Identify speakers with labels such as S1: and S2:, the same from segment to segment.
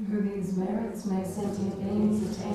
S1: Through these merits may sentient beings attain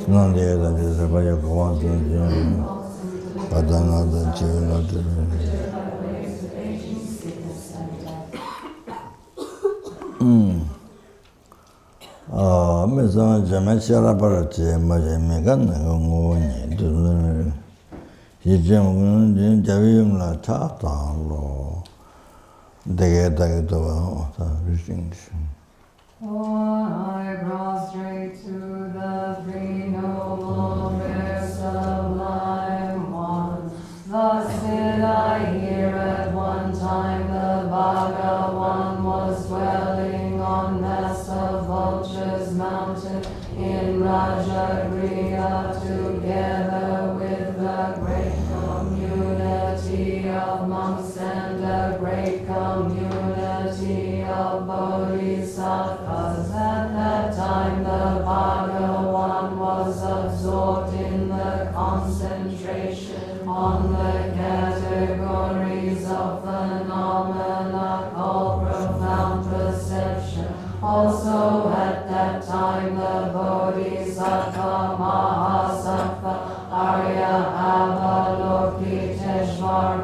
S1: I prostrate to the three noble rare sublime ones. Thus did I hear at one time the Bhagavan was dwelling on Master Vulture's mountain in Rajagriha together with the great community of monks and a great community of bodhisattvas. At that time the Bhagavan was absorbed in the concentration on the categories of phenomena called profound perception. Also at that time the Bodhisattva Mahasattva Arya Avalokiteshvara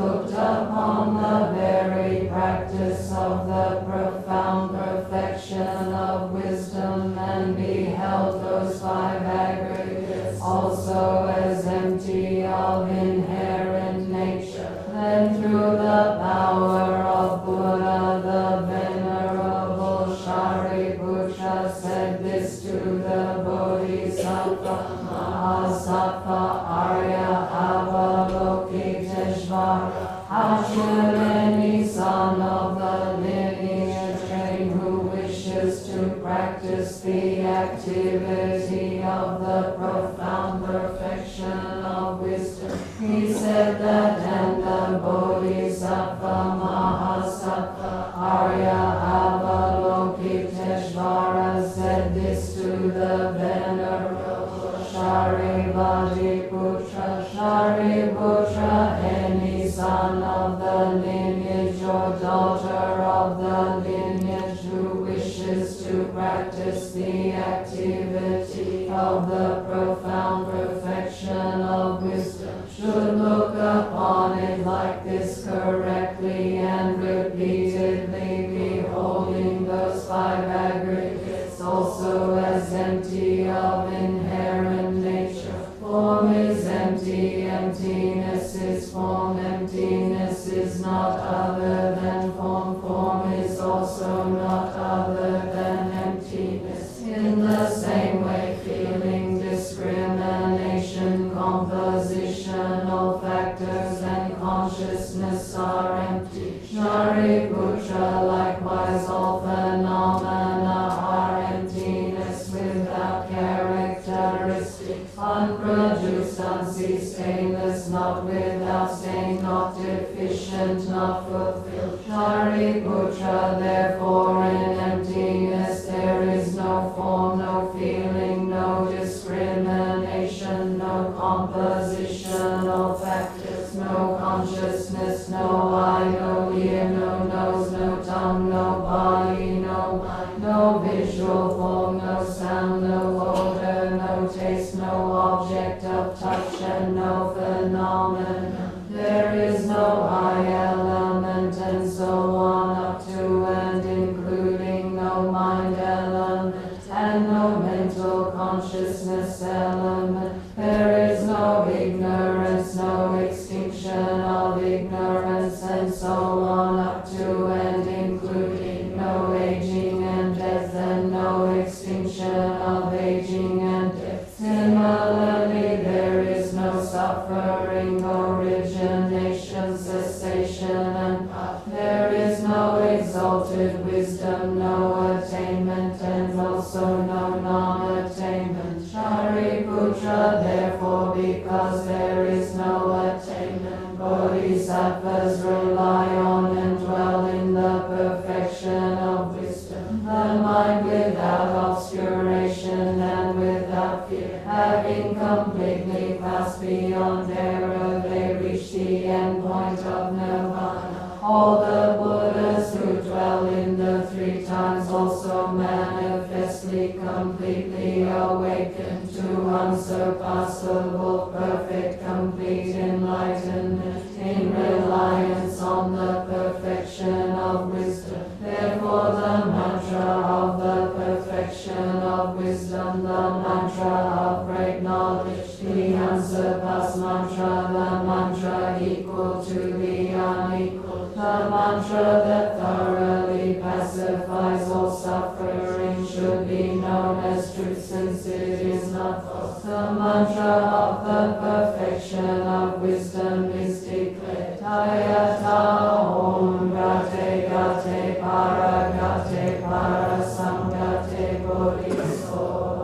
S1: looked upon the very practice of the profound perfection of wisdom and beheld those five aggregates also as empty of inherent nature. Then through the power of Buddha, the Venerable Shariputra said this to the Bodhisattva Mahasattva Arya Avalokiteshvara. How should any son of the lineage train who wishes to practice the activity of the profound perfection of wisdom? He said that, and the Bodhisattva Mahasattva Arya Avalokiteshvara said this to the Venerable Shariputra. Shariputra, any son of the lineage or daughter of the lineage who wishes to practice the activity of the profound perfection of wisdom should look upon it like this correctly and repeatedly, beholding those five aggregates also as empty of inherent nature. Form is empty, emptiness is form, emptiness is not other than form, form is also not other than emptiness. In the same way, feeling, discrimination, compositional factors, and consciousness are empty. Shariputra, likewise, all phenomena are emptiness without characteristics, unproduced, unceased, stainless, not without stain, not deficient, not fulfilled. Shariputra, therefore, in emptiness there is no form, no feeling, no discrimination, no compositional factors, no consciousness, no eye, no ear, no nose, no tongue, no body, no mind, no visual form, no sound, no odor, no taste, no object of touch, and no phenomenon. There is no high element, and so on up to and including no mind element, and no mental consciousness element. There is no ignorance, no extinction of ignorance, and so on up to and including no aging and death, and no extinction of aging and death. Similarly, there is no suffering, origination, cessation, and path. There is no exalted wisdom, no attainment, and also no non-attainment. Shariputra, therefore, because there is no attainment, bodhisattvas rely on and dwell in the perfection of wisdom. The mind without obscuration and without fear, having completely passed beyond error, they reach the end point of nirvana. All the Buddhas who dwell in the three times also manifestly completely awaken to unsurpassable, perfect, complete enlightenment in reliance on the perfection of wisdom. Therefore the mantra of the perfection of wisdom, the mantra of great knowledge, the unsurpassed mantra, the mantra equal to the unequal, the mantra that thoroughly pacifies all suffering should be known as truth, since it is not false. The mantra of the perfection of wisdom is declared. Tayata Om Gate Gate Para Gate Para Samgate Bodhisattva.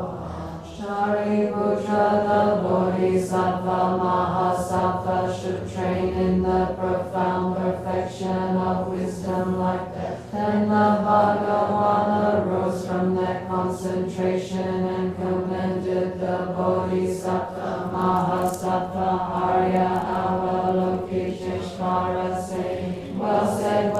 S1: Shariputra, the Bodhisattva Mahasattva should train in the profound perfection of wisdom like that. Then the Bhagavan arose from that concentration and commended the Bodhisattva Mahasattva Arya Avalokiteshvara, saying, well said,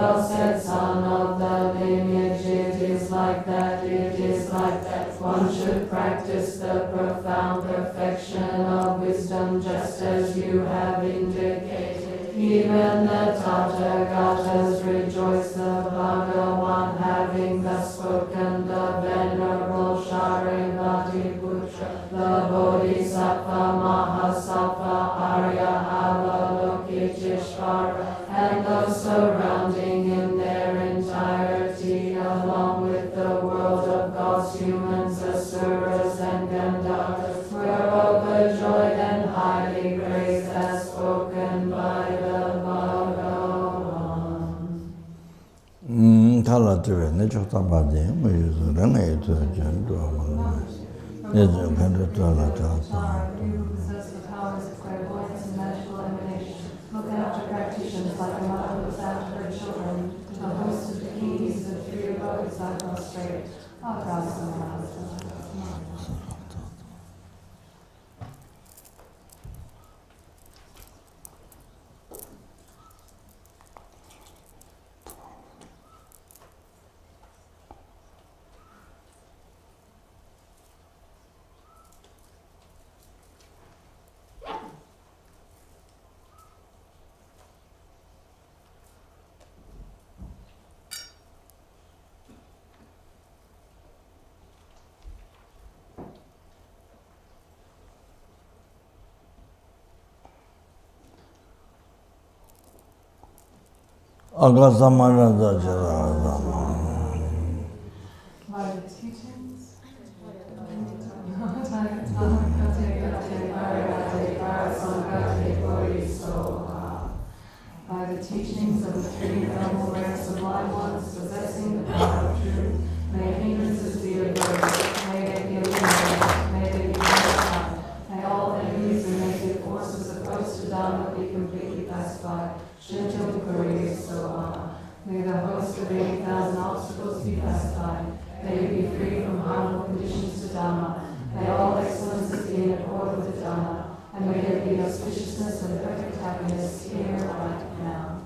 S1: son of the lineage, it is like that, it is like that. One should practice the profound perfection of wisdom just as you have indicated. Even the Tathagatas rejoice, the Bhagavan having thus spoken, the Venerable Shariputra, the Bodhisattva Mahasattva Arya Avalokiteshvara, and those surrounding in their entirety, along with the world of gods, humans, asuras, and Gandharvas, were overjoyed and highly praised as spoken by the Bhagavan.
S2: Tala Tibe, Nechokta Badi, Muyu, Rene, Jendu, Nezu, Pendutala, Tata.
S1: You possess the powers of clairvoyance and magical emanation. Look after practitioners like a mother looks after her children. A host of bikinis, the three abodes I prostrate. By the teachings, by the teachings of the three noble rare sublime ones possessing the power of truth, may hindrances be averted, may they be eliminated, may they be purified, may all enemies and negative forces opposed to Dharma be completely pacified. Shinto Kuri Soha. May the host of 80,000 obstacles be pacified. May you be free from harmful conditions to Dharma. May all excellences be in accord with the Dharma. And may there be auspiciousness and perfect happiness here right now.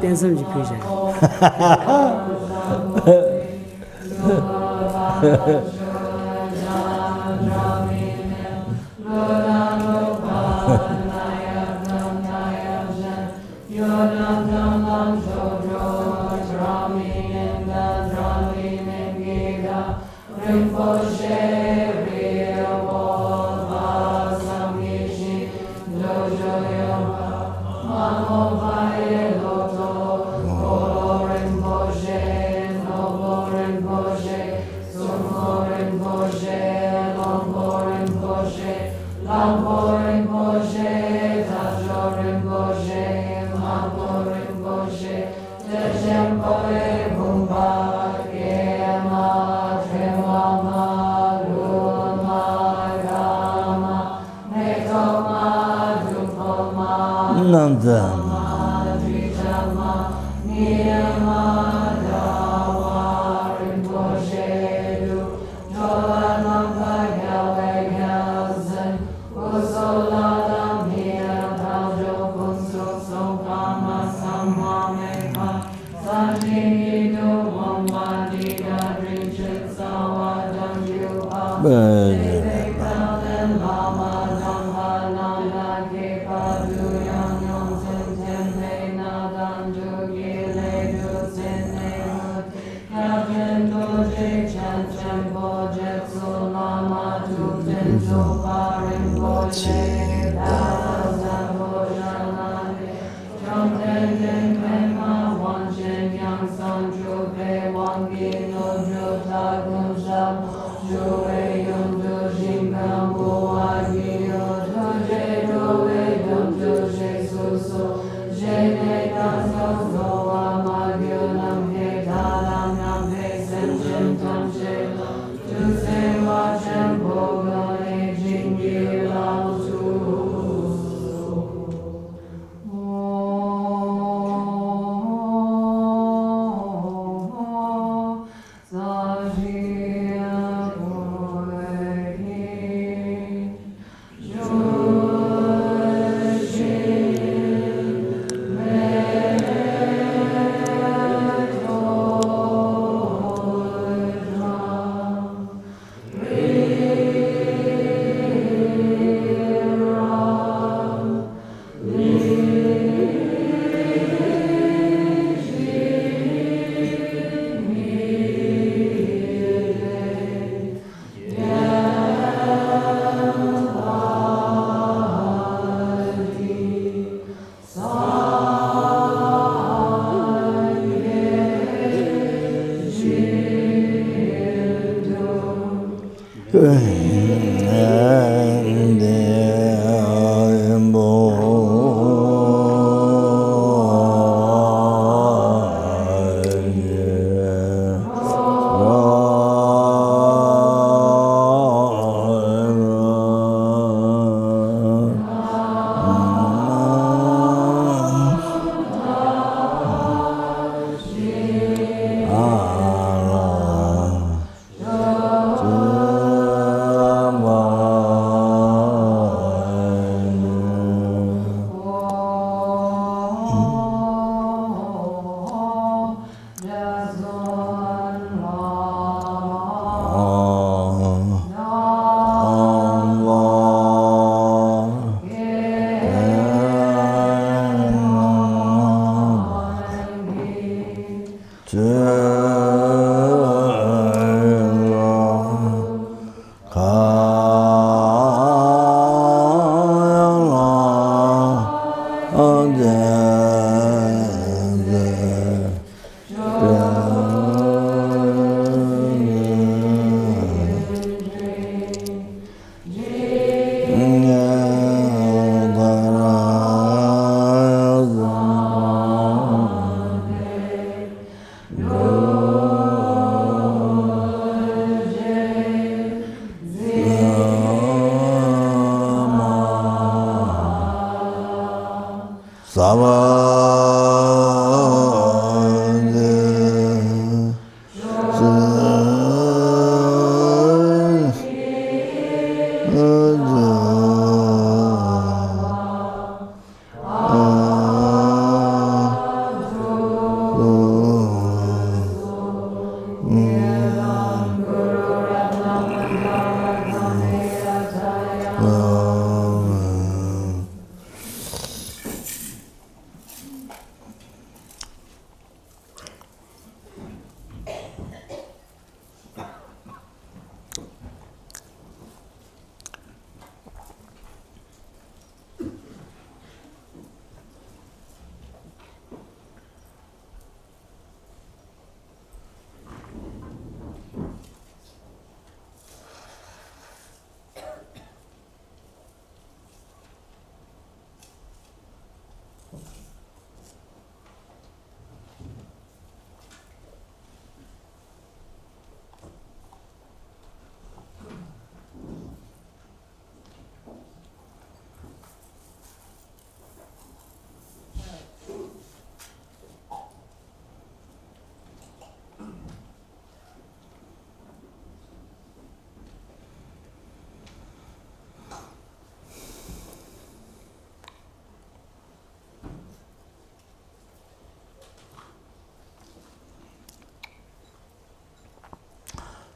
S3: 댄섬 지표자.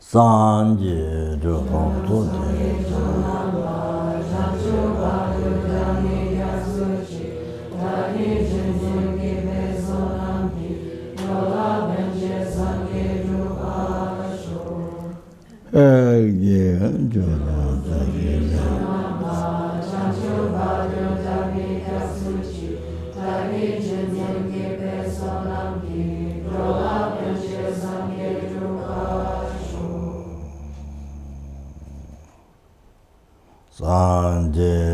S2: Sanje jo hongsu Sanje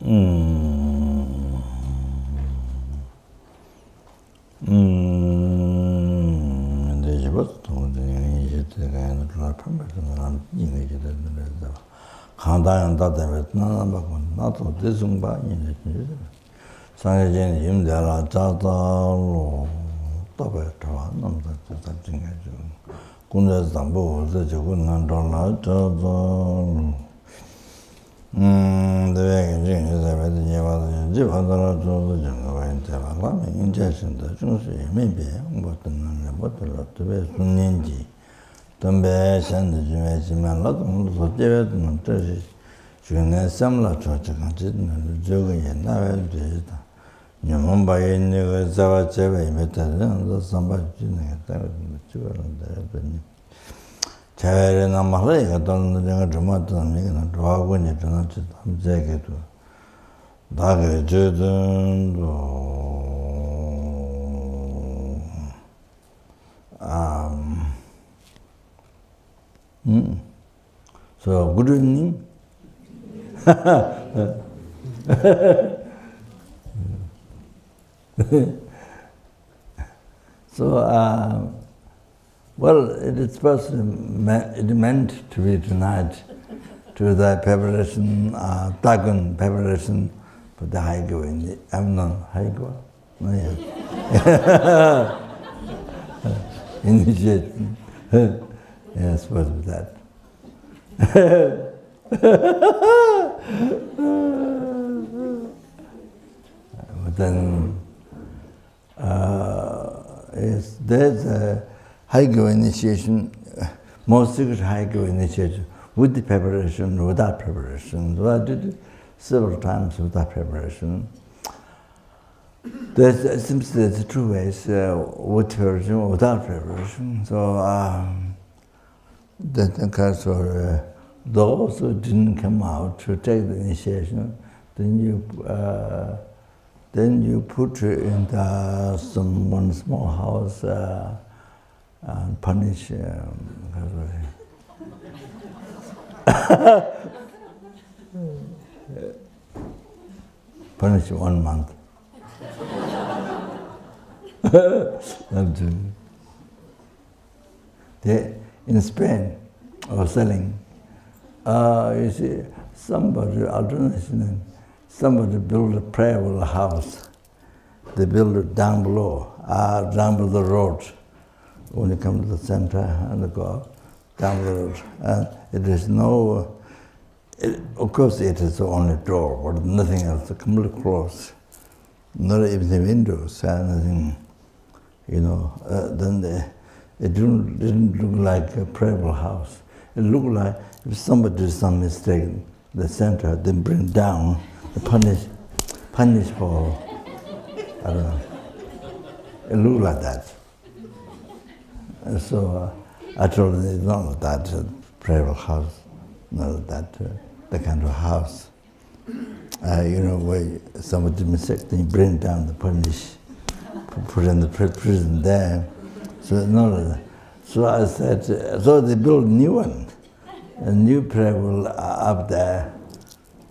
S2: So, good evening. So, well, it is supposed to it meant to be tonight to the preparation, Dagon preparation for the Haigo in the Amnon Haigo. Oh, yeah. Initiation. Yeah, supposed to be that. But then there's a Haigo initiation, most secret Haigo initiation with the preparation, without preparation. So I did it several times without preparation. It seems there's two ways, with preparation, without preparation. So those who didn't come out to take the initiation, then you put in one small house and punish. Punish 1 month. In Spain, or selling, you see, somebody built a prayer house. They build it down below the road. When you come to the center and go down the road, and it is of course it is the only door, but nothing else, completely closed. Not even the windows, nothing, then it didn't look like a prayerful house. It looked like if somebody did some mistake, the center, then bring down, the punish for, I don't know. It looked like that. And so I told them it's not that prayerful house, not that kind of house. Where somebody did mistake, then you bring down the punish, put in the prison there. So so I said, so they built a new one, a new prayer will up there,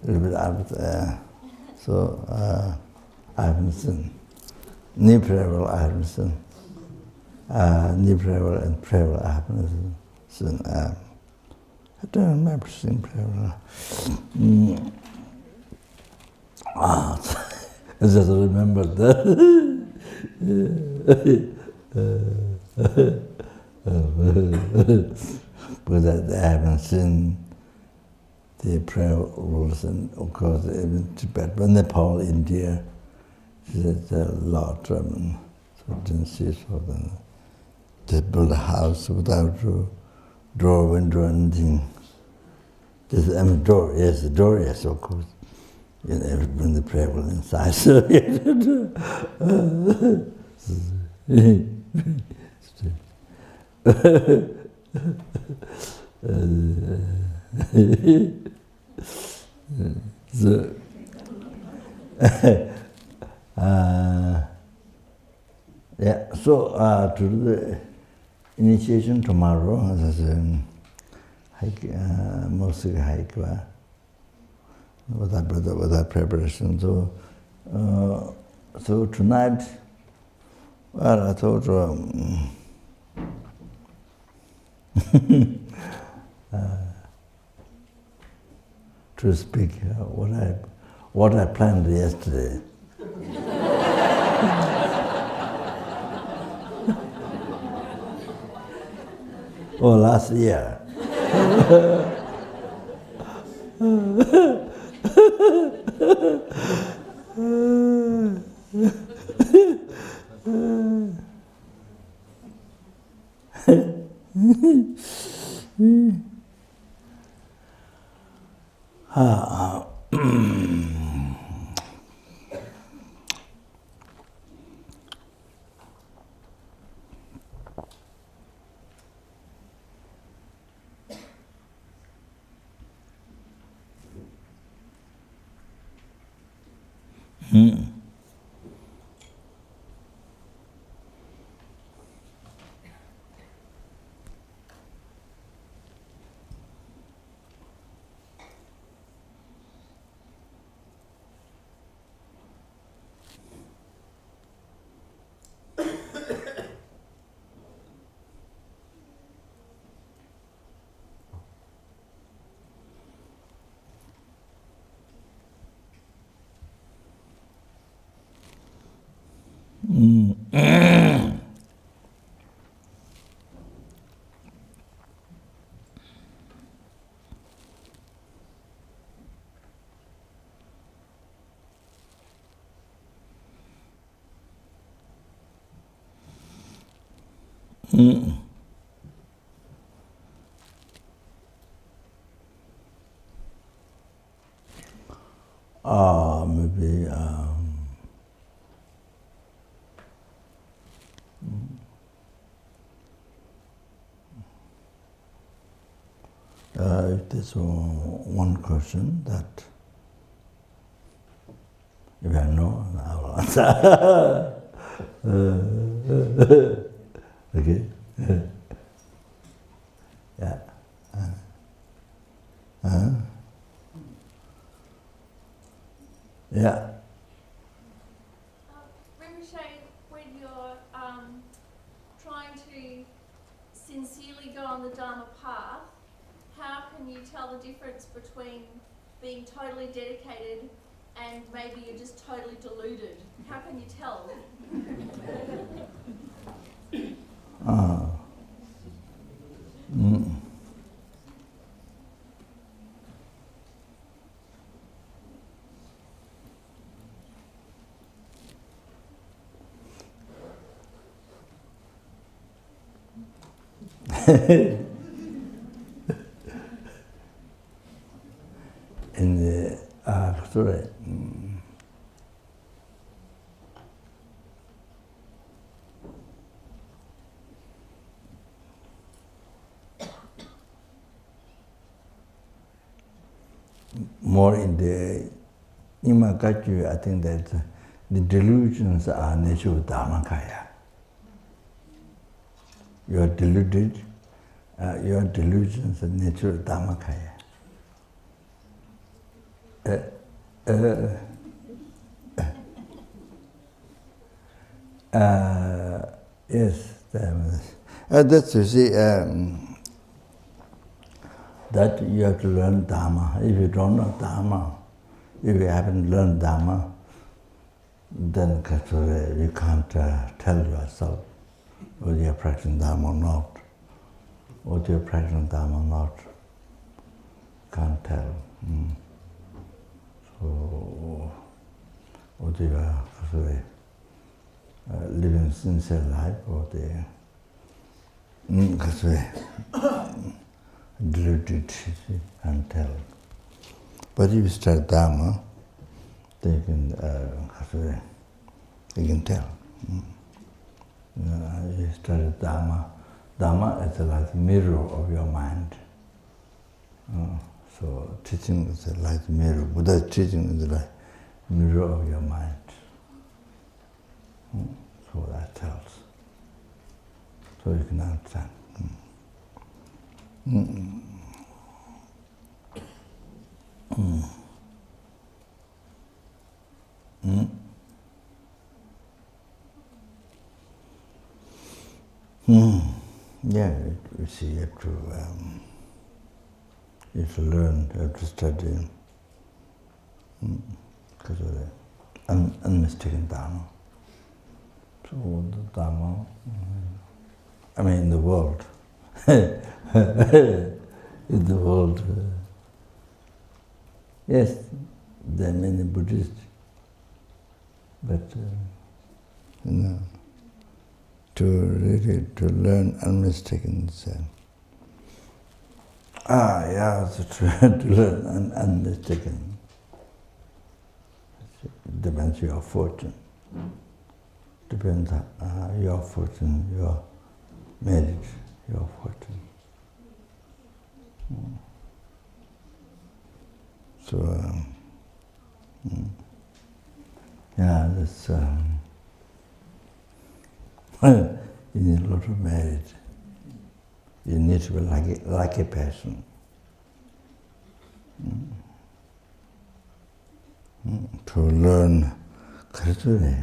S2: a little bit up there. So I haven't seen. New prayer will I haven't seen. New prayer will and prayer will I haven't seen. I don't remember seeing prayer will. I just remember that. But I haven't seen the prayer rules, and of course even Tibet, but Nepal, India, there's a lot of them. So I didn't see so then they build a house without door, window, anything. Just door, yes, the door, yes, of course. Bring the prayer room inside. So to do the initiation tomorrow, mostly hike. without preparation. So tonight, well, I thought to speak what I planned yesterday. Or last year. Maybe if there's one question that if I know, I will answer. Okay. Yeah. Yeah.
S4: Rinpoche, when you're trying to sincerely go on the Dharma path, how can you tell the difference between being totally dedicated and maybe you're just totally deluded? How can you tell?
S2: In the sorry. More in the Imagaju, I think that the delusions are nature of Dharmakaya. You are deluded, your delusions are nature of Dharmakaya. Yes, that's you see, that you have to learn Dharma. If you don't know Dharma, if you haven't learned Dharma, then you can't tell yourself whether you're practicing Dharma or not. Whether you're practicing Dharma or not, can't tell. So, whether you are living sincere life or the deluded, can't tell. But if you start Dharma, then you can tell. You start Dharma. Dharma is like mirror of your mind. So teaching is like mirror. Buddha's teaching is like mirror of your mind. So that tells. So you can understand. Yeah, you see, you have to learn, you have to study. Because of the unmistaken dharma. So the dharma, I mean, in the world, in the world, yes, there are many Buddhists, but to really learn unmistaken. To learn unmistaken. It depends on your fortune. Depends on your fortune, your marriage, your fortune. So, that's, you need a lot of marriage. You need to be like a person. To learn gradually.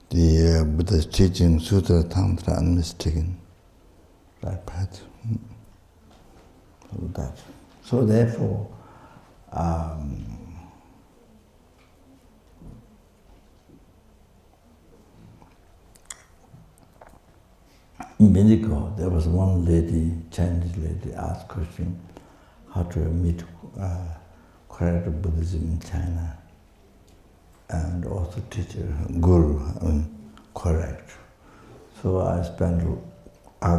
S2: The Buddha's teaching, Sutra, Tantra, unmistaken, that path. So therefore, in Mexico, there was one lady, Chinese lady, asked question, how to meet correct Buddhism in China, and also teach Guru, correct. So I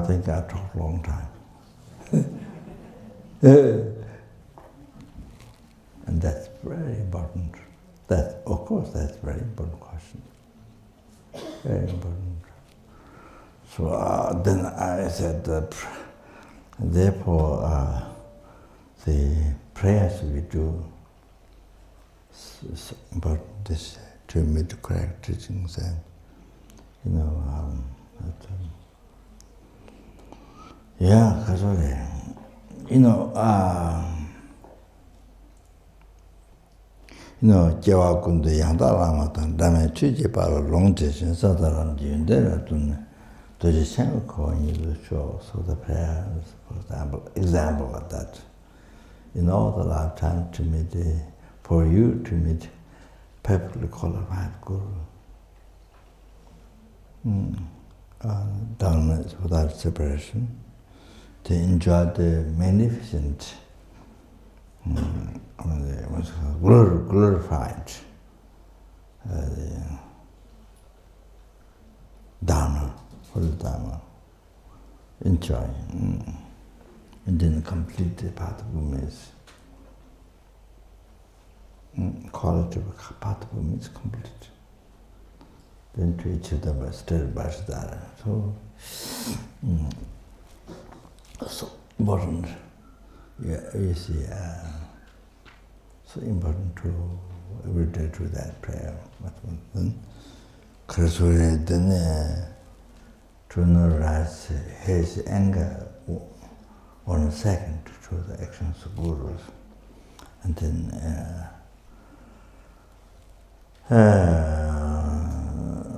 S2: think I took a long time. And that's very important. Of course, that's a very important question. Very important. So then I said, therefore, the prayers we do, about this, to meet the correct teachings, and casually, Jewa Kundu Yangda Lama Tang, Dame Chuji Pala Long Jeshin Sadaram Jindera Dun, Doji Shengu Ko you show, so the prayers, for example of that. In all the lifetime to meet, for you to meet perfectly qualified Guru. Dharma is without separation, to enjoy the magnificent, glorified Dharma, for the Dharma. Enjoy. And then complete the path of Buddhism. Quality of path of Buddhism is complete. Then to each of them step by step. So important. Yeah, you see, so important to every day do that prayer. Then, to notice his anger 1 second to show the actions of Gurus, and then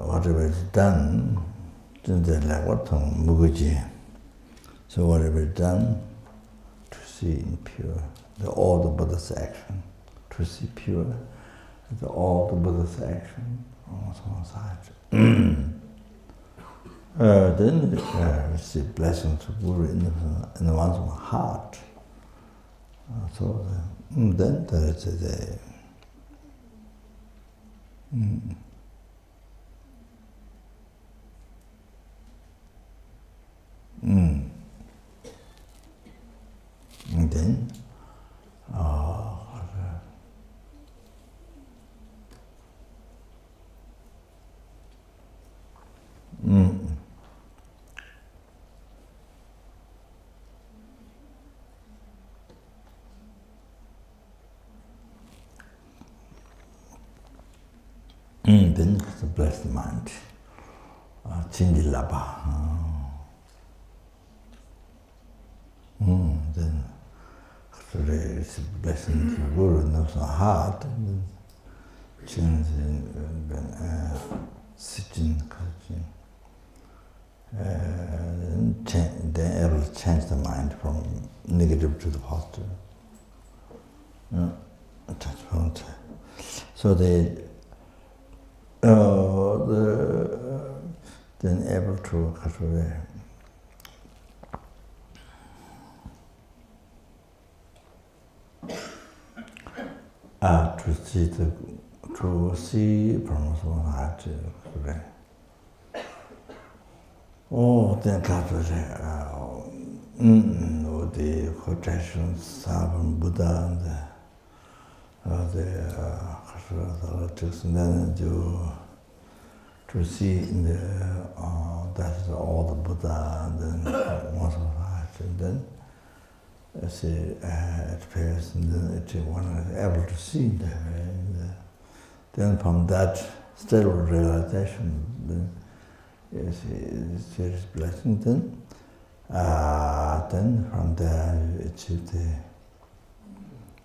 S2: whatever is done, then they like what Muguji. So whatever is done, to see in pure, all the Buddha's action, to see pure, all the Buddha's action on one side. Then receive blessings of Guru in one's heart. So then there is the and then then it's a blessed mind. Chindilaba. Then actually it's a blessing to Guru knows the heart and changing sitting, then able to change the mind from negative to the positive. Attachment. So then able to see from someone heart. Oh, then the quotations, Savan Buddha, and then to see in the that's all the Buddha, and then most of that, and then see it appears, and then one is able to see then from that state of realization, then yes, it's serious blessing. Then from there achieve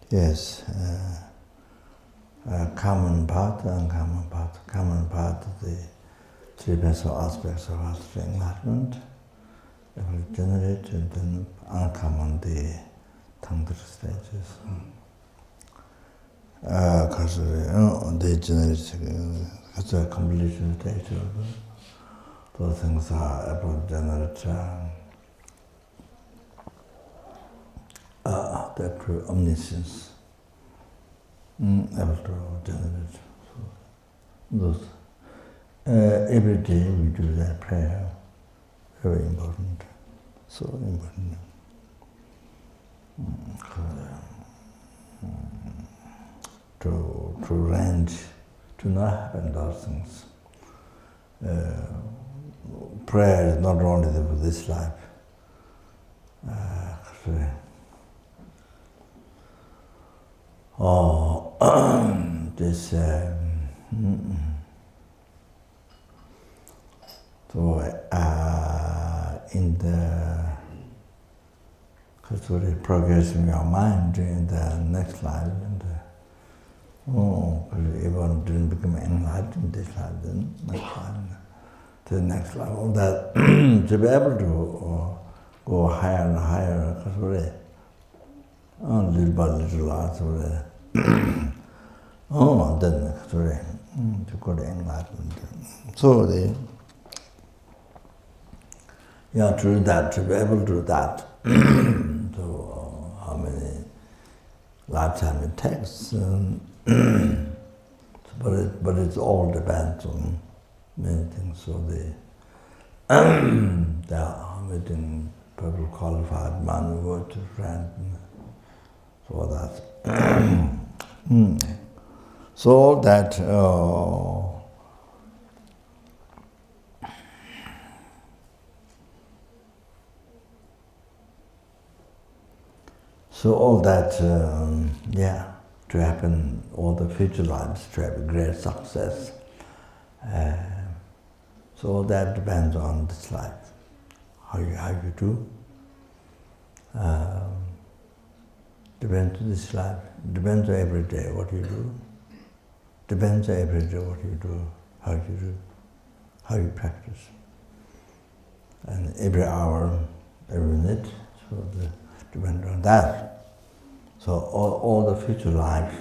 S2: the common path, uncommon path. Common path, the three basic aspects of our enlightenment, it will generate, and then uncommon, the tantra stages. Because they generate, it's a completion stage of those things are able to generate the true omniscience, able to generate. So those every day we do that prayer, very important, so important. To range, to not happen those things. Prayer is not only for this life. This so in the progressing your mind during the next life, and even didn't become enlightened in this life, then next life, to the next level, that to be able to go higher and higher, little by little, then to go to enlightenment. So to do that, to be able to do that, so how many lifetime it takes, but it all depends on many things. So there are many people qualified man who to grant for that. So that all that, to happen, all the future lives, to have a great success. So all that depends on this life, how you do. Depends on this life, depends on every day what you do. Depends on every day what you do, how you practice. And every hour, every minute, so depends on that. So all the future life,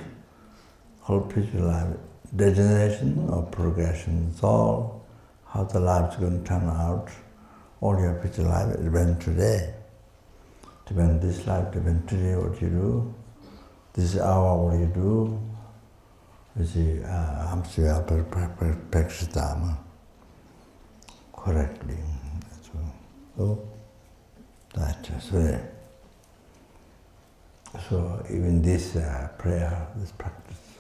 S2: whole future life, degeneration or progression, it's all how the life's going to turn out. All your future life depends today. Depends this life, depends today what you do. This hour what you do. You see, practice dharma correctly. So that's very. So even this prayer, this practice,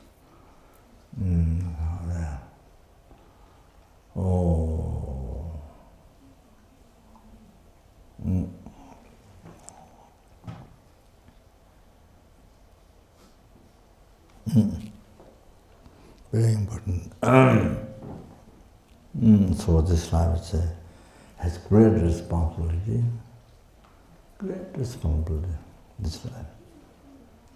S2: very important. So this life has great responsibility. Great responsibility, this life.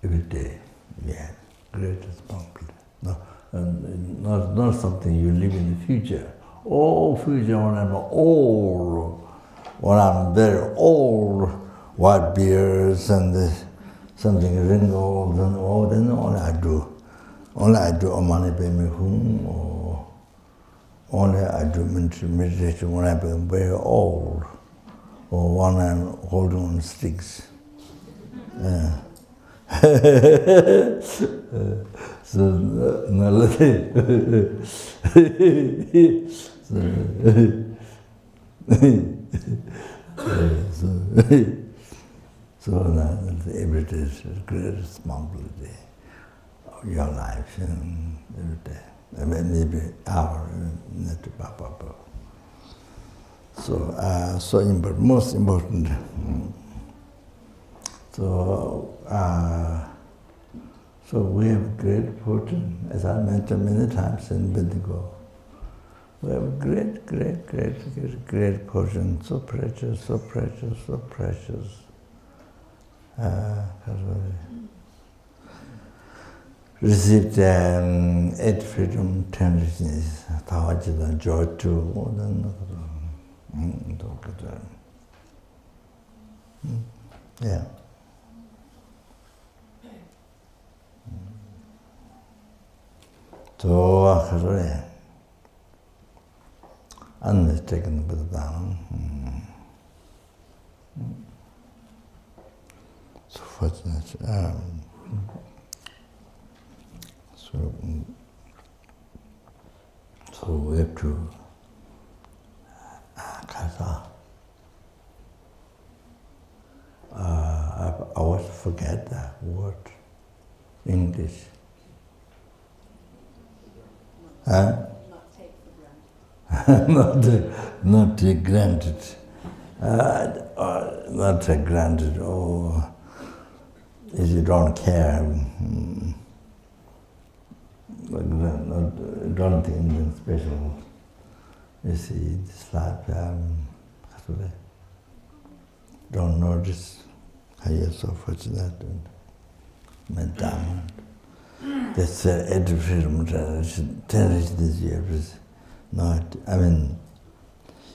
S2: every day. Yeah, great responsibility. No, and not something you live in the future. Oh, future when I'm old, when I'm very old, white beards and something wrinkled and all, then only I do Omani Peme Hum, or only I do meditation when I become very old, or when I'm holding on sticks. So, every day is a great responsibility of your life and every day. I mean, maybe hour, so most important. So we have great fortune, as I mentioned many times in Bendigo. We have great fortune, so precious. Received 8 freedom, 10 richness, Tawajida, joy too. Yeah. So, unmistaken Buddha. So fortunate. So we have to Kasa. I always forget that word, English.
S5: Not take for granted.
S2: not take granted. Not take granted, or if you don't care, don't think anything special. You see, this life, don't notice how you're so fortunate and dharma. That's freedom, 10 this year is not, I mean,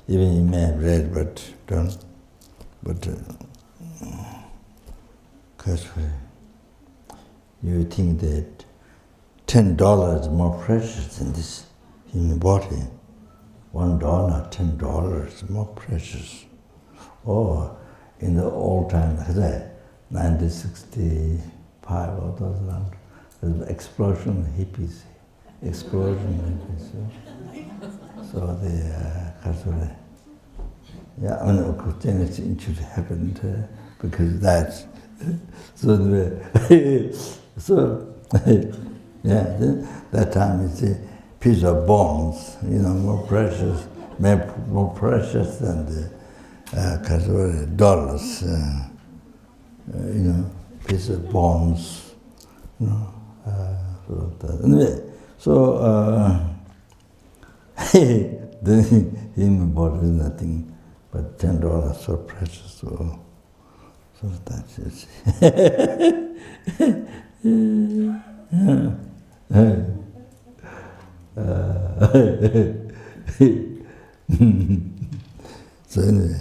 S2: even you may have read, but because you think that $10 is more precious than this human body. $1, $10 more precious. Or in the old time, 1965 or those around, there's an explosion of hippies. So the yeah, I mean, of course, then it should happen because that's so yeah. That time it's a piece of bones, more precious, more precious than the dollars. Piece of bones. Anyway, so the human body is nothing but $10 so precious. So that's it. So anyway,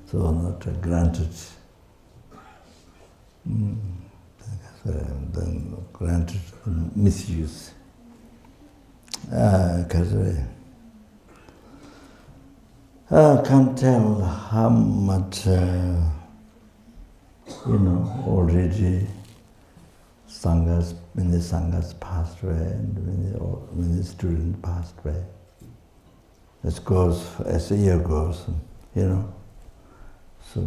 S2: so not granted. Then granted misuse. Because I can't tell how much, already many sanghas passed away and many students passed away. It goes as the year goes, So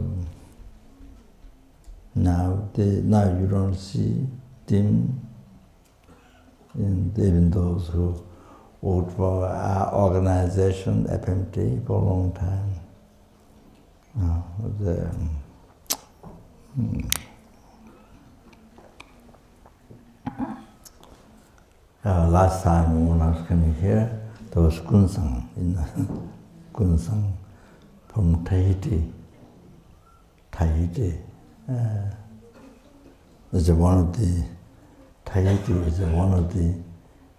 S2: now you don't see them, and even those who worked for our organization, FPMT, for a long time. Last time when I was coming here, there was Kunsang, Kunsang from Tahiti. is one of the, Tahiti is one of the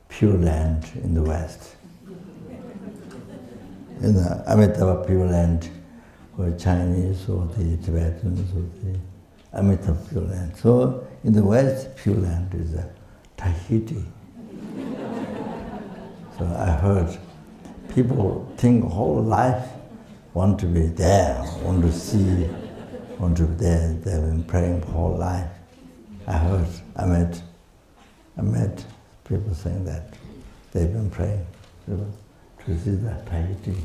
S2: pure land in the West. In the Amitabha Pure Land, or Chinese, or the Tibetans, or the Amitabha Pure Land. So in the West, Pure Land is Tahiti. So I heard people think whole life want to be there, want to see, want to be there. They've been praying for whole life. I met people saying that they've been praying to see that Tahiti.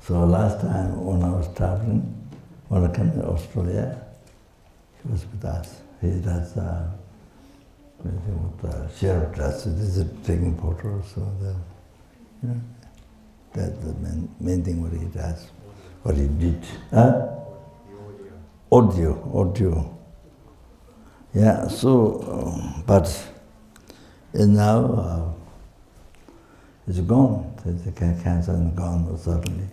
S2: So last time when I was traveling, when I came to Australia, he was with us. He does sheriff dress, this is taking photos, so that's the main thing what he does, what he did. Huh? Audio. Yeah, so, but now it's gone. The cancer is gone suddenly.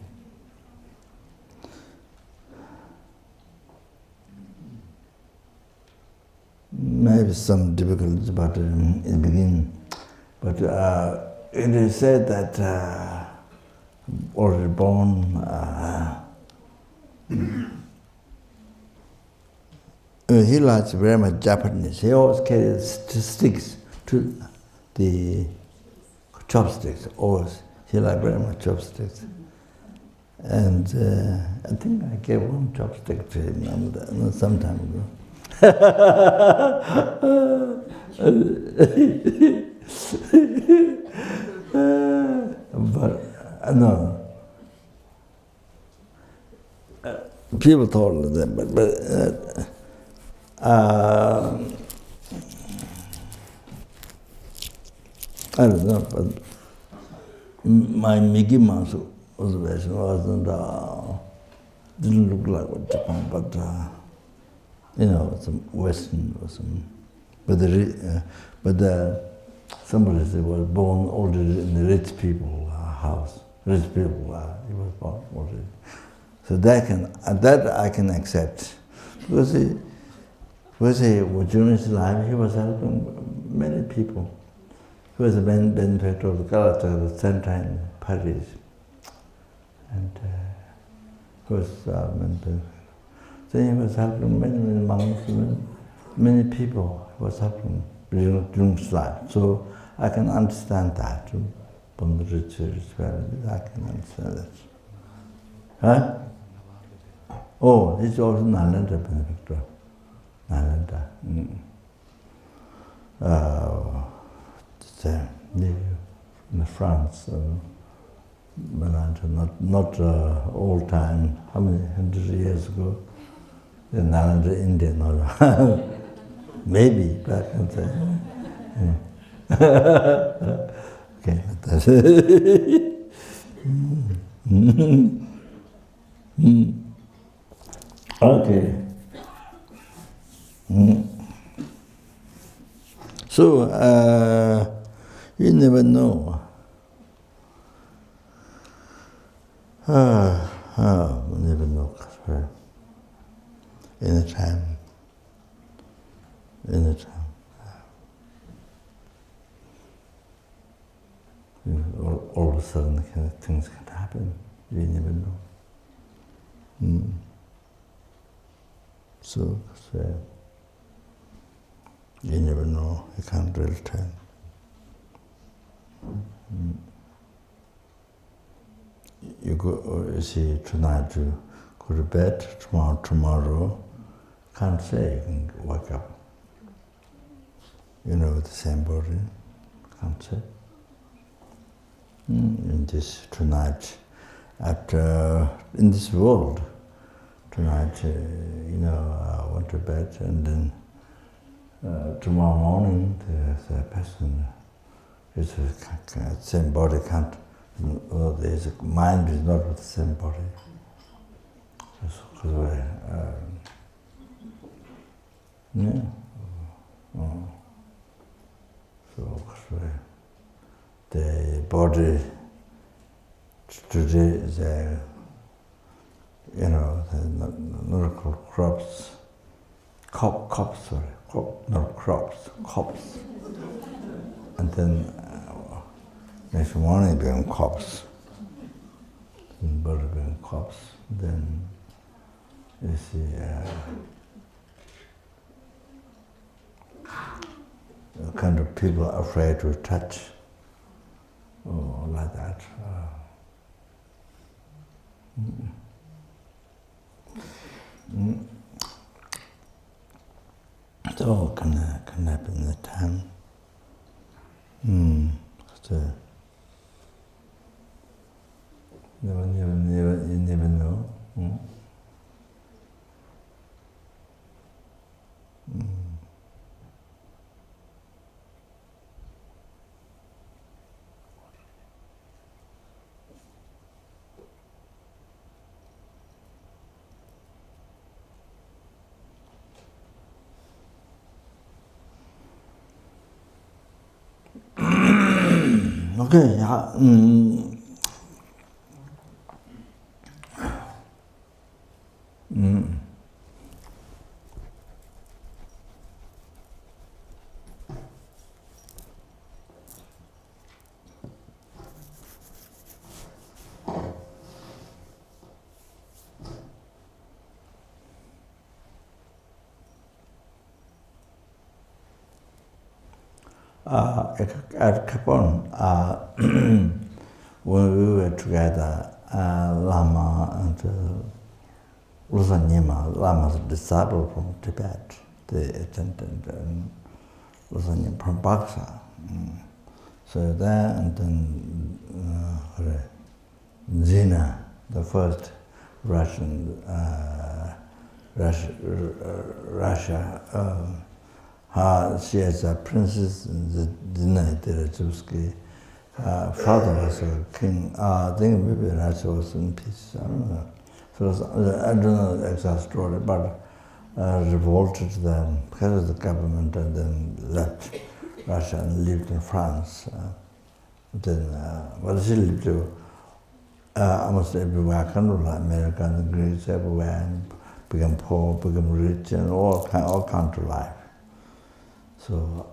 S2: Maybe some difficulties, but in the beginning. But it is said that already born, he likes very much Japanese. He always carries sticks to the chopsticks. Always, he likes very much chopsticks. And I think I gave one chopstick to him some time ago. But no, people told them, but I don't know. But my Mickey Mouse observation wasn't didn't look like what Japan, but. Some Western or some, but somebody said was born already in the rich people house. Rich people, he was born already. So that I can accept, because during his life he was helping many people. He was a benefactor of the culture at the same time, Paris, and he was So he was helping many monks, many people. He was helping during his life. So I can understand that from the rich family. I can understand that. Huh? Oh, he's also Nalanda benefactor. Nalanda. In France. Not old time. How many hundred years ago? In Nalanda, India, no. Maybe back in the okay, that's okay. So you never know. We never know. Anytime. All of a sudden, things can happen. You never know. So you never know. You can't really tell. You go. You see, tonight you go to bed. Tomorrow. Can't say, you can wake up. With the same body. Can't say. In this tonight, in this world, tonight, I went to bed, and then tomorrow morning, the person is the same body can't. There's a mind is not with the same body. body today is the miracle crops, crops, and then next morning become crops, and body become crops. Then you see the kind of people afraid to touch, or like that. So can happen in the time. So you never know. Okay, yeah. At Capone, when we were together, Lama and Losanyima, Lama's disciple from Tibet, the attendant, and Losanyima from Baksa. So there, and then Zina, the first Russian, Russia. She is a princess, Zina Terechevsky. Father was a king. I think maybe Russia was in peace. I don't know. So I don't know the exact story, but revolted them because of the government, and then left Russia and lived in France. Well, she lived almost everywhere, kind of like America and Greece, everywhere, and became poor, became rich, and all kind of life. So,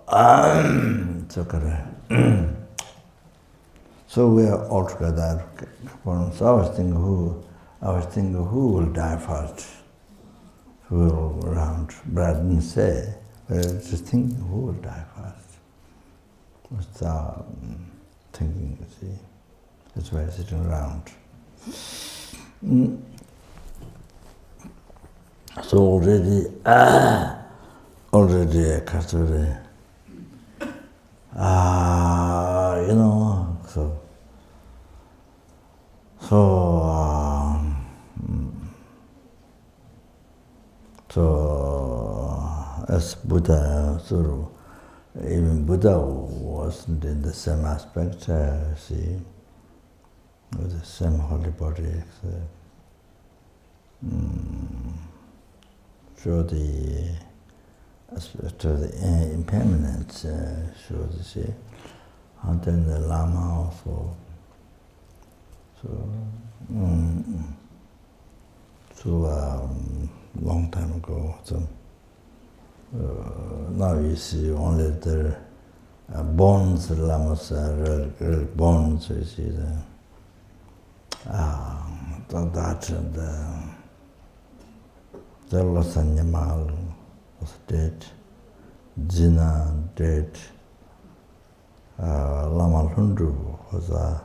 S2: so we are all together. So I was thinking who will die first? Who will around? But I didn't say. But I was just thinking who will die first. Was thinking, you see. That's why I'm sitting around. So already, Kasuri, so as Buddha, even Buddha wasn't in the same aspect, see, with the same holy body. So to the impermanence, shows you see, and then the Lama also. So long time ago. So now you see only the bones. The Lamas are real bones. You see that and the Losanyamal was dead, Jina dead, Lama Lundu was an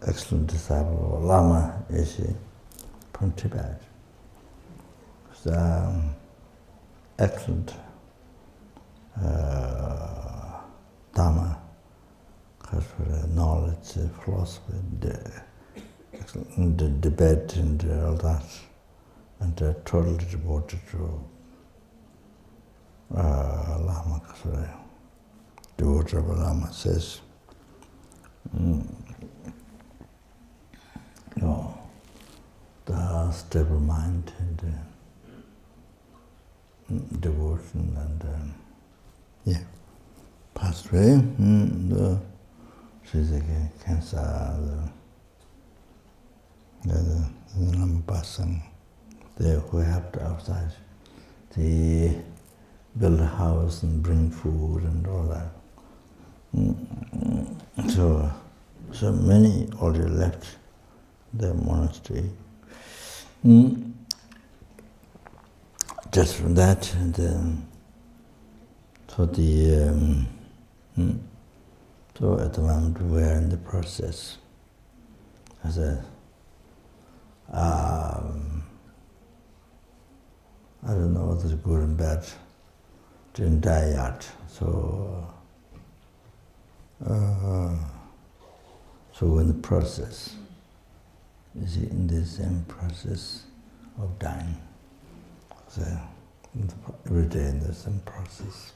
S2: excellent disciple of Lama Ishi from Tibet. It was excellent dharma, knowledge, philosophy, excellent debate and all that, and totally devoted to Lama Kasura. Devoted of Lama says, the stable mind and devotion and passed away. she's a cancer, the number person there who helped outside. They build a house and bring food and all that. So many already left the monastery. Just from that, and so at the moment we are in the process. As a, I don't know whether it's good and bad. Didn't die yet, so we're in the process. You see, in the same process of dying. So every day in the same process.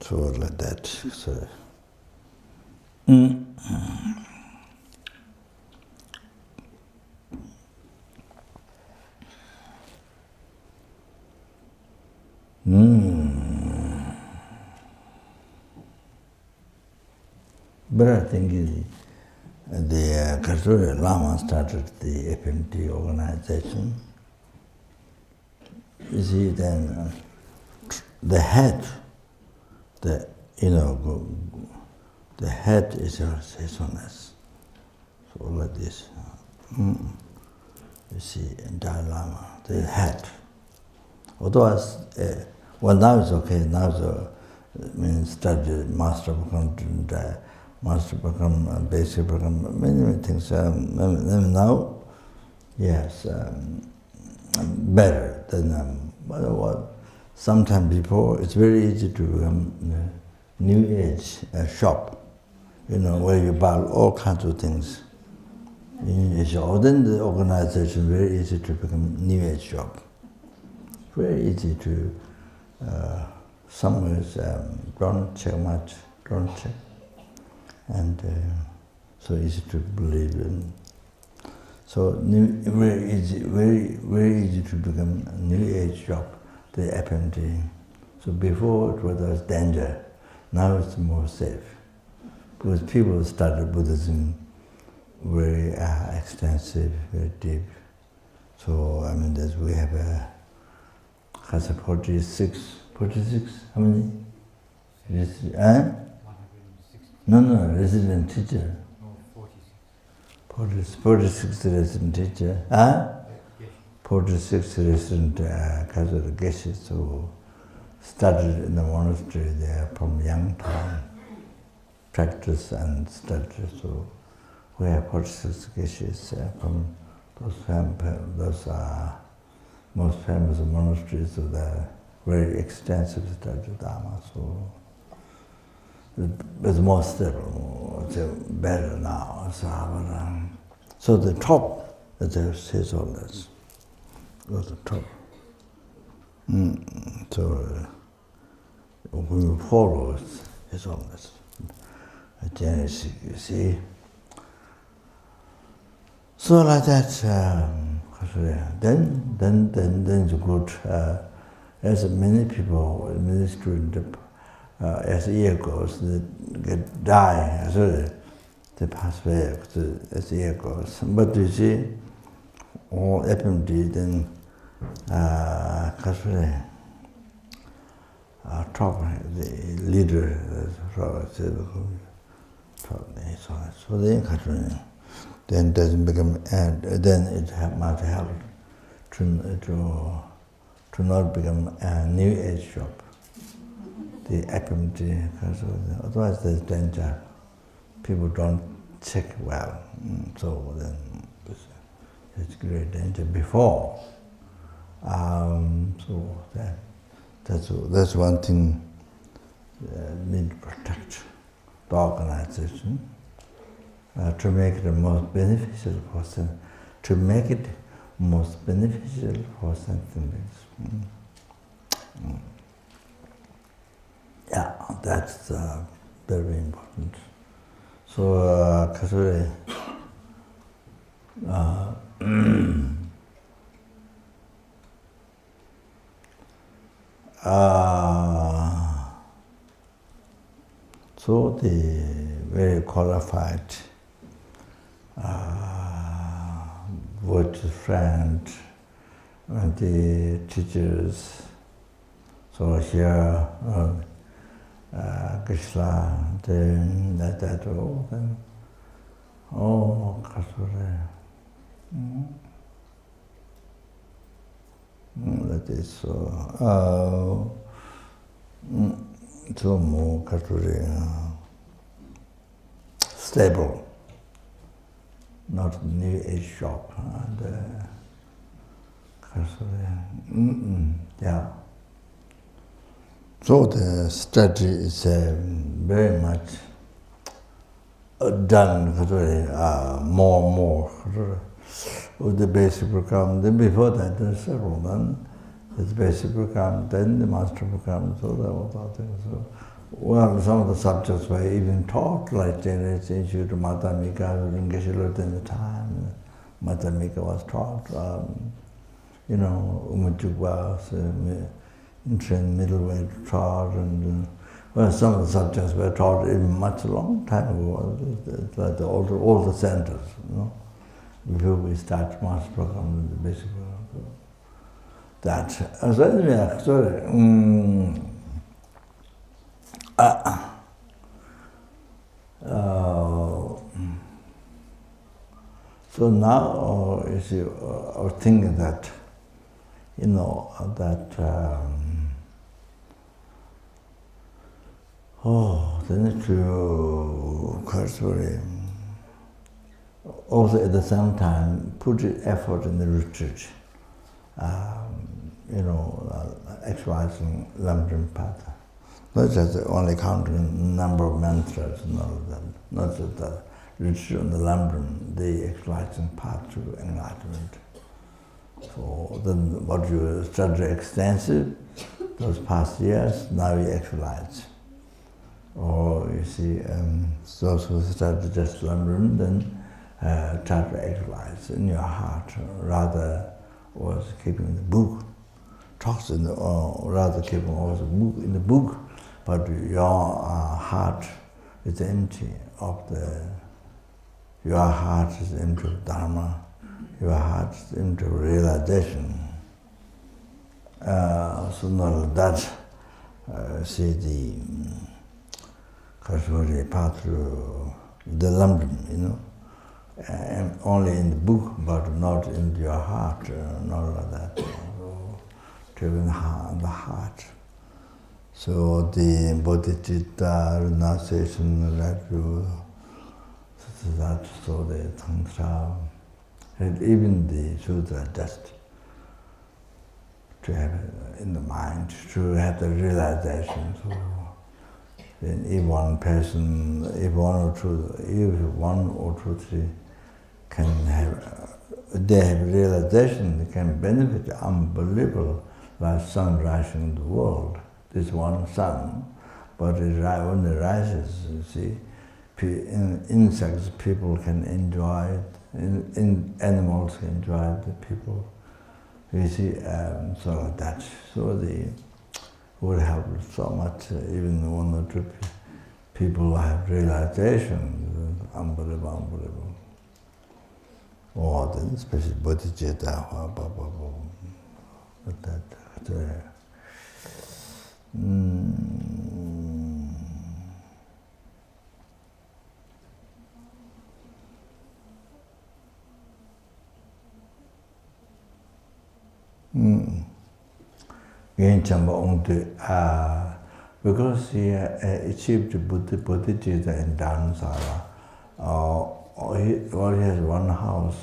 S2: So like that. So. But I think the Kashmiri Lama started the FPMT organization. You see, then the head, the head is His Holiness. So like this. You see, in Dalai Lama, the head. Although well, now it's okay. Now it's studied master become basic become many things. Now, yes, better than what. Sometime before, it's very easy to become New Age shop. Where you buy all kinds of things. Then the organization very easy to become New Age shop. Very easy to, some ways don't check much, don't check. And so easy to believe in. So very easy to become a New Age shop, the FPMT. So before it was danger, now it's more safe. Because people started Buddhism very extensive, very deep. So we have has a 46, how many? No, resident teacher. 46 resident teacher. 46 resident Catholic geshes who started in the monastery there from young time, practice and study. So we have 46 geshes from those most famous monasteries, so they're very extensive study dharma. So it's more stable, it's better now. So the top is His Holiness. Goes the top. So we follow His Holiness. You see. So like that. Then it's good. As many people in the ministry, as the year goes, they die. So they pass away as the year goes. But you see, all FPMT, then top, the leader, so they then doesn't become, then it might help to not become a New Age shop, the FPMT, otherwise there's danger. People don't check well, so then it's great danger before. So that's one thing need to protect the organization. To make it most beneficial for sentience. Yeah, that's very important. So Kasuri, So the very qualified virtuous friend and the teachers, so here, Krishna, then that all, then, oh, Kasure. That is so, so more Kasure, stable, not new age shop, and Kasure, yeah. So the study is very much done more and more with the basic program. Then before that there's several done. There's basic program, then the master program, so that was all things. So, well, some of the subjects were even taught, like Generation Institute, Madhyamika, Rinpoche in the time. Madhyamika was taught, Umajjuk was in middleweight taught, and well, some of the subjects were taught even much long time ago, like all the centers, before we start master program, the basic program. So that. So anyway, sorry. So now, you see, I was thinking that, they need to, also at the same time, put effort in the retreat, actualizing Lamdrim path. Not just only counting number of mantras and all of that, not just the retreat on the Lamdrim, the actualizing path to enlightenment. So then what you study extensive, those past years, now you actualize. Or you see, those who study just Lamdrim, then try to actualize in your heart, rather was keeping the book, talks in the, or rather keeping also book in the book, but your heart is empty of your heart is empty of dharma, your heart is empty of realization. So not that, see the Kashmiri path through the Lamdrim, and only in the book, but not in your heart, not like that. So, to in the heart. So the bodhichitta renunciation that you, so the tantra, and even the sutra, just to have in the mind, to have the realization. So, then if one person, if one or two, three can have, they have realization, they can benefit unbelievable, like sun rising in the world. This one sun, but when it rises, you see, insects, people can enjoy it, animals can enjoy it, the people, you see, so like that. So the would help so much, even one or two people have realization, unbelievable. Or then especially bodhichitta, that. Because he achieved bodhichitta in Dharamsala, he has one house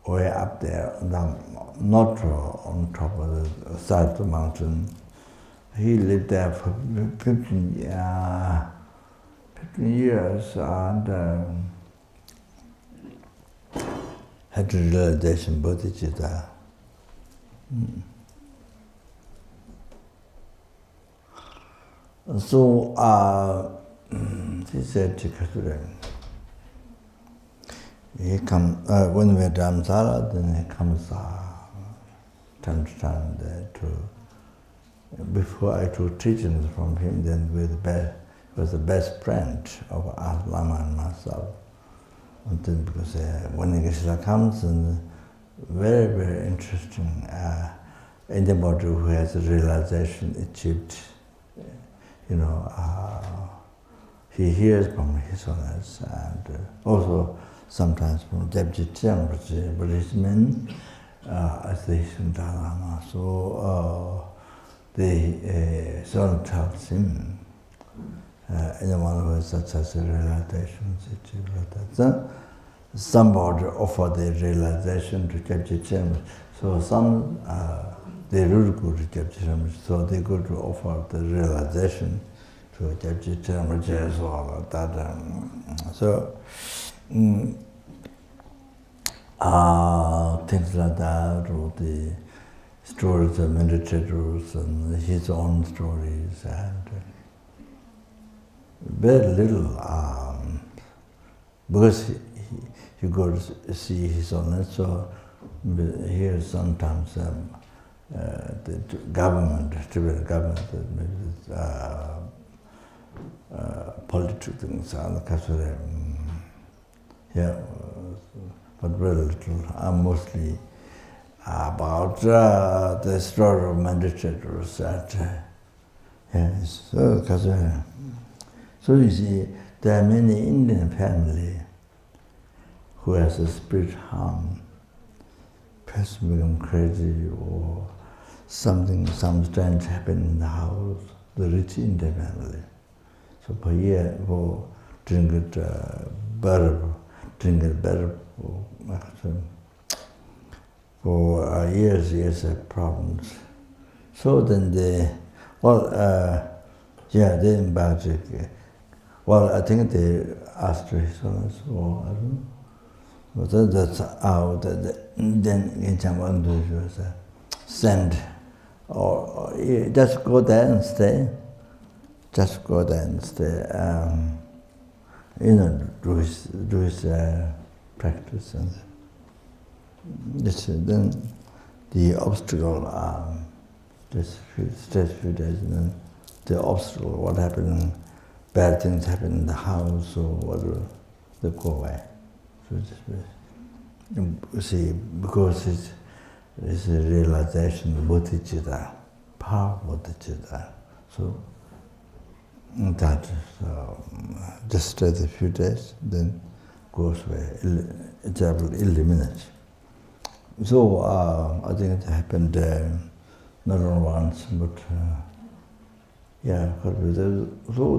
S2: way up there, not on top of the side of the mountain. He lived there for 15 years and had realization bodhichitta. So he said to Kasura, he comes, when we're Dharamsala, then he comes time to time there to, before I took teachings from him, then with was the best friend of Lama and myself. And then because when Geshe comes, and very, very interesting, anybody who has a realization achieved, he hears from His Holiness, and also sometimes from Jebji Rinpoche, but his men, as the Dalai Lama. So the son tells him, anyone who has such as a realization, so somebody offered the realization to Jebji Rinpoche. So some, they really go to Jebji Rinpoche, so they go to offer the realization to Jebji Rinpoche as well. Things like that, or the stories of meditators and his own stories, and very little, because he goes to see His Holiness, so here sometimes the government, Tibetan government, maybe political things, but very little, mostly about the story of meditators. So you see, there are many Indian families who has a spirit harm, person become crazy, or something, some strange happen in the house, the rich Indian family. So per year, for drink it better for years of problems. So then they invited. I think they asked His Holiness, or I don't know. But that's how then was send, or just go there and stay. Just go there and stay. Do his practice, and then the obstacle. Just few days, and then the obstacle. What happened? Bad things happen in the house, or whatever. They go away. So you see, because it's a realization of bodhichitta, power of bodhichitta. So that just stays a few days, then goes away. It's eliminated. So I think it happened not only once, but so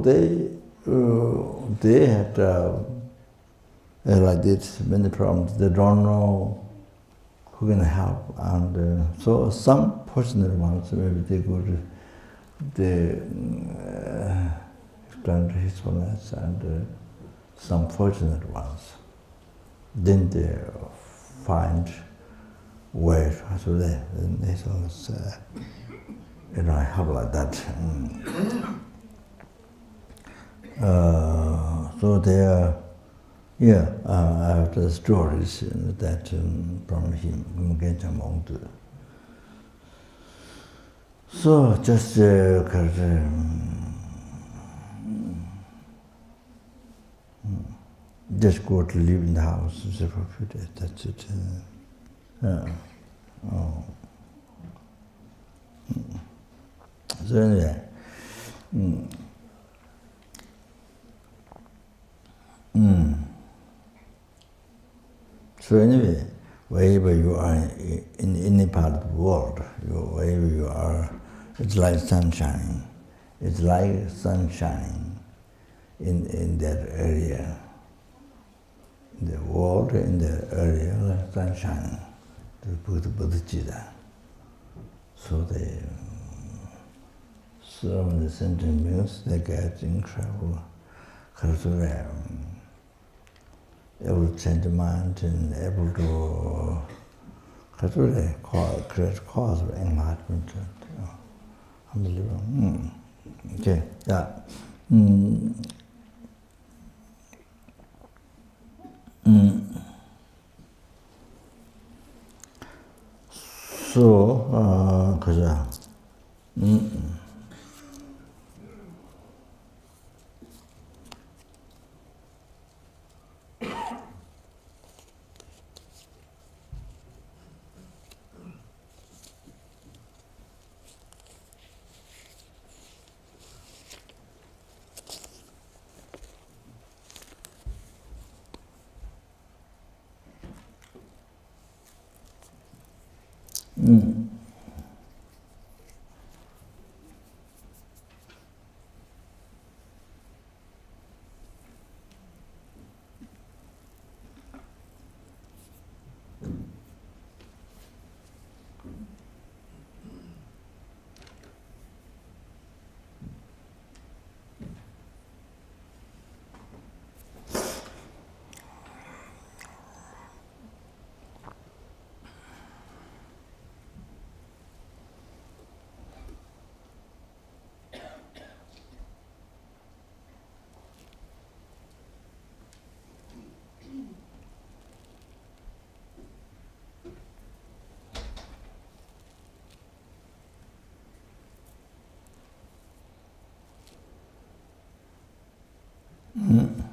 S2: they had like this many problems. They don't know who can help, and so some fortunate ones, maybe they go to explain to His Holiness, and some fortunate ones, then they find way. So they His Holiness, help like that. So they are. I have the stories that from him, so just just go to live in the house for a few days. That's it. So anyway. So anyway, wherever you are in any part of the world, wherever you are, it's like sunshine. It's like sunshine in that area. In the world, in the area, like sunshine, the bodhichitta. So they serve the sentient beings, they get incredible. Able to change the mind and able to create cause of enlightenment. Unbelievable. Okay, yeah. So, Mm. Mm.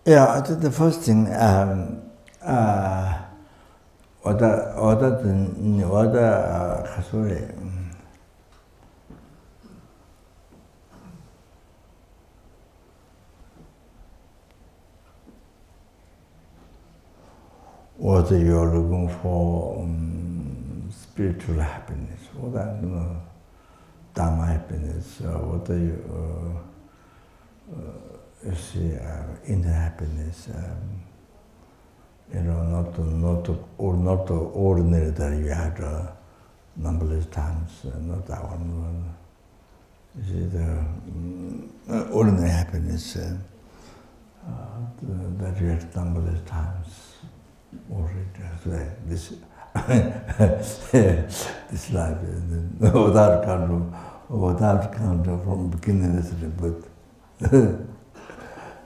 S2: Yeah, I think the first thing, 我的 you're looking for spiritual happiness, or that dharma happiness, what are you see inner happiness, not the ordinary that you had numberless times, not that one. You see the ordinary happiness that you had numberless times. Already, this this life, without count from beginning to the birth.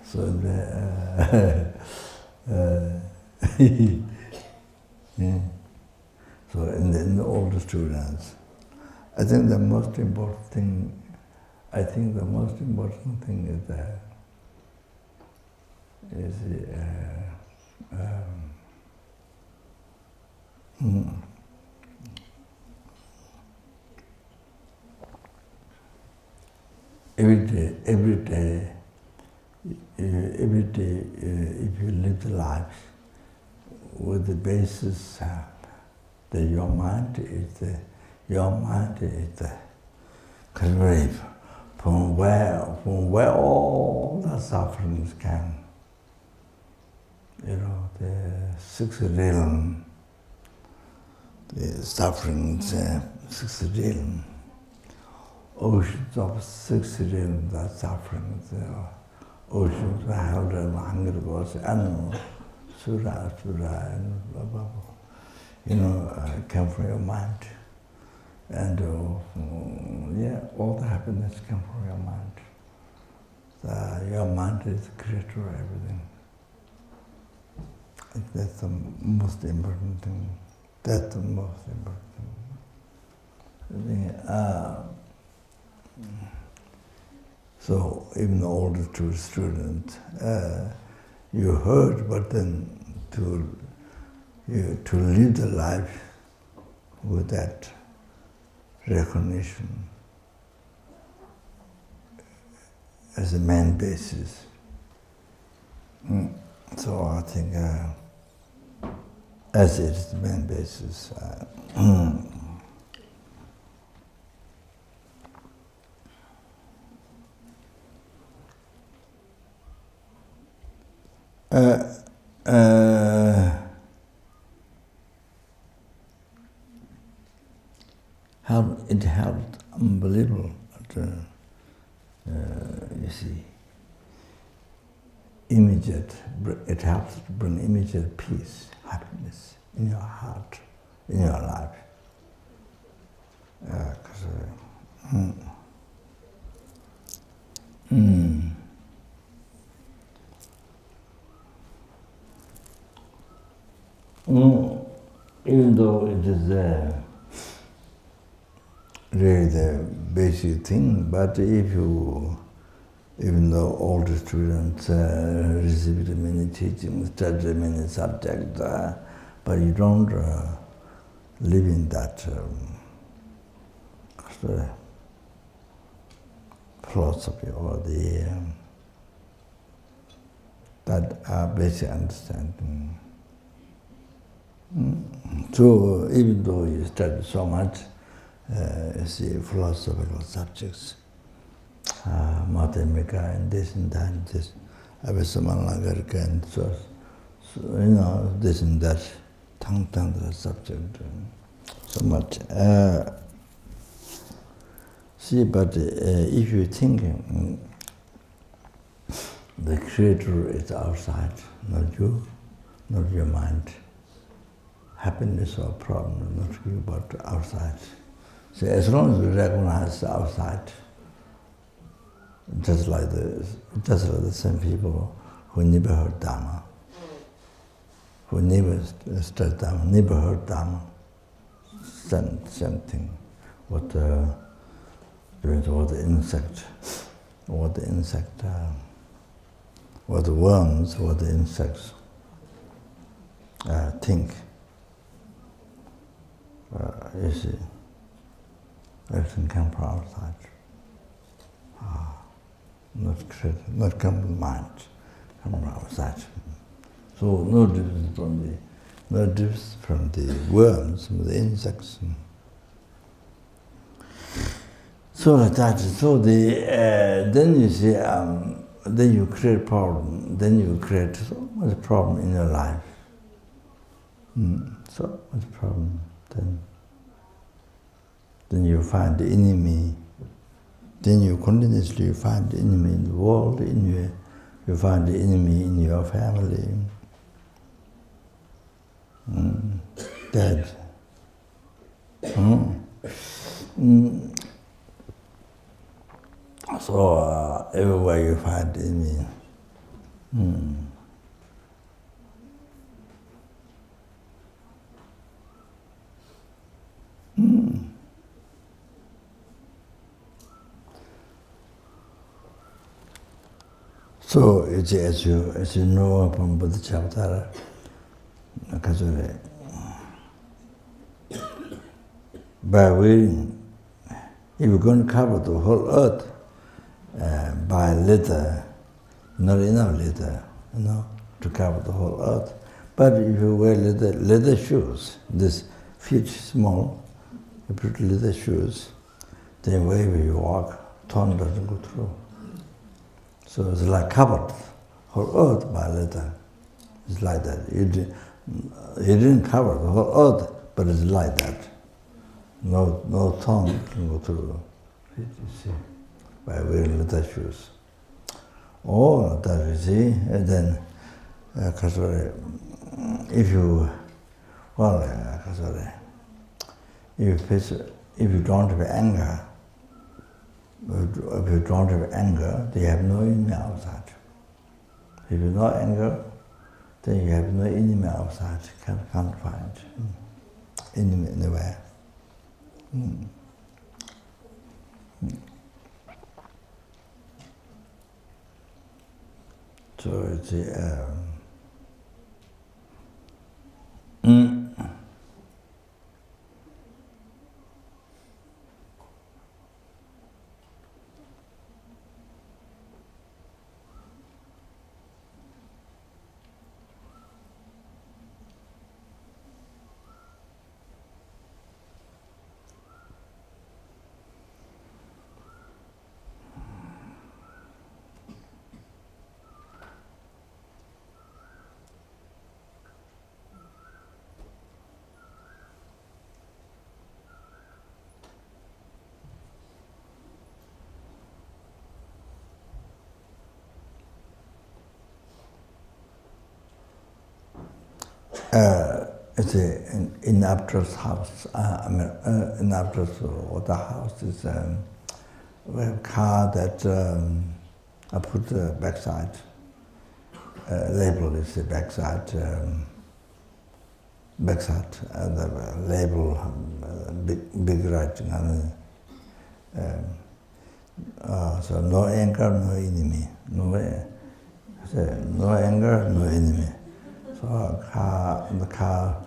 S2: So yeah. So in the older students, I think the most important thing. Is that every day, if you live the life with the basis that your mind is the grave from where all the sufferings come. The sixth realm, the sufferings, sixth realm, oceans of sixth realm, the sufferings, oceans of hell and hunger, goes, animal, surah, and blah, blah, blah. Come from your mind. And all the happiness comes from your mind. Your mind is the creator of everything. That's the most important thing. That's the most important thing. So even the older student, you heard, but then to live the life with that recognition as a main basis. So I think as it is the main basis, it helped unbelievable. You see, it helps to bring immediate peace, happiness in your heart, in your life. Even though it is really the basic thing, but even though all the students receive many teachings, study many subjects, but you don't live in that philosophy or the That basic understanding. So even though you study so much, you see philosophical subjects, mathematics and this and that, and this, Abhisamanagarika and so, this and that, the subject, so much. See, but if you're thinking, the Creator is outside, not you, not your mind. Happiness or problem, not you, but outside. So as long as you recognize the outside, just like the same people who never heard Dharma, who never studied Dharma, never heard Dharma, same thing. What the insect, what the worms, what the insects think. You see, everything comes from outside. Not come from the mind, come from outside. So no difference from the worms, from the insects. So like that. So then you see, then you create problem. Then you create so much problem in your life. So much problem. Then you find the enemy. Then you continuously find the enemy in the world. You find the enemy in your family. Dead. So everywhere you find the enemy. So as you know from bodhichitta, by waiting, if you're going to cover the whole earth by leather, not enough leather, to cover the whole earth. But if you wear leather shoes, this feet small, you put leather shoes, then wherever you walk, thorn doesn't go through. So it's like covered whole earth by leather. It's like that. You didn't cover the whole earth, but it's like that. No thorn can go through. You see, by wearing leather shoes. Oh, that you see, and then if you don't have anger, if you don't have anger, then you have no enemy outside. If you have no anger, then you have no enemy outside. Can't find enemy anywhere. So it's in Abdra's house. In Abdra's water house is we have a car that I put the backside. Label is the backside. The label, big writing on it. So no anger, no enemy. No anger, no enemy. The car.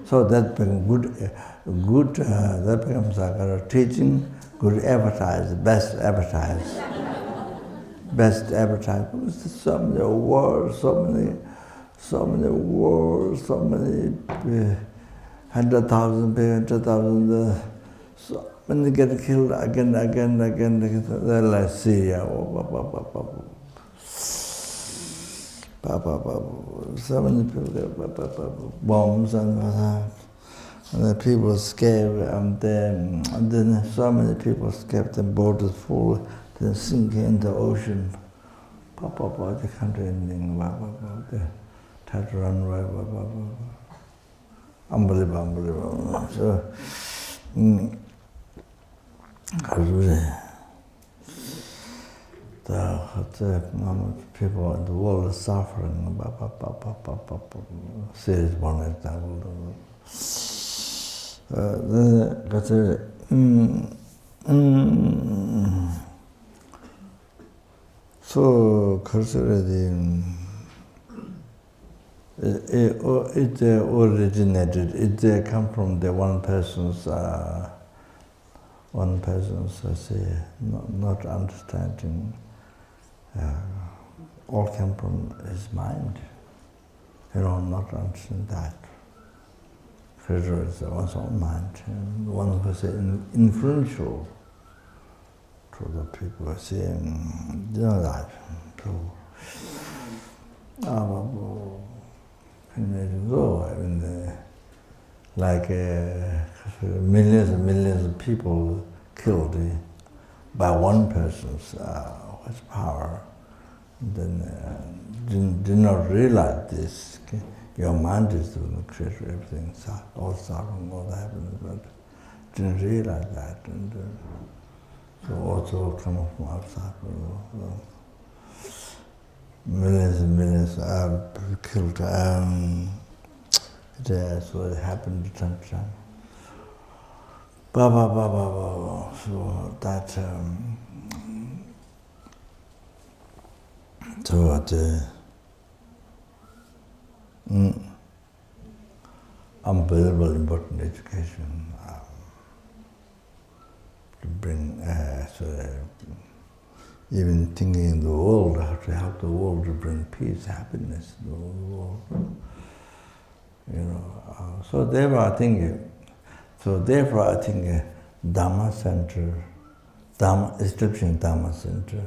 S2: So that becomes good. That becomes like a teaching, good advertise, best advertise. best advertisement. So many awards, so many awards, so many 100,000, so many get killed again. They're like Syria. So many people get bombs and the people escape, and then so many people escape. The boat is full, then sink in the ocean. The country ending. They try to run away. Unbelievable. So, the people in the world are suffering. Serious one example. So, it originated. It come from the one person's not understanding. All came from his mind. Not understand that. Creator is one's own mind, and one who is influential to the people who see that. So, like millions and millions of people killed by one person's power, then did not realize this. Your mind is the creator, everything, all suffering, all that happens, but didn't realize that, and so also come from outside. Millions and millions are killed. So it happened time to time. So that unbelievable important education to bring even thinking in the world, how to help the world to bring peace, happiness in the world. So therefore I think Dharma Center, establishing Dharma Center,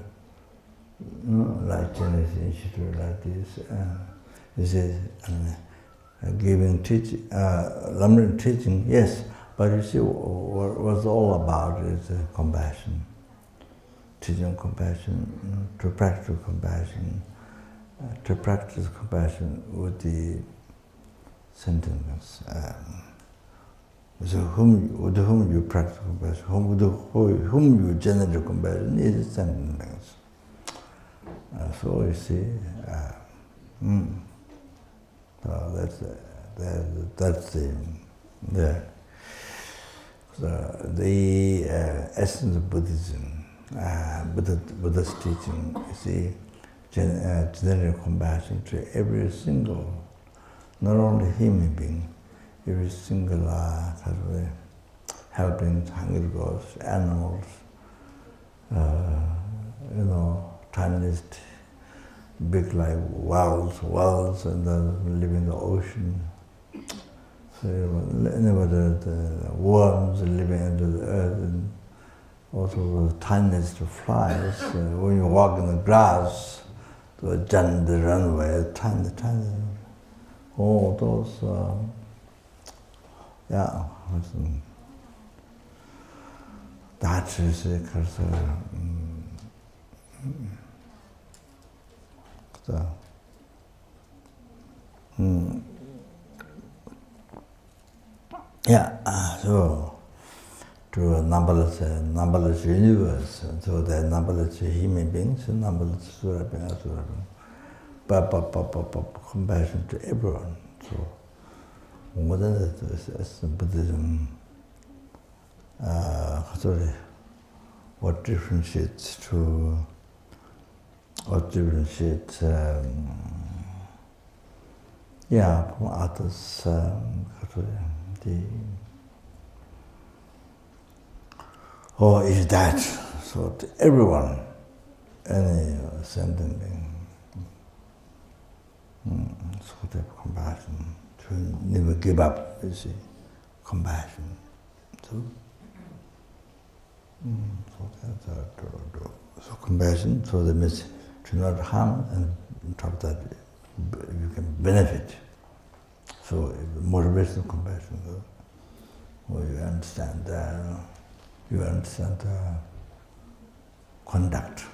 S2: like Chinese Institute, like this is giving teaching, learning teaching, yes, but you see what it's all about is compassion. Teaching compassion, to practice compassion, with the sentiments. So with whom you practice compassion, whom you generate compassion is sentiments. So you see, so that's the essence of Buddhism. Buddha's teaching, you see, generate compassion to every single, not only human being, every single helping hungry ghosts, animals, tiniest, big like whales, and live in the ocean. So the worms living under the earth, and also the tiniest flies. When you walk in the grass, the runway, tiny. All those, that is because so to a numberless universe, so there are numberless human beings and numberless asura beings, but compassion to everyone. So more than that is Buddhism. What differentiates from others, is that, so to everyone any sentient being. Sort of compassion, to never give up, you see, compassion. So, so compassion, so the means to not harm, and on top of that, you can benefit. So motivation, compassion. So, well, you understand conduct.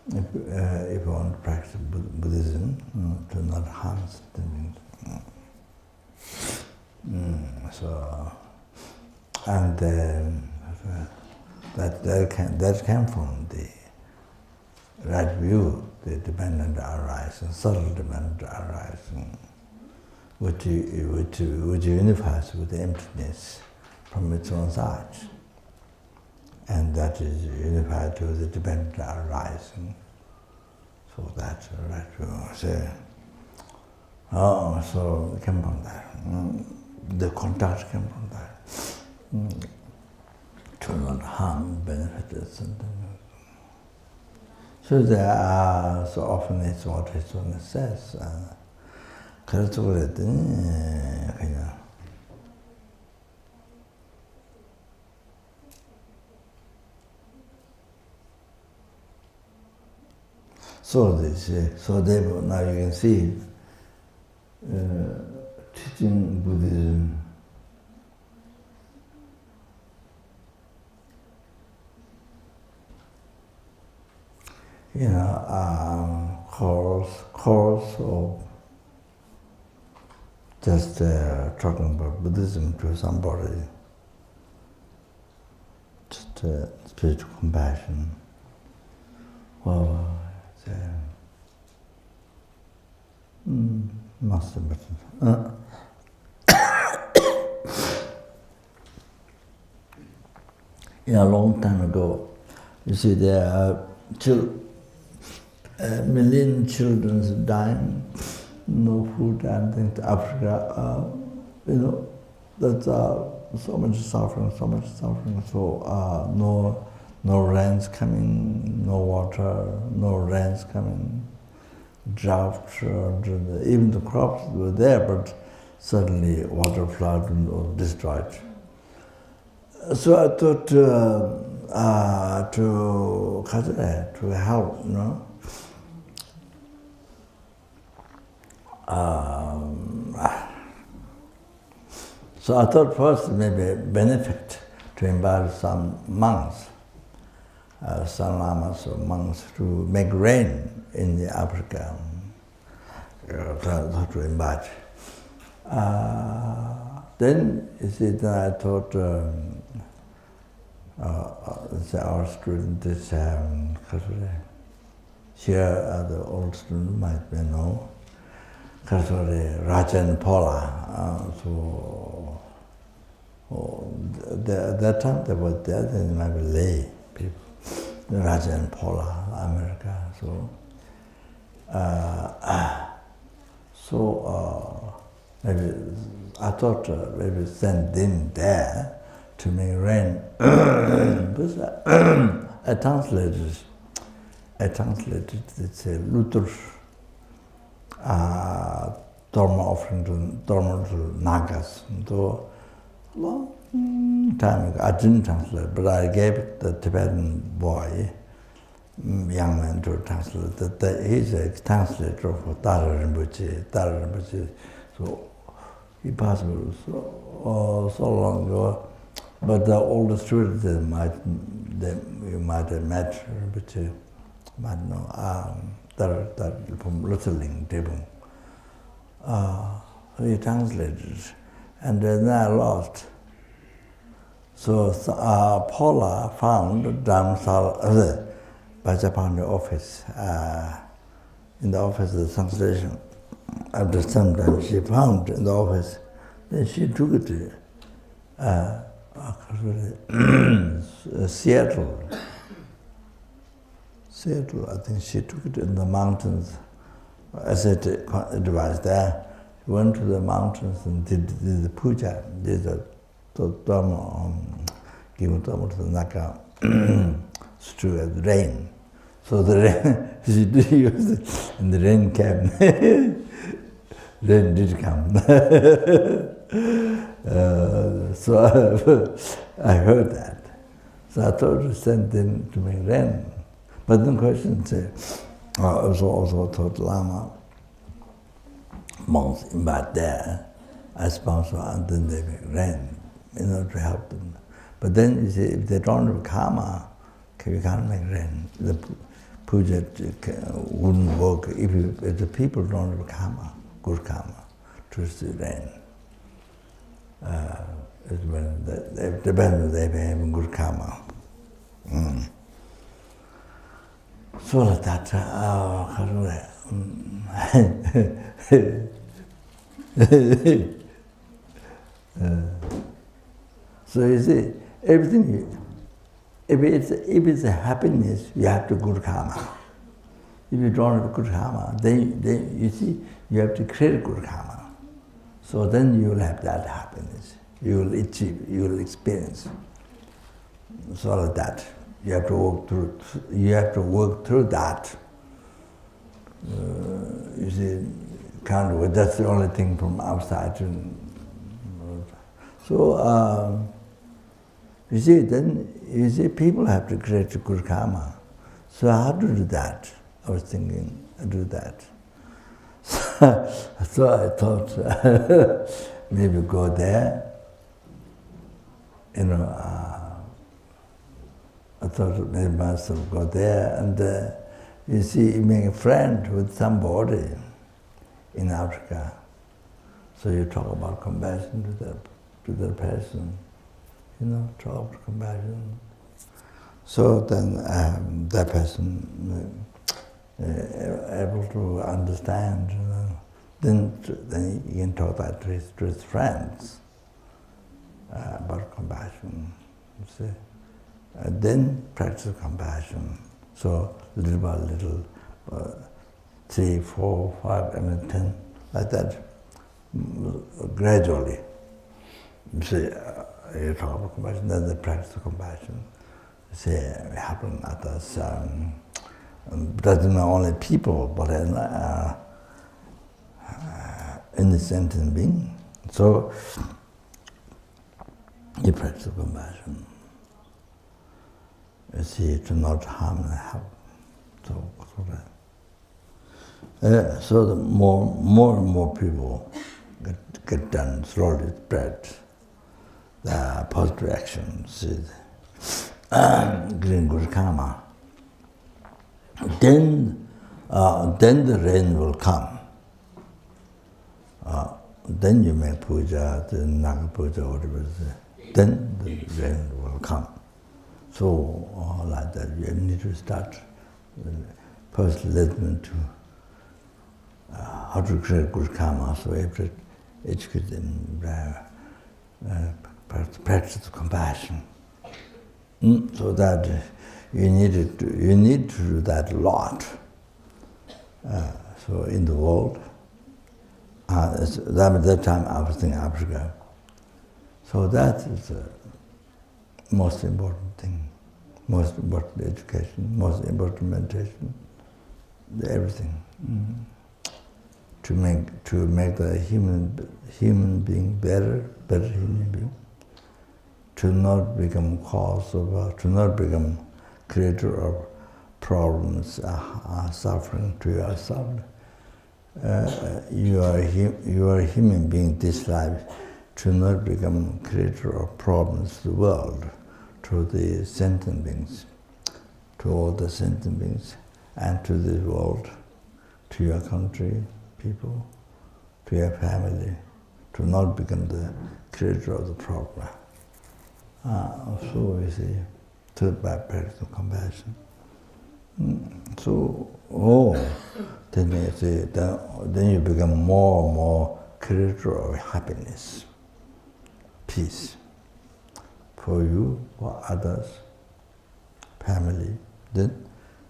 S2: If you want to practice Buddhism, to not harm things. So, and that came from the right view, the dependent arising, subtle dependent arising, which unifies with the emptiness from its own side. And that is unified to the dependent arising. So that's right view. So it came from that. The contact came from that. To not harm, benefit, something. So there are, so often it's what his one says. So they say, so therefore now you can see teaching Buddhism course of just talking about Buddhism to somebody, just spiritual compassion. Well, must have been. A long time ago, you see there are a million children dying, no food and things. Africa, that's so much suffering. So no rains coming, no water, no rains coming, drought, even the crops were there, but suddenly water flood or destroyed. So I thought to help, so I thought first maybe benefit to invite some monks, some lamas or monks to make rain in the Africa. To invite. Then you see, then I thought our student is here, the old student might know. Raja and Paula. At that time they were there, they might be lay people. Raja and Paula, America. Maybe I thought maybe send them there to make rain. But I translated it's a Luther's dharma offering to Nagas. So long time ago, I didn't translate, but I gave it the Tibetan boy, young man, to translate. He's a translator for Dharma Rinpoche. So he passed away so long ago. But the older students, you might have met Rinpoche, might know. From Lutherling Debung. He translated, and then I lost. So Paula found Dharamsala, Bajapani office, in the office of the translation. After some time, she found in the office. Then she took it to Seattle. I think she took it in the mountains. As it was there, she went to the mountains and did the puja, did the dharma, giving dharma to the Naka it's true as rain. So the rain, she did use it, and the rain came. Rain did come. So I heard that. So I thought to send them to make rain. But the question said, I also taught Lama, monks invite there, I sponsor, and then they make rain, to help them. But then you see, if they don't have karma, you can't make rain. The puja wouldn't work if the people don't have karma, good karma, to see rain. It depends if they have good karma. So like that, so you see, everything, if it's a happiness, you have to good karma. If you don't have good karma, then you see, you have to create good karma. So then you will have that happiness. You will achieve, you will experience. So like that. You have to work through that. You see, can't work. That's the only thing from outside. So you see, people have to create a good karma. So how to do that? I was thinking, do that. So I thought maybe go there. I thought maybe myself go there, and you see, you make a friend with somebody in Africa. So you talk about compassion to that person, talk about compassion. So then that person able to understand. Then you can talk that to his friends about compassion. You see. Then practice compassion. So little by little, 3, 4, 5, 10, like that, gradually. You see, you talk about compassion, then the practice of compassion. You see, it happens others. Doesn't know only people, but innocent being. So you practice compassion. You see, to not harm and help. So the more and more people get done, slowly spread the positive action, see, green good karma. Then the rain will come. Then you make puja, the Naga puja, whatever. Then the rain will come. So, like that, you need to start first listening to how to create good karma. So, every educate them, practice compassion. So that you need to do that a lot. So, in the world, at that time I was in Africa. So that is the most important thing, most important education, most important meditation, everything. To make the human being better human being. To not become cause of, to not become creator of problems, suffering to yourself. You are a human being this life, to not become creator of problems to the world, to the sentient beings, to all the sentient beings, and to the world, to your country, people, to your family, to not become the creator of the problem. So you see, by practice of compassion. So, then you see, then you become more and more creator of happiness, peace, for you, for others, family, then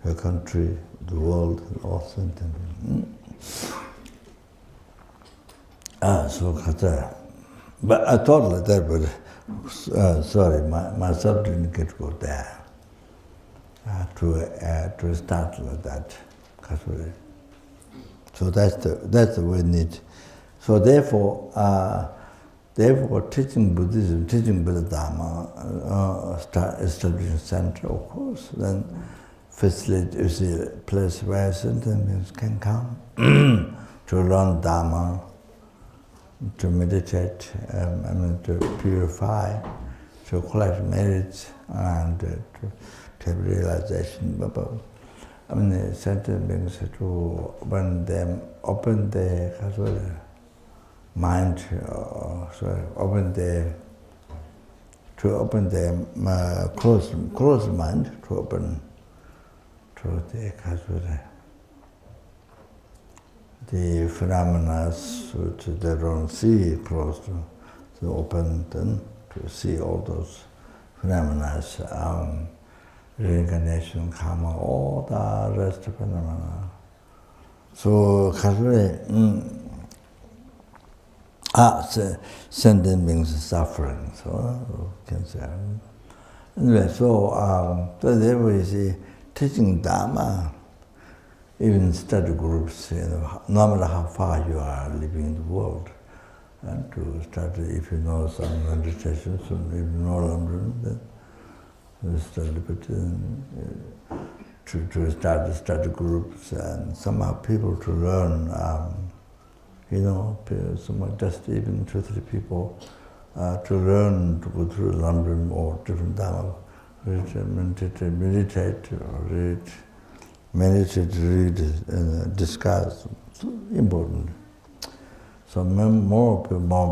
S2: your country, the world, and all sentient beings. So Kata. But I thought like that, but sorry, myself didn't get to go there. to start like that. So that's the way we need. So therefore teaching Buddhism, teaching Buddha Dharma, start establishing center, of course, then facilitate is a place where sentient beings can come to learn Dharma, to meditate, to purify, to collect merits, and to have realization. Sentient beings to open their mind, closed mind to open to the phenomena which they don't see closed, to open them to see all those phenomena, reincarnation, karma, all the rest of phenomena. So sentient beings suffering, so can say. Anyway, so therefore you see, teaching Dharma, even study groups, no matter how far you are living in the world, and to study, if you know some meditation, so if you know London, then you study, but to start the study groups, and somehow people to learn, just even 2-3 people to learn to go through London or different Dharma, meditate, read, discuss. So important. So more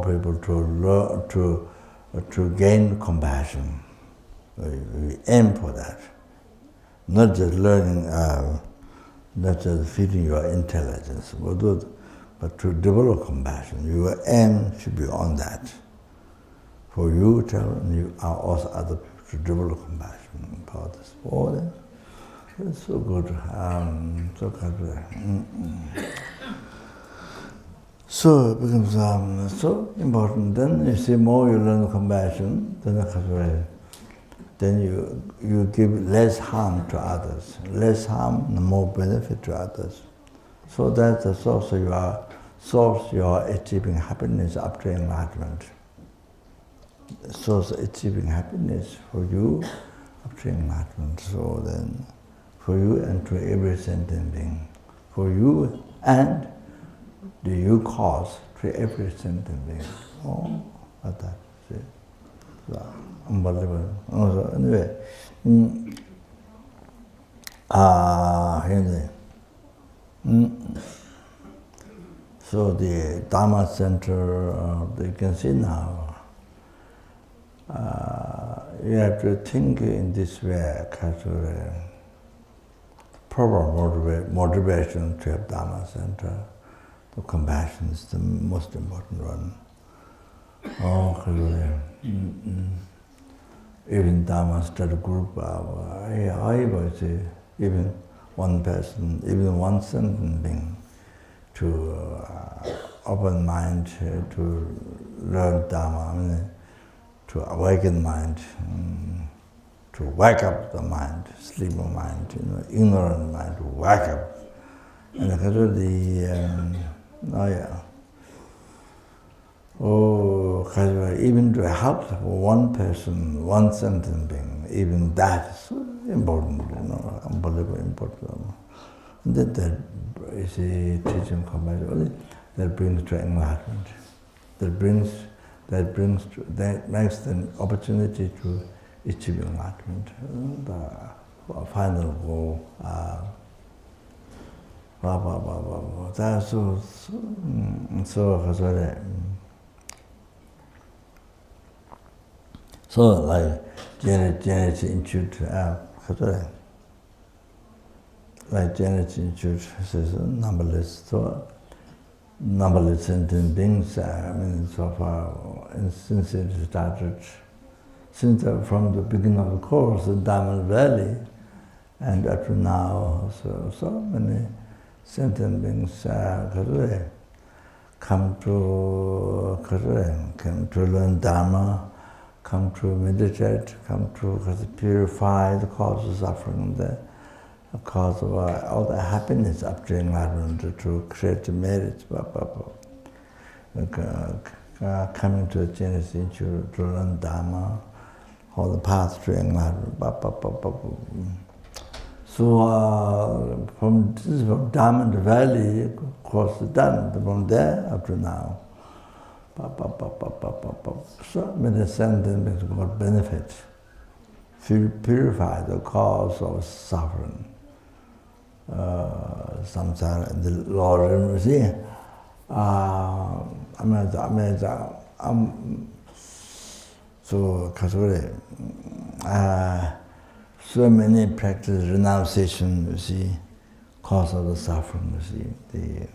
S2: people to learn to gain compassion. We aim for that. Not just learning, not just feeding your intelligence, but to develop compassion. Your aim should be on that. For you, you are also other people to develop compassion about this. Oh, it's so good. So good. So it becomes so important. Then you see more you learn compassion, then you give less harm to others. Less harm, more benefit to others. So that's the source you are achieving happiness after enlightenment. Source achieving happiness for you after enlightenment. So then, for you and to every sentient being, for you and the you cause to every sentient being. Oh, like that. See? So, unbelievable. So anyway, so the Dharma Center, you can see now, you have to think in this way, proper motivation to have Dharma Center. The compassion is the most important one. Even Dharma study group, I would say, even one person, even one sentient being, to open mind, to learn Dharma, to awaken mind, to wake up the mind, sleeping mind, ignorant mind, to wake up. And even to help one person, one sentient being, even that is important, unbelievably important. And that is a teaching compassion that brings to enlightenment. That makes the opportunity to achieve enlightenment. The final goal. That's so like Janet Institute, like Janet Institute says, numberless sentient beings. So far, since it started, from the beginning of the course, in Diamond Valley, and up to now, so many sentient beings come to learn Dharma, come to meditate, come to purify the cause of suffering, the cause of all the happiness up to enlightenment, to create merit, coming to a Genesis Institute to learn dharma, all the path to enlightenment. So from Diamond Valley, course done from there up to now. So many sentences got benefit. Purify the cause of suffering. Samsara and the Lord Rinpoche. So Kasure, so many practice renunciation, you see, cause of the suffering, you see, the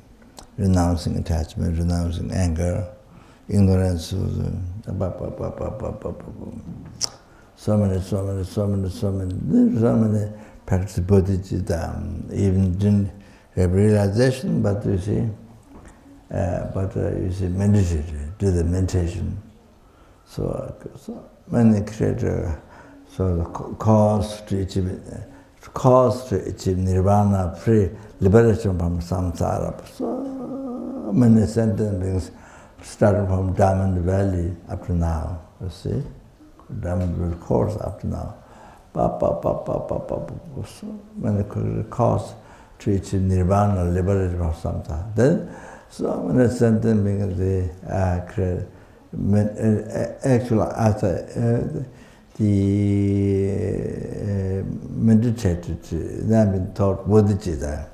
S2: renouncing attachment, renouncing anger, ignorance, so many practice bodhichitta, even didn't have realization, but you see, meditate, do the meditation. So many create so the cause to achieve nirvana, free liberation from samsara. So many sentences starting from Diamond Valley up to now, you see, Diamond Valley course up to now. So many cause to achieve nirvana, liberation from samsara. Then so many sentences create actualize the meditated, they have been taught bodhichitta,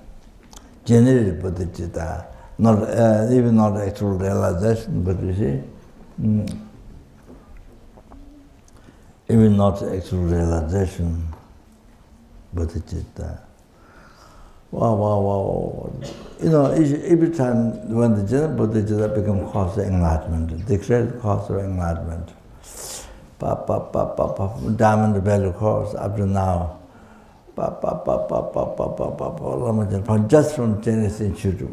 S2: generated bodhichitta, not even not actual realization, but you see, even not actual realization, bodhichitta. Wow. You know, every time when the general bodhichitta becomes cause of enlightenment, they create cause of enlightenment. Diamond Valley course up to now. Just from Genesis Institute.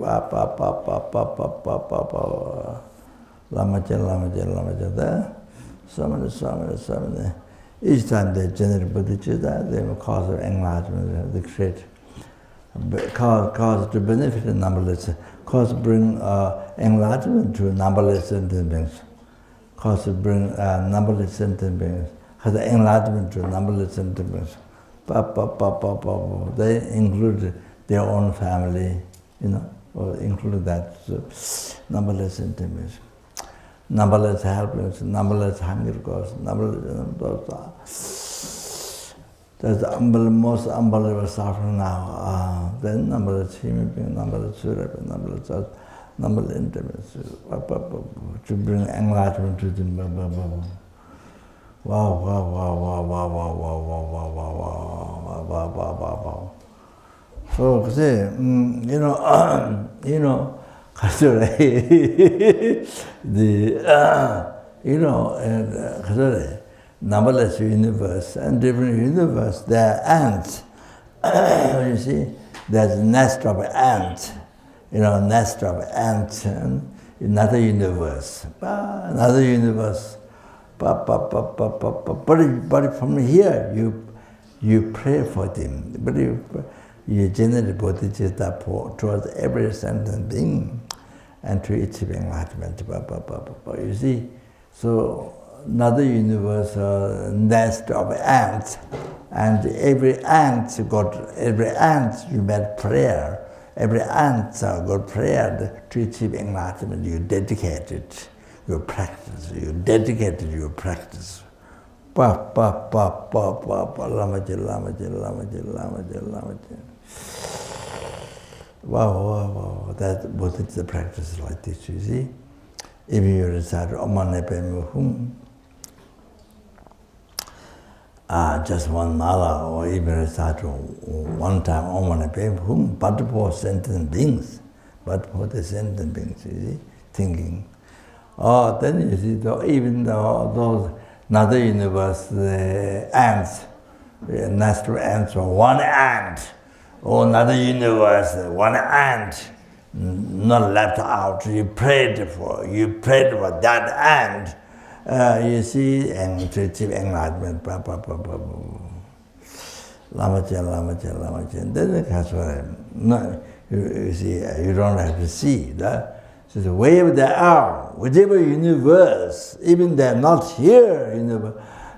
S2: Lamajan there. So many. Each time they generate bodhichitta, they will cause of enlightenment, they create cause to benefit the numberless, cause to bring enlightenment to numberless sentient beings, cause to bring numberless sentient beings, has enlightenment to numberless sentient beings. They include their own family, you know, or include that. So, numberless sentient beings, numberless helpless, numberless hunger cause, that's the most unbelievable suffering now. Then numberless human beings, numberless surab, numberless intimacy, to bring enlightenment to them. Wow. So, see, you know, numberless universe and different universe, there are ants. You see, there's a nest of ants, nest of ants and another universe. But from here, you pray for them. But you generate bodhichitta towards every sentient being and to achieve enlightenment. You see, so another universe, nest of ants, and every ant you made prayer. Every ant got prayer to achieve enlightenment. You dedicated your practice. Wow. That bodhichitta practice like this, you see. If you recite Om just one mala, or even recite one time Om but for sentient beings, you see, thinking. Then you see, even those another universe, the ants, the nest of ants, or one ant, or another universe, one ant, not left out. You prayed for that ant, you see, and to achieve enlightenment, Lama Chen. That's what no, you see, you don't have to see that. So wherever they are, whatever universe, even they're not here,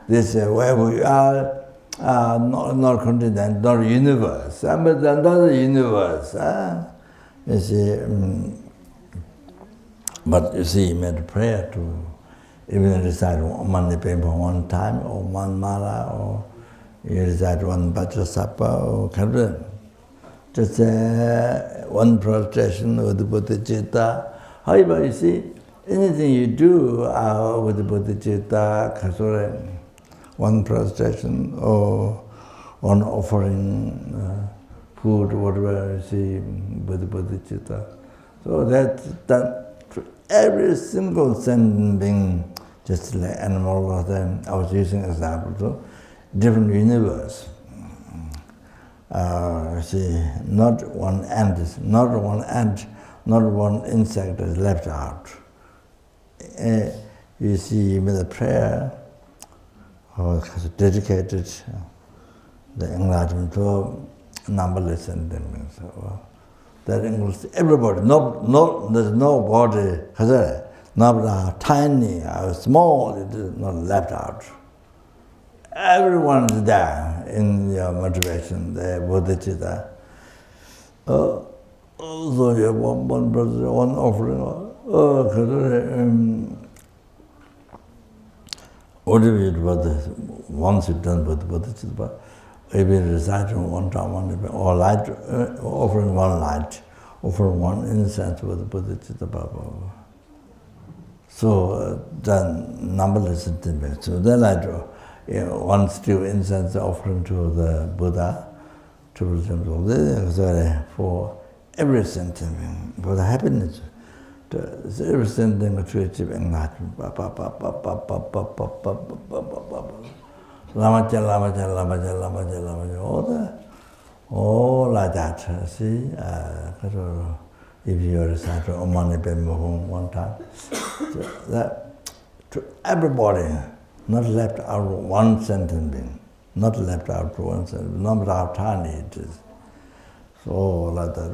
S2: this wherever we are, not continent, not universe, but another universe. You see, but you see, you made prayer to even recite one nipim for one time, or one mala, or you recite one bhajasapa, or just one prostration with the bodhichitta. However, you see, anything you do with the bodhichitta, one prostration, or one offering food, whatever, you see, with the bodhichitta. So that every single sentence being just like animal or them, I was using example, so different universe. See, not one ant, not one insect is left out. You see, with the prayer, dedicated the enlightenment to numberless sentences. So, that includes everybody. There's nobody, not tiny or small, it is not left out. Everyone is there in your motivation, the bodhichitta. So you have one brother, one offering. Whatever you do, once you've done with bodhichitta, maybe reciting one time, or light, offering one light, offering one incense with bodhichitta. So then numberless sentiments. So then I do. One still incense offering to the Buddha, for every sentiment, for the happiness, every sentiment to achieve enlightenment. All like that. See, if you recite Om Mani Padme Hum one time, that to everybody. Not left out one sentence, not left out one sentence, not how tiny it is. So like that.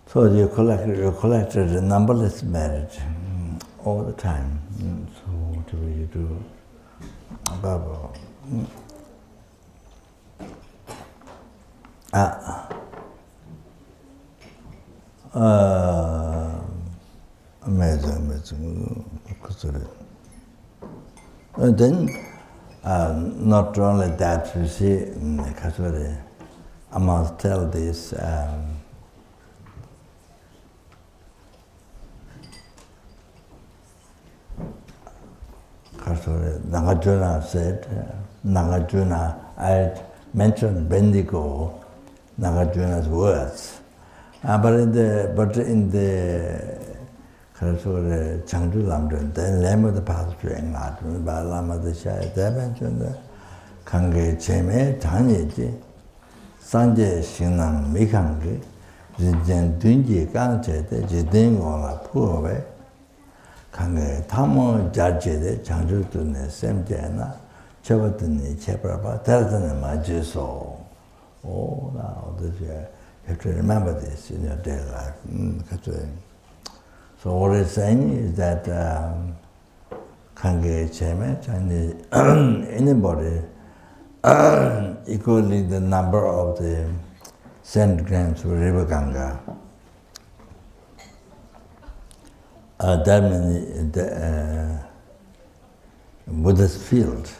S2: So you collected a numberless merit all the time. So whatever you do, amazing. And then, not only that, you see, I must tell this. Nagarjuna said, I mentioned Bendigo, Nagarjuna's words. But in the Changdu Lamdun, the name of the path to enlightenment by Lama Deshaya, they mentioned Kange Cheme Tanyeji, Sanje Shinam Mikangi, Jijen Dunji Kanche, Jidin Ola Puwe, Kange Tamo Jajede, Changdu Tune, Semjana, Chavatuni, Cheprapa, Teratana Majiso. Oh, now this year. You have to remember this in your daily life. So what it's saying is that Kange Cheme, anybody equaling the number of the centigrams of river Ganga, that means Buddha's field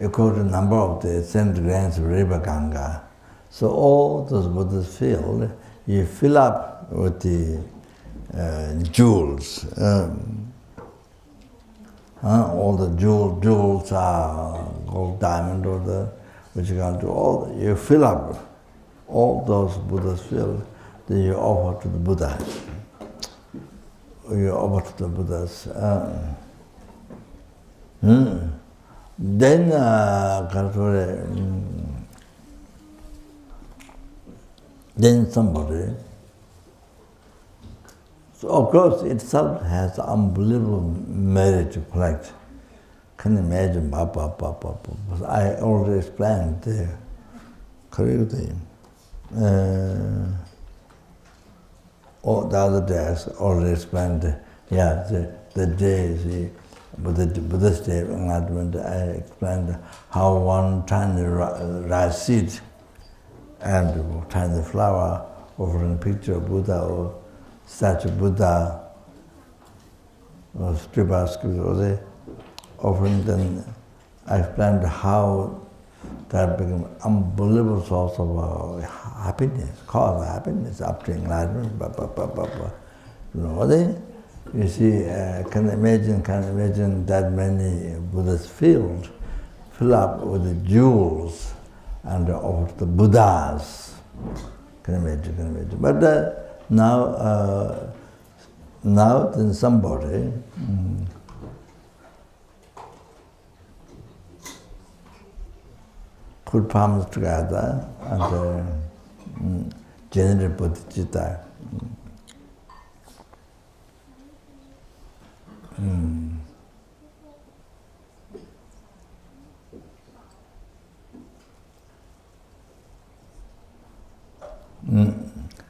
S2: equal to the number of the centigrams of river Ganga. So all those Buddha's field, you fill up with the jewels. All the jewels are gold, diamond, or the which you can do. All you fill up all those Buddha's field, then you offer to the Buddha. You offer to the Buddhas. then then somebody. So of course, itself has unbelievable merit to collect. Can you imagine? I already explained there. Correctly. The other days already explained. Yeah, the day, the Buddhist day of enlightenment, I explained how one tiny rice seed and tiny flower offering a picture of Buddha or statue of Buddha or scripture scripture offering, then I explained how that became unbelievable source of happiness, cause of happiness up to enlightenment. You see, can imagine that many Buddhas fill up with the jewels and of the Buddhas. Can imagine. But now then somebody put palms together and generate bodhichitta.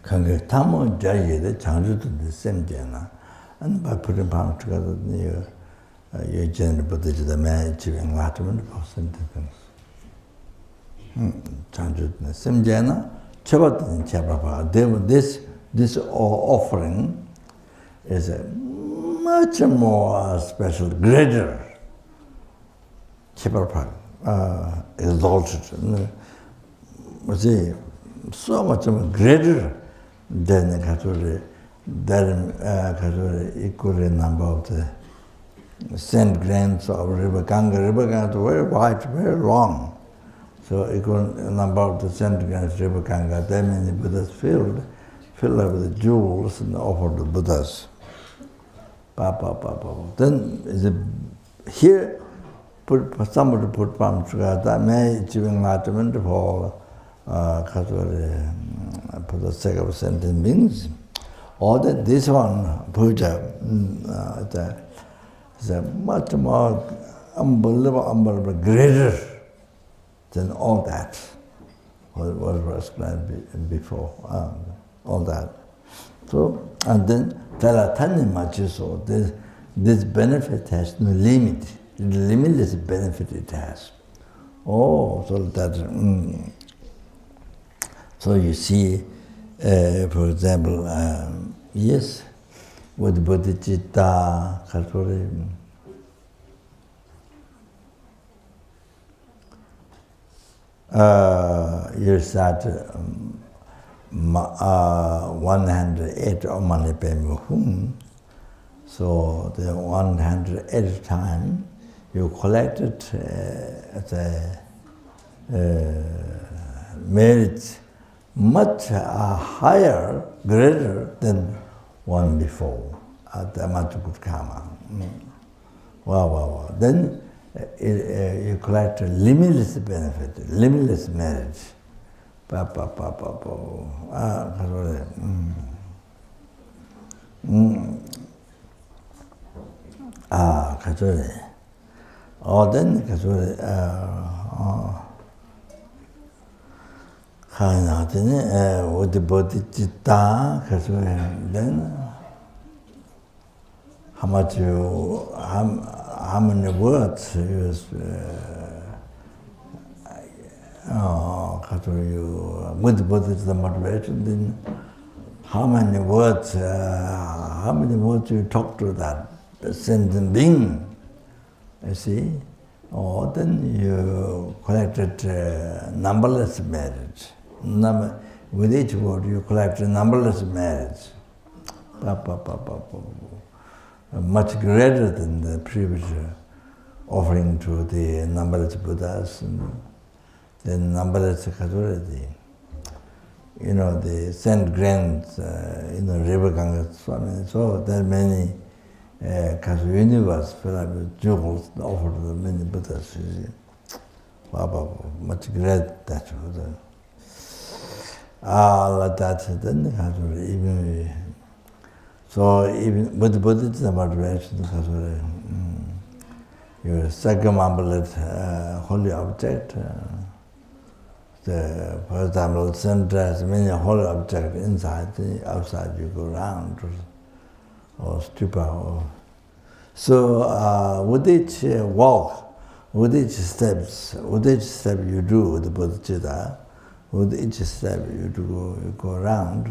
S2: Kange tamo jaye de changju de semjena, and by putting palms together, you generate bodhichitta, may achieve enlightenment of sentence. Changju de semjena, chabat chababa. This offering is a much more special, greater, exalted. You see, so much more greater than the equal number of the sand grains of river Ganga. River Ganga is very wide, very long. So equal number of the sand grains river Ganga. That many Buddhas fill up with jewels and offer to Buddhas. Then is it here somebody put palms together, may achieve enlightenment for the sake of sentient beings. Or that this one, puja, is a much more unbelievable, greater than all that. What was explained before, all that. So, and then Talatani Machiso, this benefit has no limit, limitless benefit it has. Oh, so that, so you see, for example, yes, with bodhichitta, you start 108 Omanipe. So the 108th time you collected the merit much higher, greater than one before at the Amatukutama. Wow. Then you collect a limitless benefit, limitless merit. Kachore. Oh, then Kachore. With the bodhichitta, Kachore. Then how many words you with bodhichitta motivation, then how many words you talk to that sentient being, you see? Or then you collected numberless merits. With each word you collected numberless merits. Much greater than the previous offering to the numberless Buddhas and the numberless Kachurati. The sand grains, river Ganga Swami. So there are many because the universe filled up with jewels offered to the many Buddhas. You see. Wow, much great that was like that. Then even so, even with the bodhichitta motivation, because your circumambulate holy object. For example, center has many holy objects inside, outside you go around, or stupor. So with each walk, with each step you do with the bodhicitta, with each step you go around.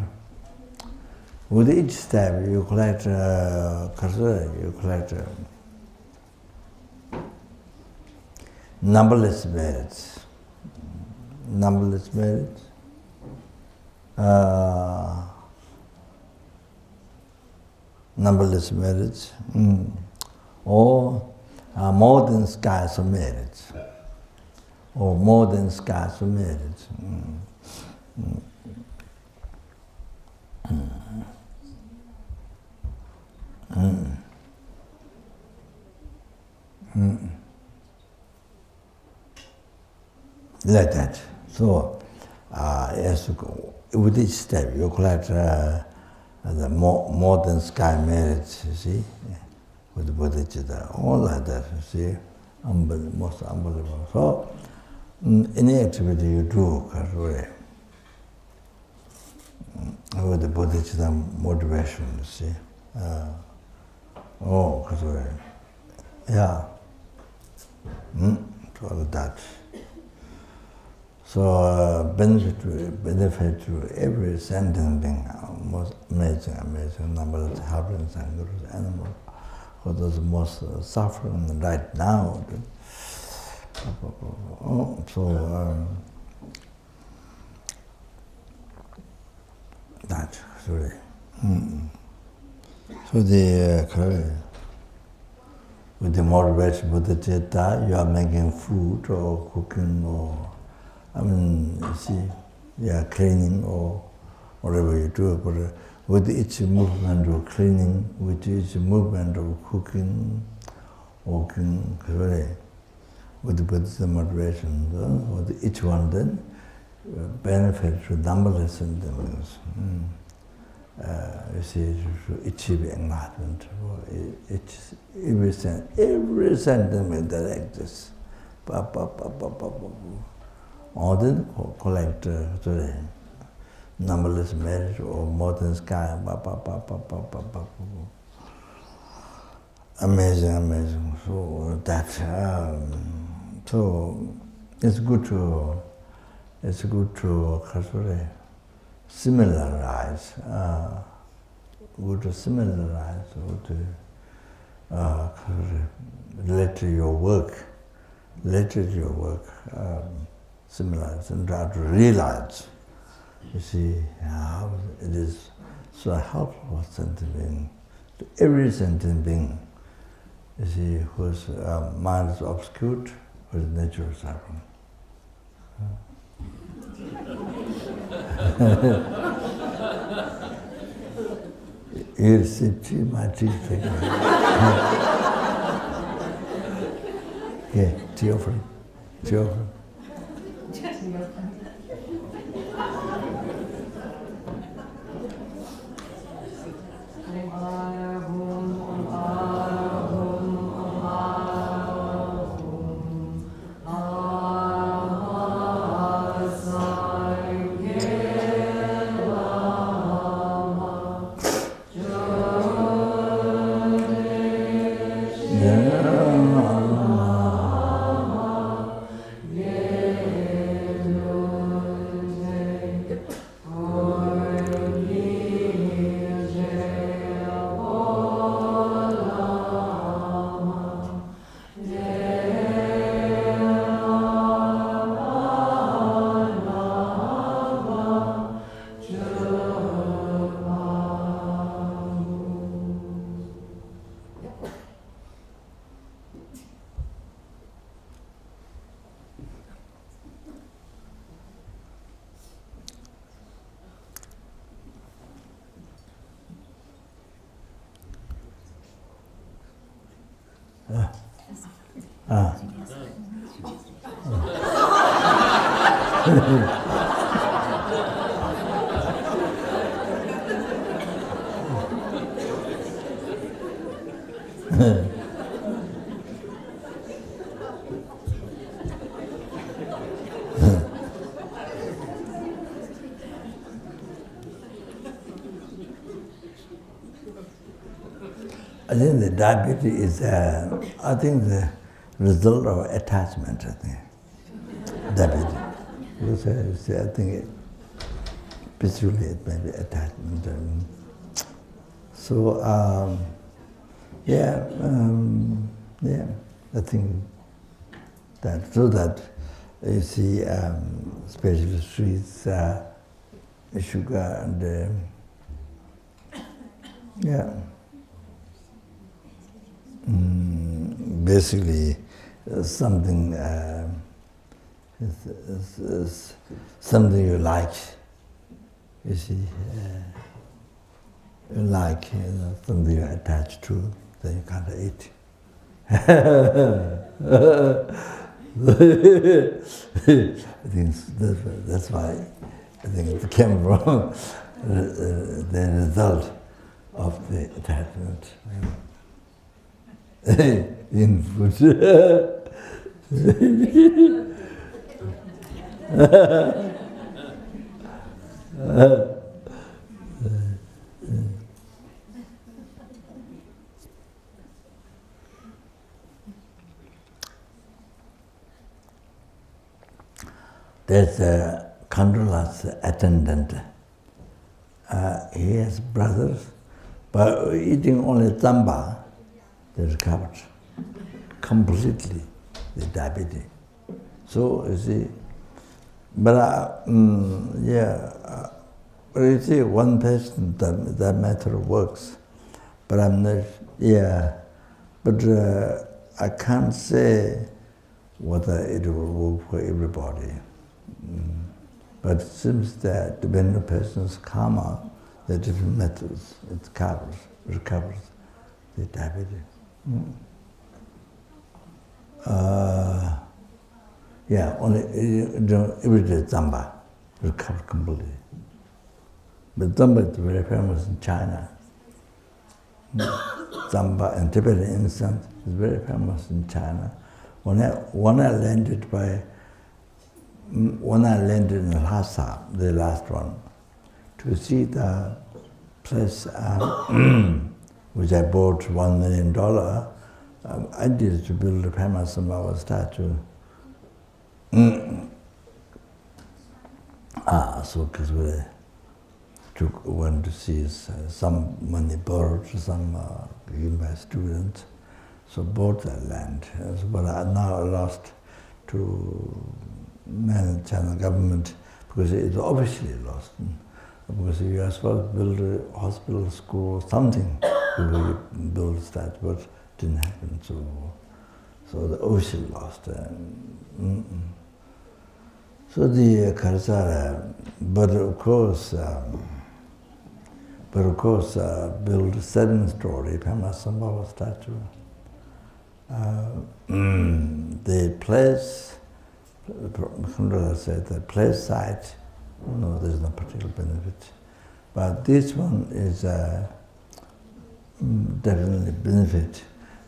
S2: With each step you collect you collect numberless merits. Numberless merits. Numberless merits. Or more than skies of merits. Or more than skies of merits. Like that. So, as you go, with each step, you collect the more than sky merits, you see, with the bodhicitta, all like that, you see, most unbelievable. So, any activity you do, with the bodhicitta motivation, you see. Yeah. So all that. So benefit to every sentient being, most amazing number of happens and gurus, animals, for those most suffering right now. That sorry. So with the motivation bodhicitta, you are making food or cooking or you see, cleaning or whatever you do, but with each movement of cleaning, with each movement of cooking, walking, with the bodhicitta motivation, with each one then benefit to numberless sentiments. You see, to achieve enlightenment, every sentiment that exists. Or then collect numberless merit or more than sky. Amazing. So that so it's good to similarize. Good to similarize or to let your work. Similarize and try to realize, you see, how it is so helpful for sentient being, to every sentient being, you see, whose mind is obscured, whose nature is suffering. You receive tea, my tea. Yeah, tea offering. I think the diabetes is, I think the result of attachment, I think. Diabetes. Because I think basically it may be attachment. So, yeah, I think that, so that you see, especially sweets, sugar, and yeah. Basically, something something you like. You see, you like, something you're attached to, then you can't eat. I think that's why I think it came from the result of the attachment. In food. There's a Kandala's attendant. He has brothers, but eating only tsamba, they recovered completely the diabetes. So you see, but but you see, one person that matter works, but I'm not. But I can't say whether it will work for everybody. But it seems that depending on the person's karma, there are different methods. It recovers the diabetes. Only everyday tsamba recovered completely. But tsamba is very famous in China. Tsamba and Tibetan incense is very famous in China. When I landed in Lhasa, the last one, to see the place which I bought $1 million, I did to build a Pamasambhava statue. So because we went to see some money borrowed, some given by students, so bought that land. But I now lost to manage China government because it's obviously lost. Because you are supposed to build a hospital, school, something, you build a statue, but it didn't happen. So the ocean lost. So the Karsara, but of course, build a 7-story Pamasambhava statue. The place, Khandala said, the place site, no, there's no particular benefit. But this one is definitely benefit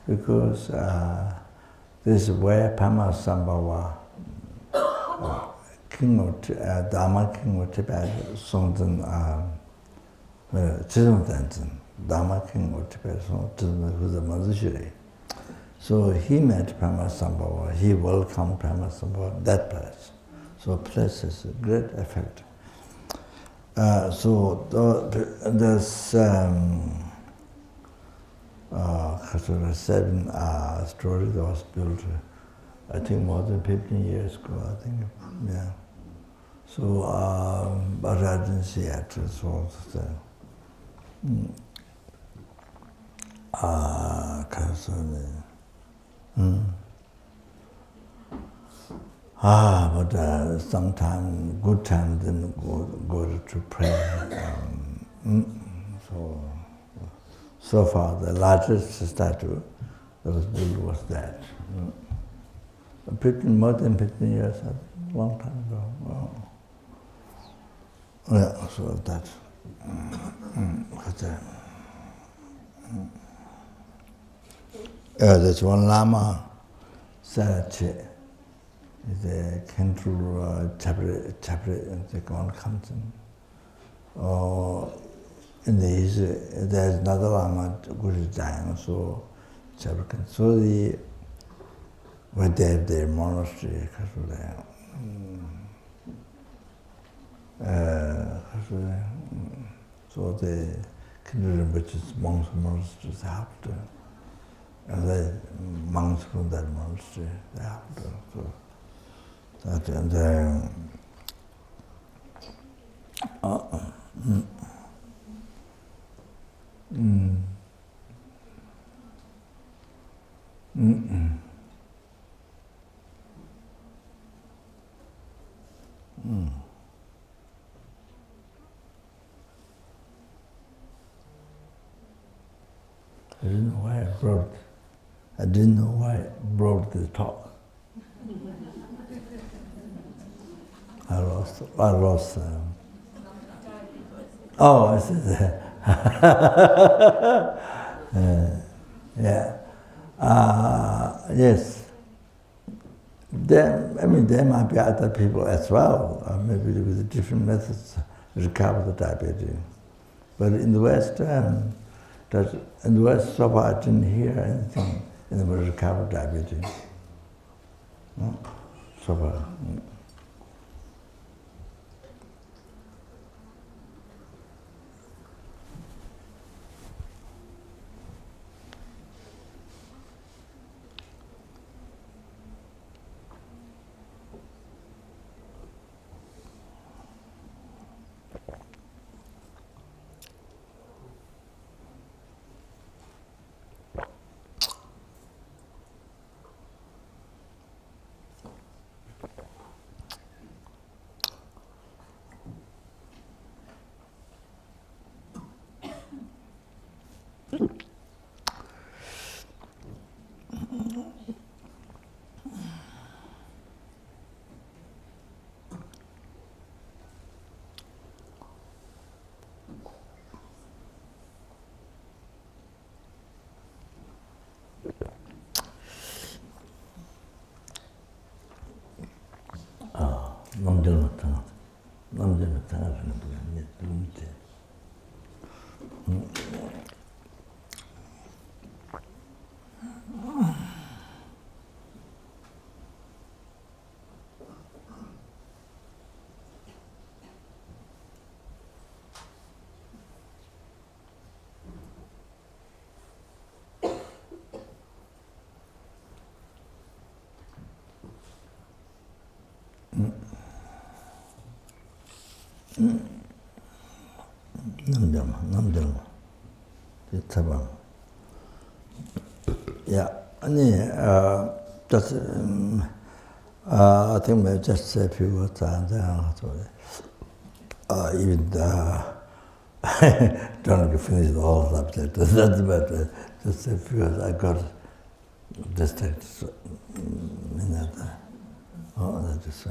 S2: because this is where Pamasambhava, Dharma king of Tibet, Songzhen, Dharma king of Tibet, who's a Mazishiri. So he met Pamasambhava, he welcomed Pamasambhava, that place. So place has a great effect. So there's 7 story that was built, I think more than 15 years ago, I think, yeah. So, but I didn't see it, so but sometime, good time, then go to pray. So far, the largest statue was built was that. More than 15 years, a long time ago. Yeah, so that. There's one Lama, LZR CI, came to Chapri, the one comes in. In the east, there's another Lama, which is dying, so Chapri can. So when they have their monastery, so the Rinpoche's monks monasteries have to, and the monks from that monastery, they have to. So that and I didn't know why I brought the talk. I lost. Oh, I see that. Yeah. Yes. There might be other people as well, maybe with different methods to recover the diabetes. But in the West, so far I didn't hear anything in the recovered diabetes. No? So far. Namdharma. Yeah, just I think maybe just a few words and even don't finish the whole subject. That's better. Just a few words. I got distracted in that. That is.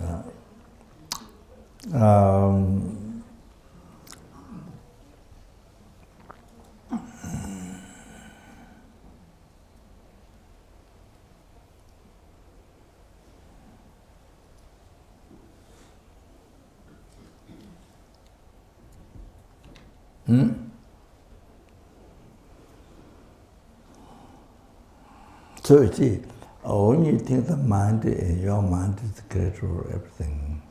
S2: So you see, when you think the mind, your mind is the creator of everything.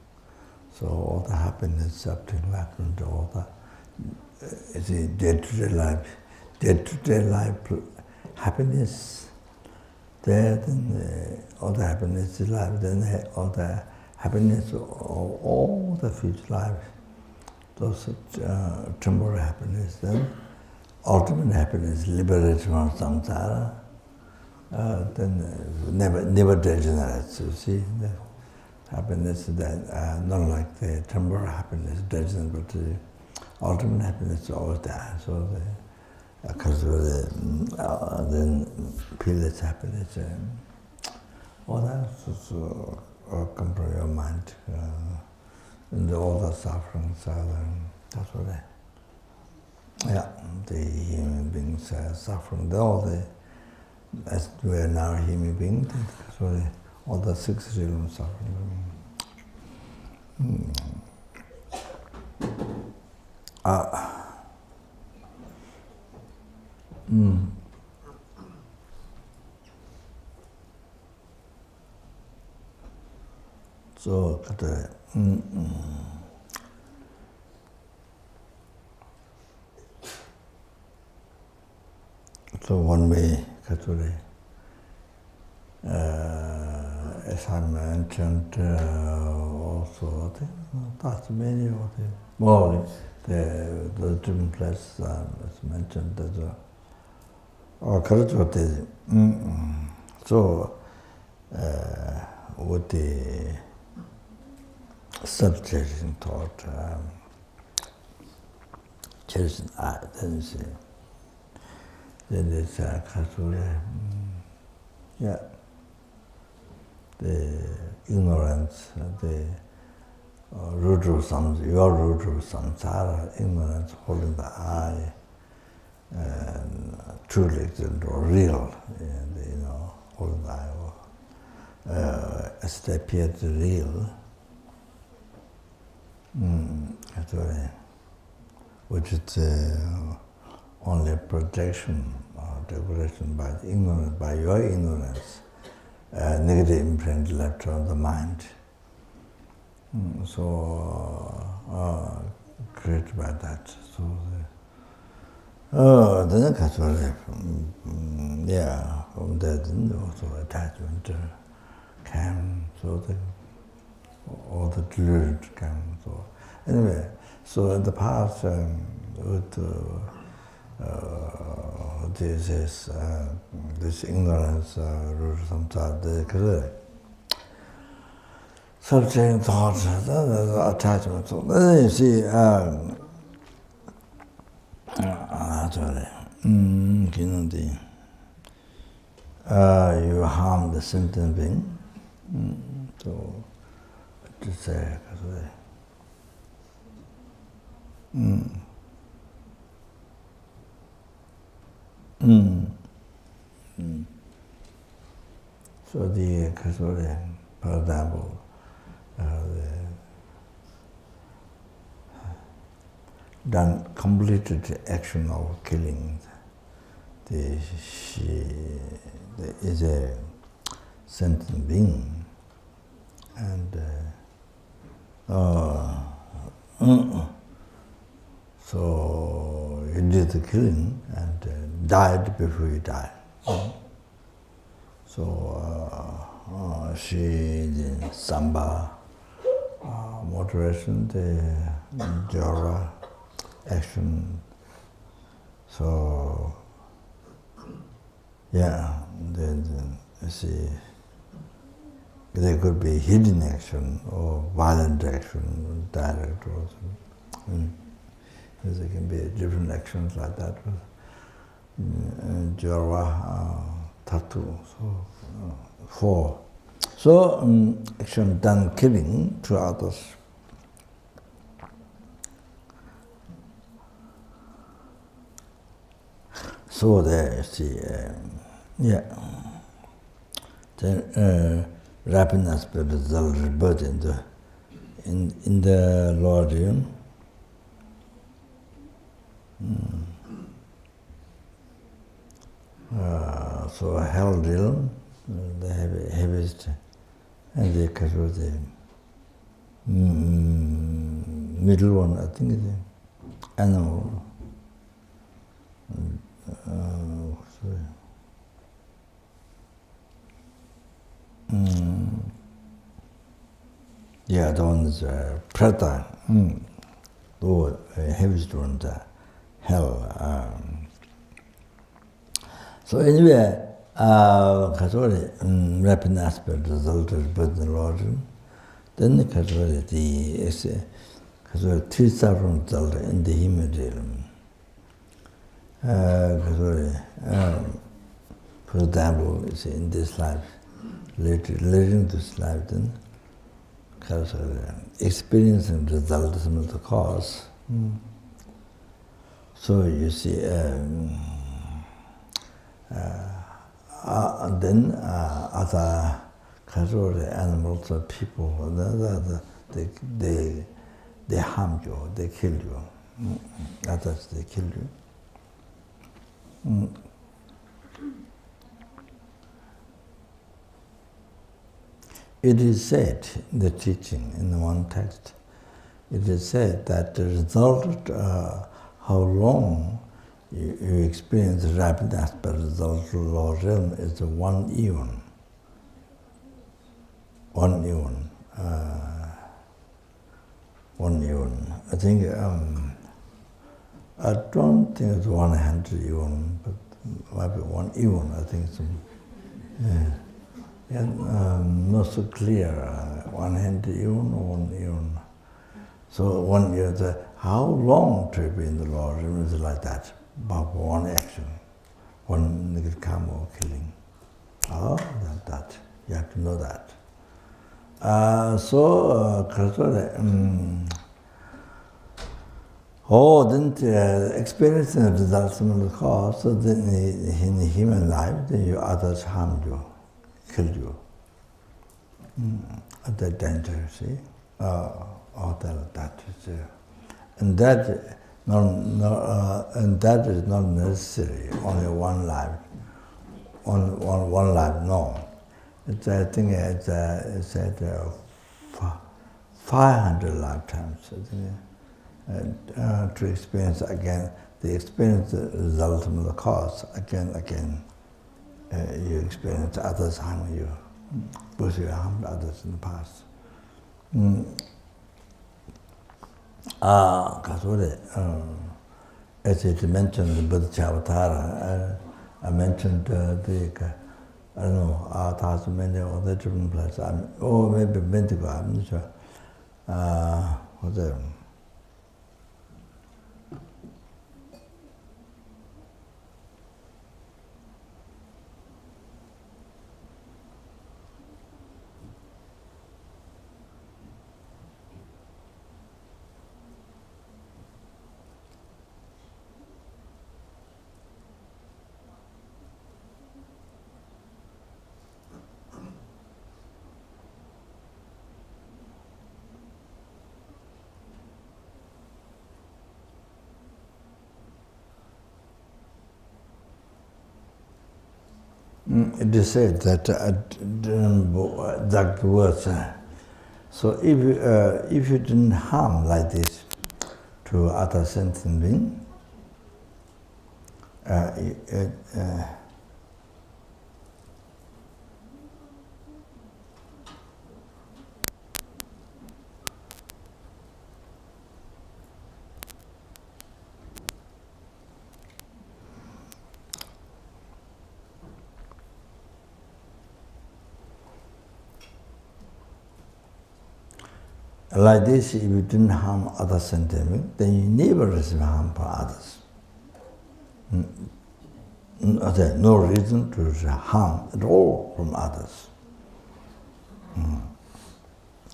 S2: So all the happiness, up to enlightenment, all the day-to-day life happiness, there, then all the happiness is life, then all the happiness of all the future life, those temporary happiness, then ultimate happiness, liberation from samsara, then never degenerates, you see. The happiness that not like the temporary happiness degenerates, but the ultimate happiness is always there. So because then feel it's happiness. All that come from your mind. And all the sufferings are, that's what the human beings are suffering. As we are now human beings, that's what all the six realms suffering. So, so one way, as I mentioned, also, that's many of the more the different places as mentioned as so with the self-chasing thought, chasing tendency, then it's the ignorance, the root of your root of samsara, ignorance holding the I, and truly or real, and, holding the I, as they appear to real, which is only projection or decoration by the ignorance, by your ignorance, negative imprint left on the mind. So created by that. So then from that also attachment came. So all the deluded came. So anyway, so in the past with this ignorance, root of samsara, subject thoughts, attachment. So then you see, you harm the sentient being. So to say, so the for example, done completed the action of killing. She is a sentient being, and so you did the killing and died before you died. So she did samba, moderation, the jhara action. So then see, there could be hidden action or violent action, direct or something. There can be different actions like that. Jhara, tattoo, so four. So action done killing to others. So there you see, then rapid aspect resulted both in the lower realm. So hell realm, the heaviest, and the middle one, I think is the animal. The one is prata, the heaviest one, the hell. So anyway, rapid aspect resulted both in the Lord. Then the three suffering resulted in the human realm. Sorry. For example, you see, in this life, later this life, then experiencing the result of the cause. So you see, then other animals or people, they harm you, they kill you. Others, they kill you. It is said in the teaching, in the one text, it is said that the result, how long you experience the rapid aspect result of the lower realm is 1 eon. 1 eon. 1 eon. I think, I don't think it's 100 eon, but maybe 1 eon, I think. Not so clear, 100 eon or 1 eon. So 1 year, how long to be in the lower realm is like that, about 1 action, 1 negative karma or killing. That, you have to know that. Then experiencing the results of the cause, so then in the human life, then you others harm you, kill you. That danger, see? That is, and that is not necessary. Only 1 life, one life. No, it's I think it's at 500 lifetimes. I think, to experience again the result of the cause again. You experience others harming you, because you harmed others in the past. As it mentioned the bodhichitta, I mentioned I don't know, 1,000 many other different places. Maybe 20, I'm not sure. What's that? It is said that that words. So if you didn't harm like this to other sentient being, like this, if you didn't harm other sentient beings, then you never receive harm from others. No reason to receive harm at all from others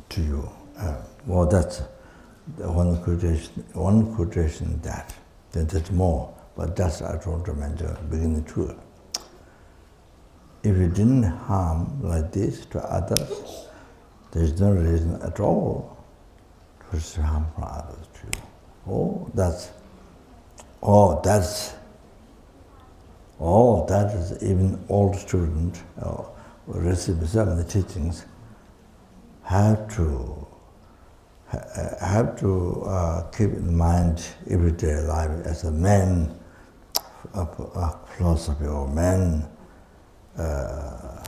S2: to you. Well, that's one quotation that. Then there's more, but that's I told you at the beginning too. If you didn't harm like this to others, there's no reason at all to receive harm from others to you. That is even old student who receive some of the teachings have to keep in mind everyday life as a man, a philosophy or man. The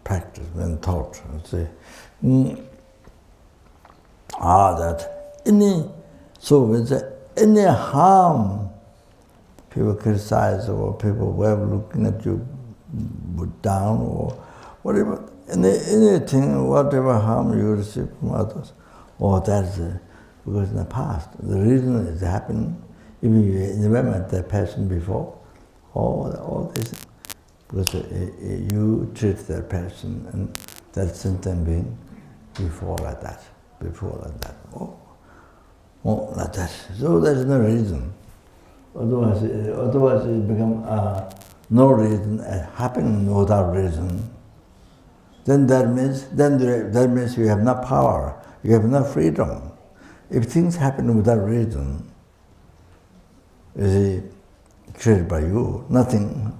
S2: practice, when taught, say, any harm, people criticize or people were looking at you down or whatever, anything, whatever harm you receive from others, Because in the past, the reason is happening, if you never met that person before, all this, because you treat that person and that sentient being before like that. Like that. So there's no reason. Otherwise it becomes no reason happening without reason. Then that means you have no power, you have no freedom. If things happen without reason, you see, created by you, nothing,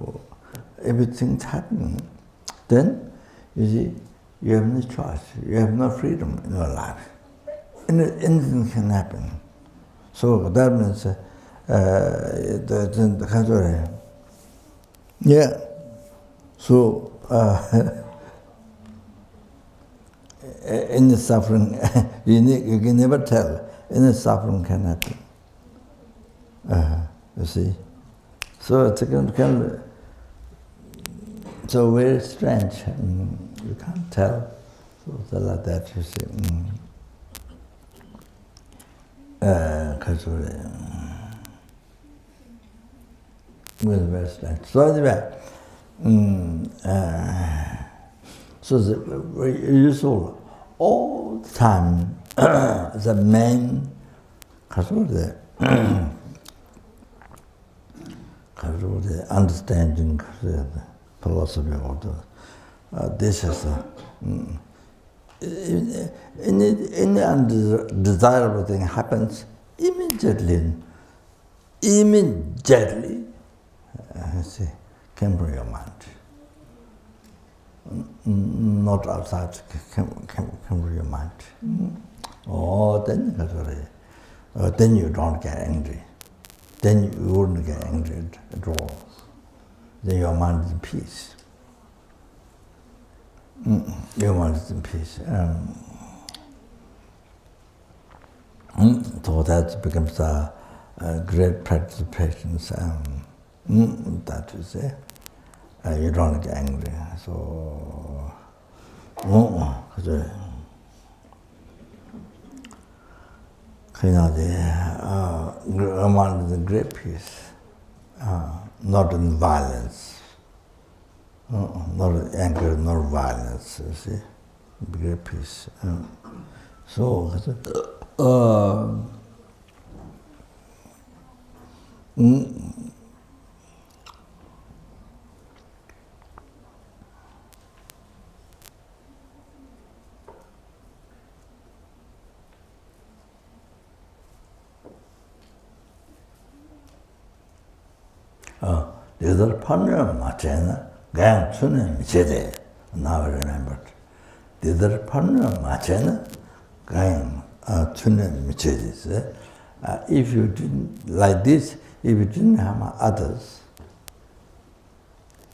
S2: everything's happening, then you see, you have no choice, you have no freedom in your life. Anything can happen. So that means yeah. So any suffering, you can never tell. Any suffering can happen. You see. So it's so very strange. You can't tell. So like that, you see. Very strange. So anyway, so very useful all the time. The main the understanding the philosophy of this is any undesirable thing happens immediately. See, came from your mind. Not outside, came from your mind. Then you don't get angry. Then you wouldn't get angry at all. Then your mind is in peace. Your mind is in peace. So that becomes a great practice of patience. That you say, you don't get angry. So, the mind is in great peace, not in violence, not in anger, nor violence. You see, great peace. The partner Machena, Gang Tunim Chede, now I remembered. The other partner Machena, Gang Tunim Chede. If you didn't like this, if you didn't have others,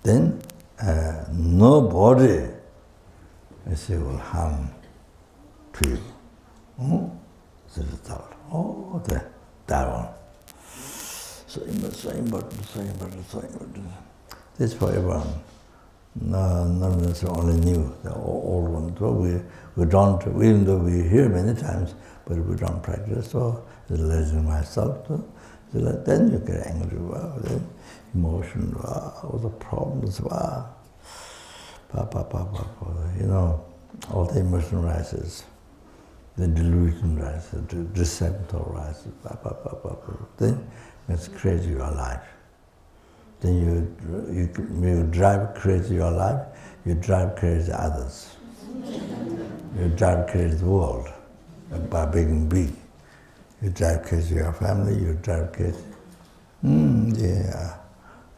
S2: then nobody will harm to you. The result. That one. So important. This for everyone. Not necessarily only new, the old ones. So we don't, even though we hear many times, but we don't practice. So it's letting myself. So then you get angry, then emotion, all the problems, all the emotion rises. The delusion rises, the deception rises, then it's crazy your life. Then you drive crazy your life, you drive crazy others. You drive crazy the world by being big. You drive crazy your family, you drive crazy.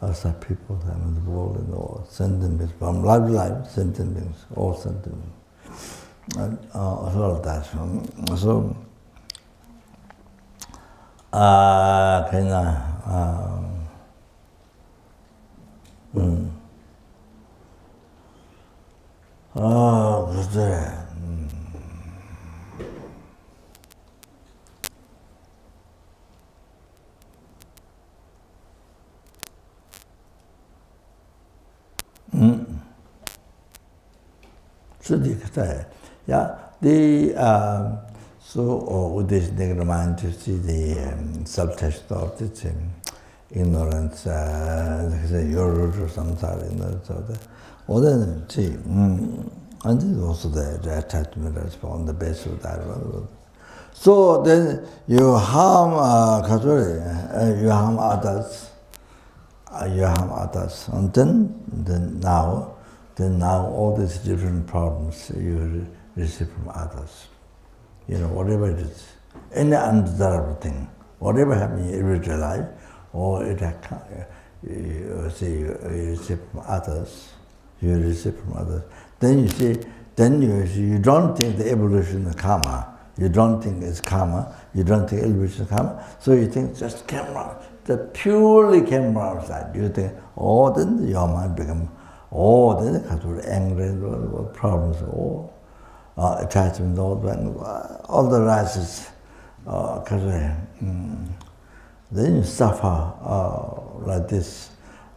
S2: Outside people, the world and all sentient beings, from life to life, sentient beings, all sentient beings. All of that. So, So with this negative mind, you see the subtext of this ignorance, your root or samsara, ignorance of the. Or then, see, and this is also the attachment on the basis of that. So then you harm you harm others, and then now all these different problems you receive from others. You know, whatever it is, any undesirable thing, whatever happens in everyday life, or it you receive from others, Then you see, you don't think the evolution is karma. You don't think it's karma. You don't think evolution is karma. So you think just came out, that purely came outside. You think, then your mind becomes, then it comes with anger, problems, attachment, all the rises. Then you suffer like this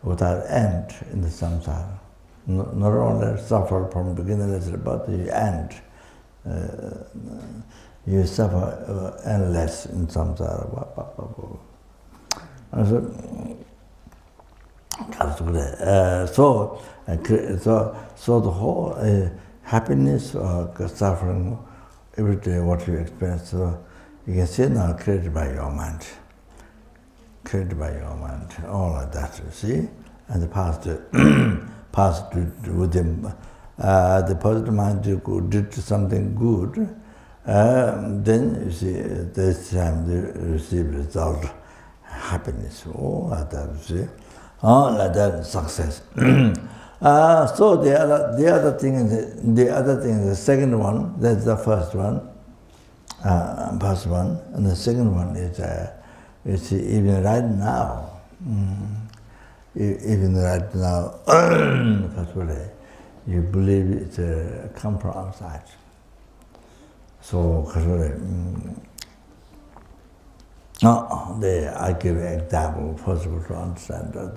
S2: without end in the samsara. Not only suffer from beginning, but you end. You suffer endless in samsara. So the whole happiness or suffering, every day what you experience, so you can see now created by your mind. All like that, you see? And the past with him, the positive mind did something good, then you see, this time they receive result, happiness, like that, you see? Like that, success. So the other thing, the second one, that's the first one, and the second one is, you see, even right now, you believe it's come from outside. So, I give an example possible to understand that.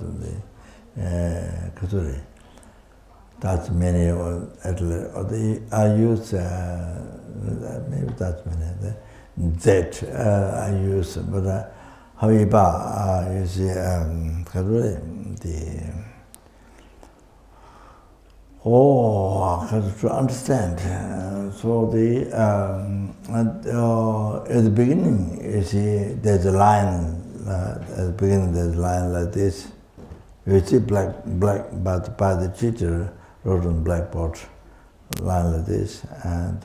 S2: That's many, I use, maybe that's many, that I use, but however, you see, to understand. So at the beginning, you see, there's a line. At the beginning, there's a line like this. You see, black, but by the teacher wrote on blackboard, line like this, and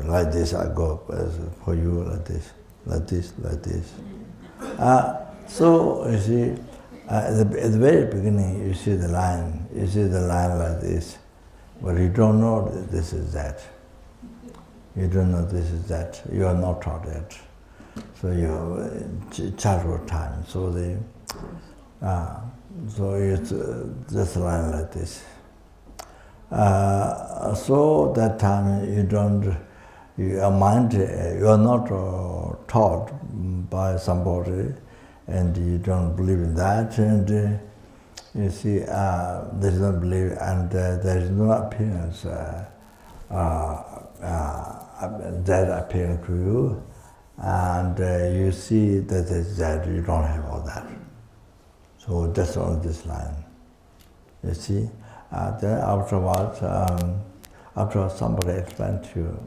S2: like this. I go for you like this. So you see. At the very beginning, you see the line like this, but you don't know that this is that. You don't know this is that. You are not taught that. So your childhood time. So it's just a line like this. So that time your mind, you are not taught by somebody. And you don't believe in that, and you see, there is no belief, and there is no appearance that appearing to you, and you see that is that you don't have all that. So that's on this line. You see, then afterwards, after somebody explained to you.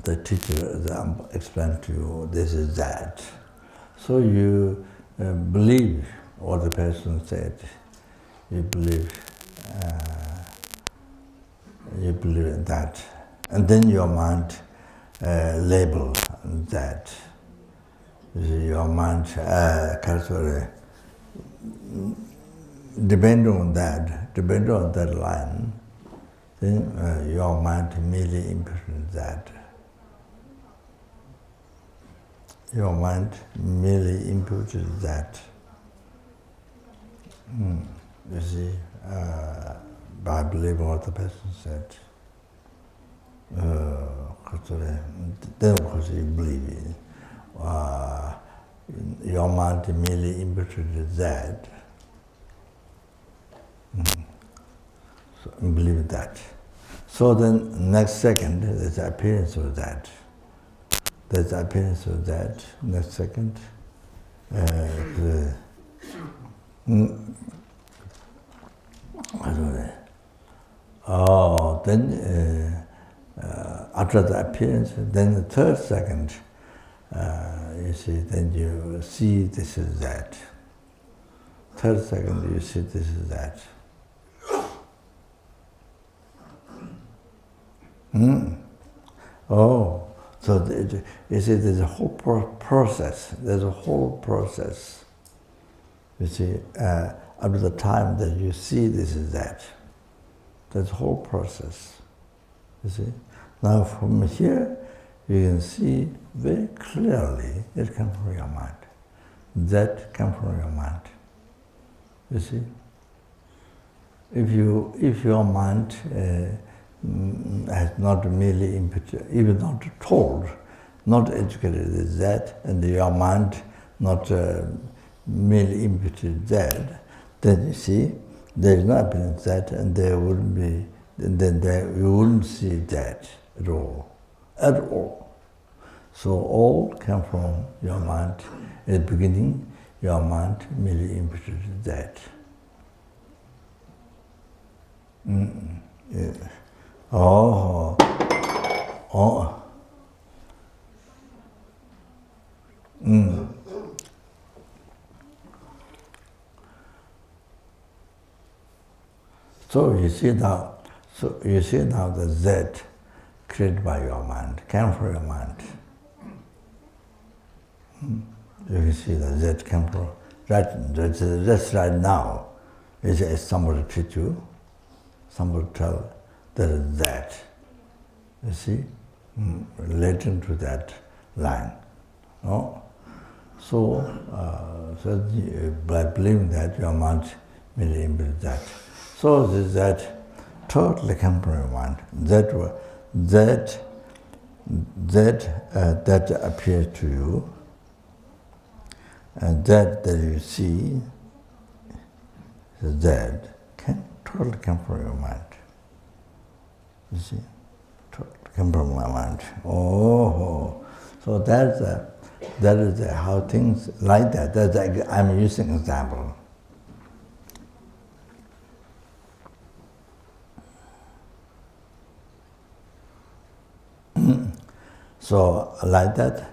S2: The teacher explained to you, this is that. So you believe what the person said. You believe in that. And then your mind label that. Your mind depend on that line, then your mind merely impresses that. Your mind merely imputes that. You see, by believing what the person said. Then of course you believe it. Your mind merely imputes that. So believe that. So then next second, there's the appearance of that. There's the appearance of that. Next second. I don't know. Oh, then after the appearance, then the third second, you see, then you see this is that. Third second, you see this is that. Oh, so you see, there's a whole process. There's a whole process. You see, after the time that you see this is that, there's a whole process. You see, now from here, you can see very clearly it comes from your mind. That comes from your mind. You see, if your mind has not merely even not told, not educated is that, and your mind not merely imputed that, then you see there is no appearance that, and there wouldn't be, then you wouldn't see that at all, at all. So all come from your mind. At the beginning, your mind merely imputed that. Yeah. Oh. So you see now the Z created by your mind, came from your mind. You can see the Z came from that's right now. Is somebody treat you, somebody tell there is that. You see, relating to that line. No? So, by believing that, your mind merely imbues that. So that totally comes from your mind. That appears to you, and that you see, that can totally come from your mind. You see, totally come from my mind. Oh, so that is how things like that. I'm using example. So like that,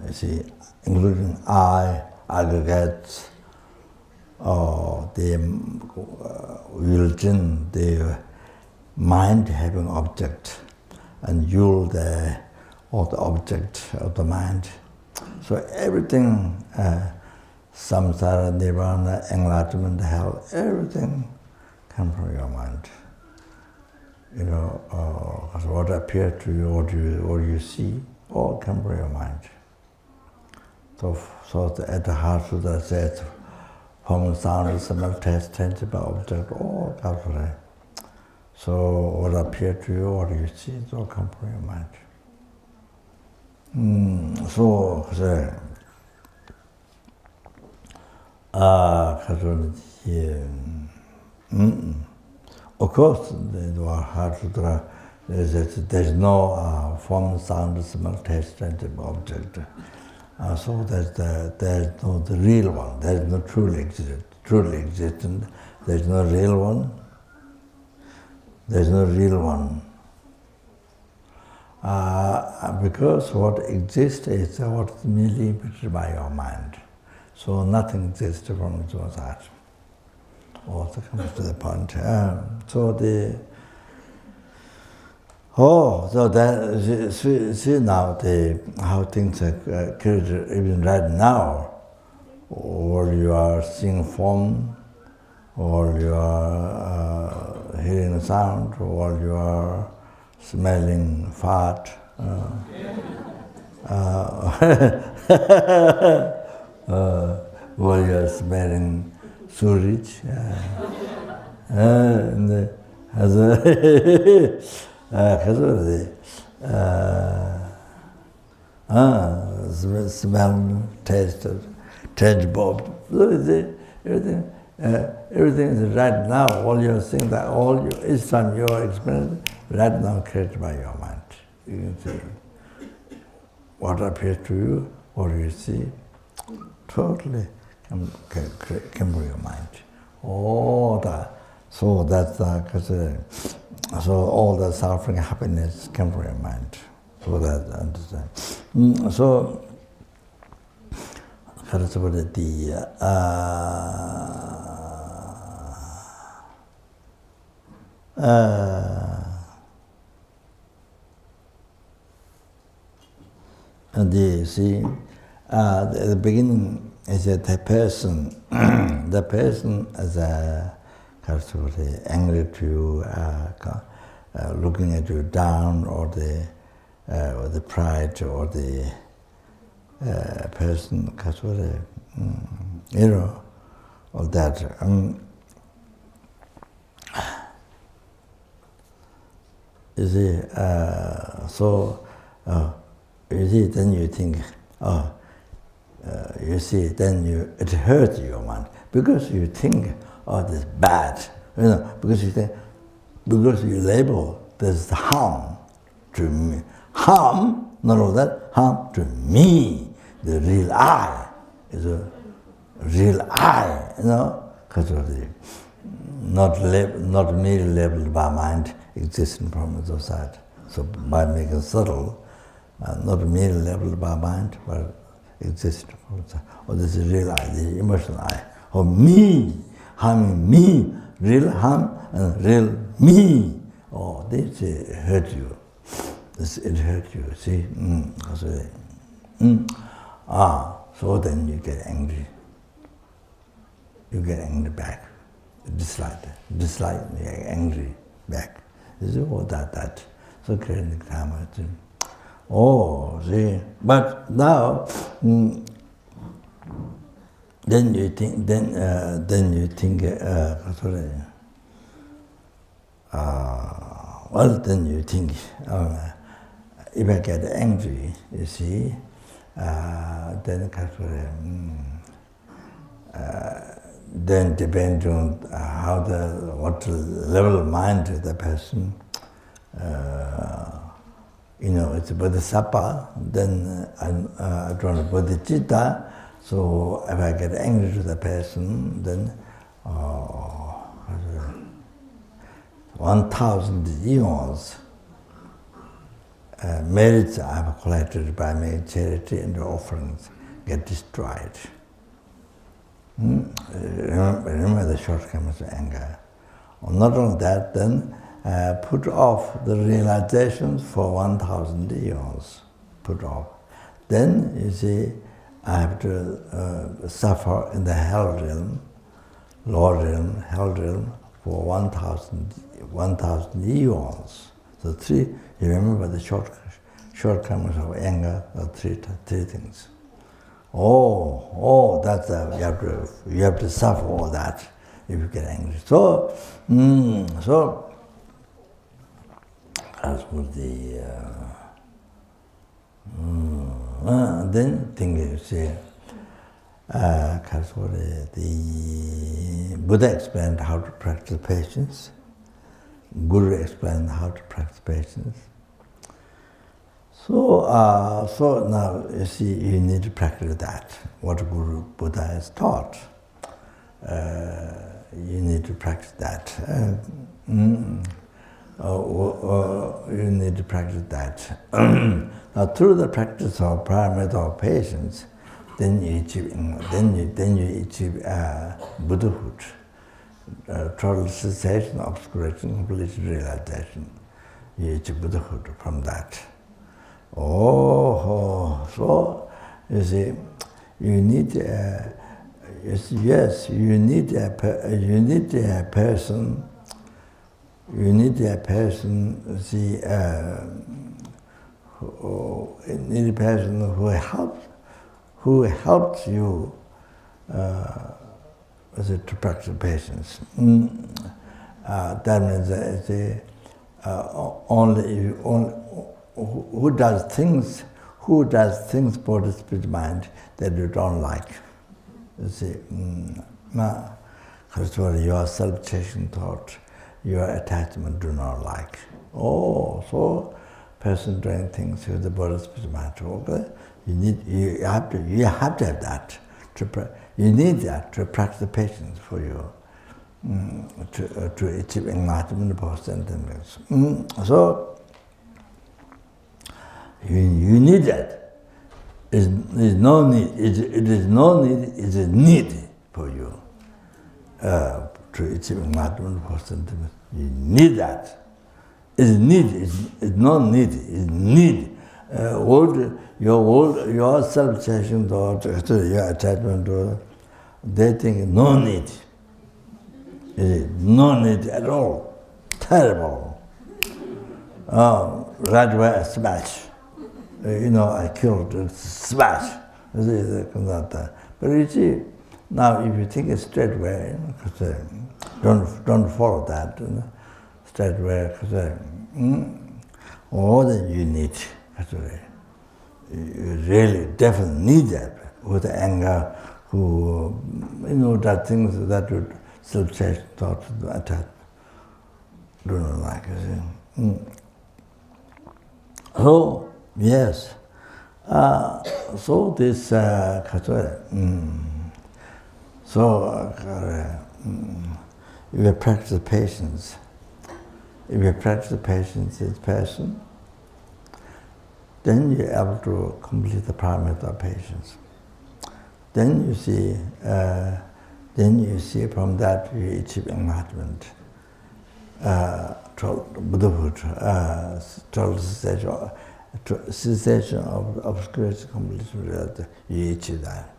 S2: you see, including I, aggregates, or the religion, the mind having object, and you the object of the mind. So everything, samsara, nirvana, enlightenment, hell, everything comes from your mind. You know, what appears to you, what you see, all come from your mind. So at the heart of the says, form, sound, smell, taste, tangible object, all comes from it. So what appears to you, what you see, it all comes from your mind. Of course, there's no form, sound, smell, taste, tangible object. So there's no the real one. There's no truly existent. There's no real one. There's no real one. Because what exists is what's merely imputed by your mind. So nothing exists from your side. Also comes to the point. So that see now how things are created even right now, or you are seeing form, or you are hearing sound, or you are smelling fart. Or you are smelling sewage. Smell, taste, tangible, everything Everything is right now. All your things, that each time your experience, right now created by your mind. You can see what appears to you, what you see, totally came from your mind. All that. So that's so all the suffering, happiness came from your mind. So that understand. So the beginning is that the person is angry to you, looking at you down, or the pride, or the person, all that. You see, you see, then you think, you see, then it hurts your mind because you think, this is bad, because you think, because you label this harm to me, harm, not all that, harm to me, the real I is a real I, because of the not merely labeled by mind, existing from the side. So by making subtle, not merely labeled by mind, but existing from the side. Or this is real I, the emotional I. Or me, harming me, real harm and real me. Oh, this hurt you. It hurt you, see? So then you get angry. You get angry back. Dislike, you get angry back. You see, that. So creating karma. Oh, see, but now, then you think, if I get angry, you see, then depends on what level of mind the person, it's bodhisattva, then I draw bodhichitta. So if I get angry to the person, then 1,000 eons merits I have collected by my charity and offerings get destroyed. Remember the shortcomings of anger. Not only that, then put off the realizations for 1,000 eons. Put off. Then, you see, I have to suffer in the hell realm, lower realm, hell realm, for 1,000 eons. So you remember the shortcomings of anger, three things. That's you have to suffer all that if you get angry. So as for the then thing you see, as for the Buddha explained how to practice patience. Guru explained how to practice patience. So now you see, you need to practice that. What Guru Buddha has taught, you need to practice that. You need to practice that. Now, through the practice of paramita of patience, then you achieve Buddhahood, total cessation, obscuration, complete realization. You achieve Buddhahood from that. So you see, you need you need a person. You need a person. See, who helps you to practice patience. That means who does things for the spirit mind that you don't like. You see, That's what your self-chasing thought, your attachment do not like. Oh, so person doing things with the Buddha's spirituality. Okay? You have to have that. You need that to practice patience for you to achieve enlightenment post-sentence. So you need that. It is no need. It is no need. It is a need for you to achieve enlightenment post-sentence. You need that. It's need. It's not need. It's need. Your self-chasing thought, your attachment to, they think no need. It is no need at all. Terrible. Right away I smash. I killed, smash. But you see, now if you think it straight away, don't follow that straight away. All that you need, actually. You really definitely need that with anger, that things that would self-chase thoughts attack. Do not like it. So, yes. So this if you practice patience, this passion, then you're able to complete the parameter of patience. Then you see from that you achieve enlightenment, Buddhahood, cessation of obscurity, completion reality. You achieve that.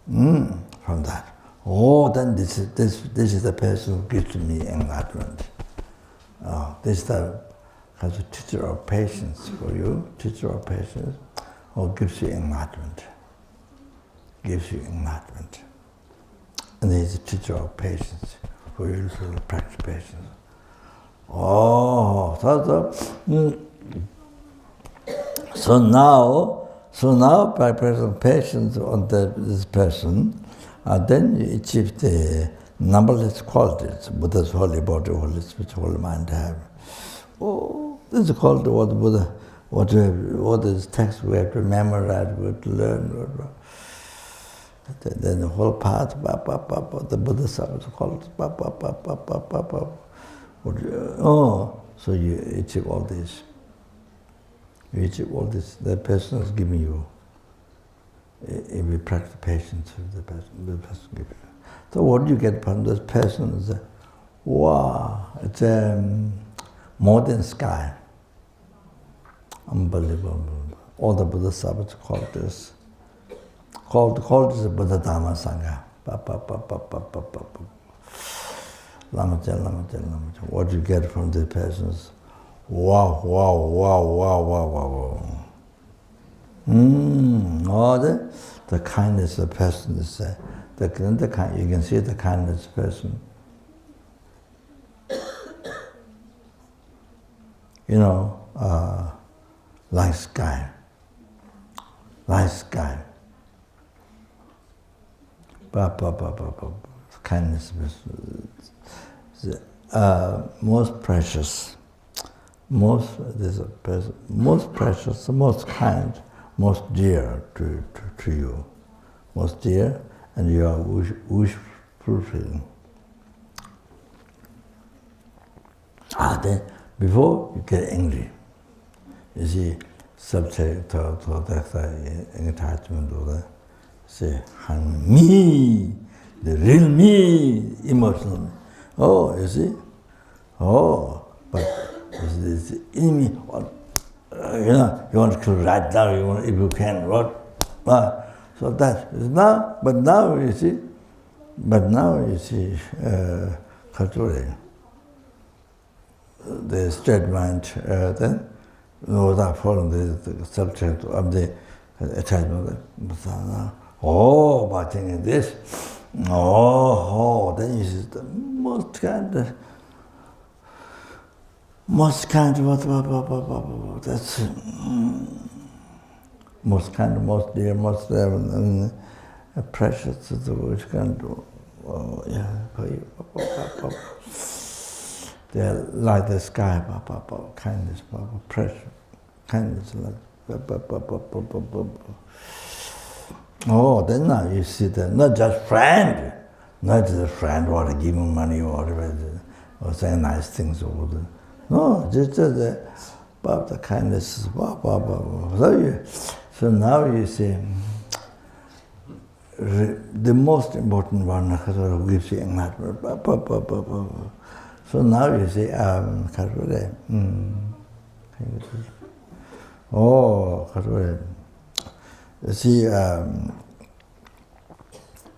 S2: From that. Oh, then this is the person who gives me enlightenment. This is the teacher of patience for you, teacher of patience, or gives you enlightenment. Gives you enlightenment. And he's a teacher of patience for you to practice patience. Oh, so now by practicing patience on this person, then you achieve the numberless qualities Buddha's holy body, holy spirit, holy mind have. Oh, this is called what Buddha, what is text we have to memorize, we have to learn. Then the whole path, the Buddha Sabbath called so you achieve all this. You achieve all this. The person is giving you. If you practice patience with the person gives you. So what you get from this person is, wow, it's a modern sky. Unbelievable. All the Buddha Sabbath called this. Called is Buddha Dharma Sangha. Lamaja. What you get from the persons? Wow. All the kindness of the person is you can see the kindness of the person. Like sky. Kindness is most precious, most precious, most kind, most dear to you, most dear, and you are wish fulfilling. Then before you get angry, you see subject to attachment to the say me, the real me, emotional. Oh, you see? Oh, but it's the enemy. You want to kill right now, if you can, what? So that is now, but now you see, culturally, the straight mind, then, without following the subject of the attachment. Oh, by thinking this, then you see the most kind of that's most kind of, most dear, most precious, which can do. They're like the sky, kindness, pressure, kindness, like. Oh, then now you see that not just friend, not just friend or giving money or whatever, or saying nice things or the, no, just the kindness. So now you see the most important one who gives you enlightenment. So now you see, you see,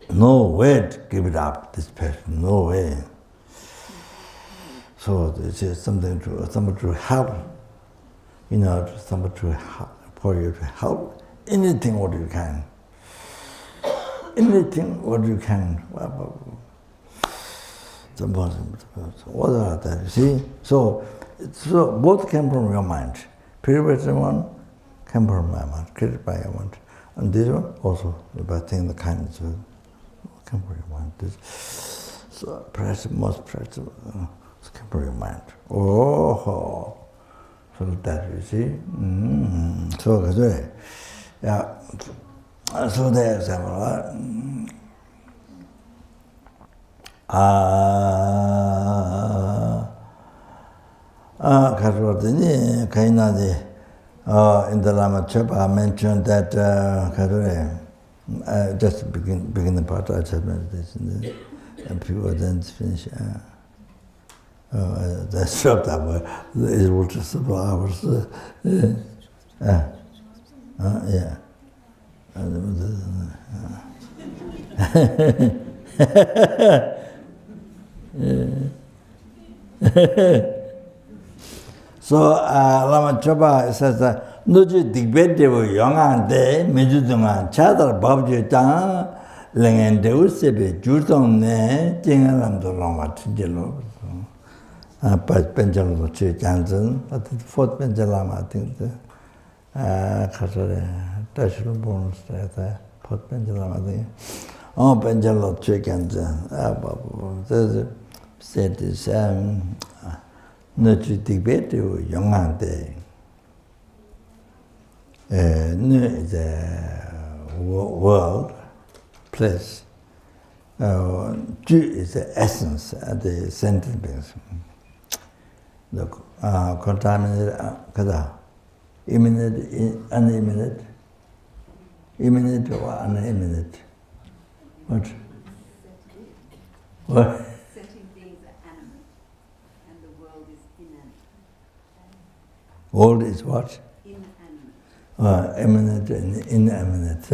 S2: no way to give it up, this person, no way. So this is somebody to help, somebody to help, for you to help, anything what you can. Anything what you can. What are that? You see? So both came from your mind. Previous one came from my mind, created by your mind. And this one also, by taking the kindness, came from your mind. So most precious, came from your mind. Oh, so that you see. So that's it. Yeah. So the example. Karvardini, Kainadi, in the Lama Chapa, mentioned that just begin the part I said meditation, and people then finish. That stopped up. It will just several hours. Yeah. So Lama Chopa says that Nuji Digbedevo Yongante, Mijudunga, Chadar Babju Tang, Lengen Sebe, Jutong Ne, Jingalam to Lama Tijelo. But Benjamin Chi Jansen, at the fourth Benjalam, I think the Tashul bonus there, Port Benjalam, I think. Oh, Benjalo Chicken, said this, Nuji Digbedevo Yongante. Nu is a world, place. Ju is the essence, the sentence. Look, contaminated, imminent, unimminent, imminent or unimminent. What? What?
S5: Certain things are animate, and the world is inanimate.
S2: World is what? Imminent and inanimate.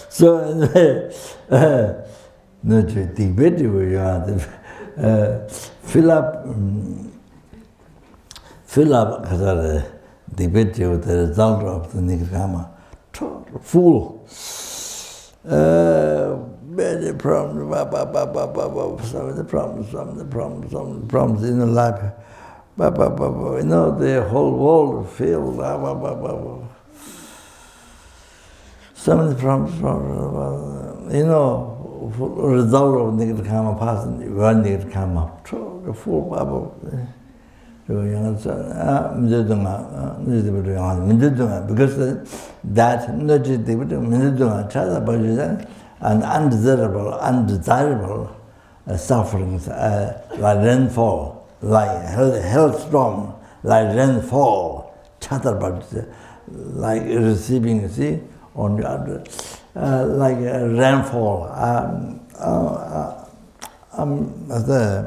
S2: So, no, to debate you are fill up debate with the result of the Nigrama. Total fool. Many problems, some of the problems in the life. The whole world filled. So many problems, result of negative karma passing, one negative karma. The full Baba. Because that and undesirable sufferings like rainfall, like hailstorm, like rainfall, like receiving, see, on the other, like rainfall,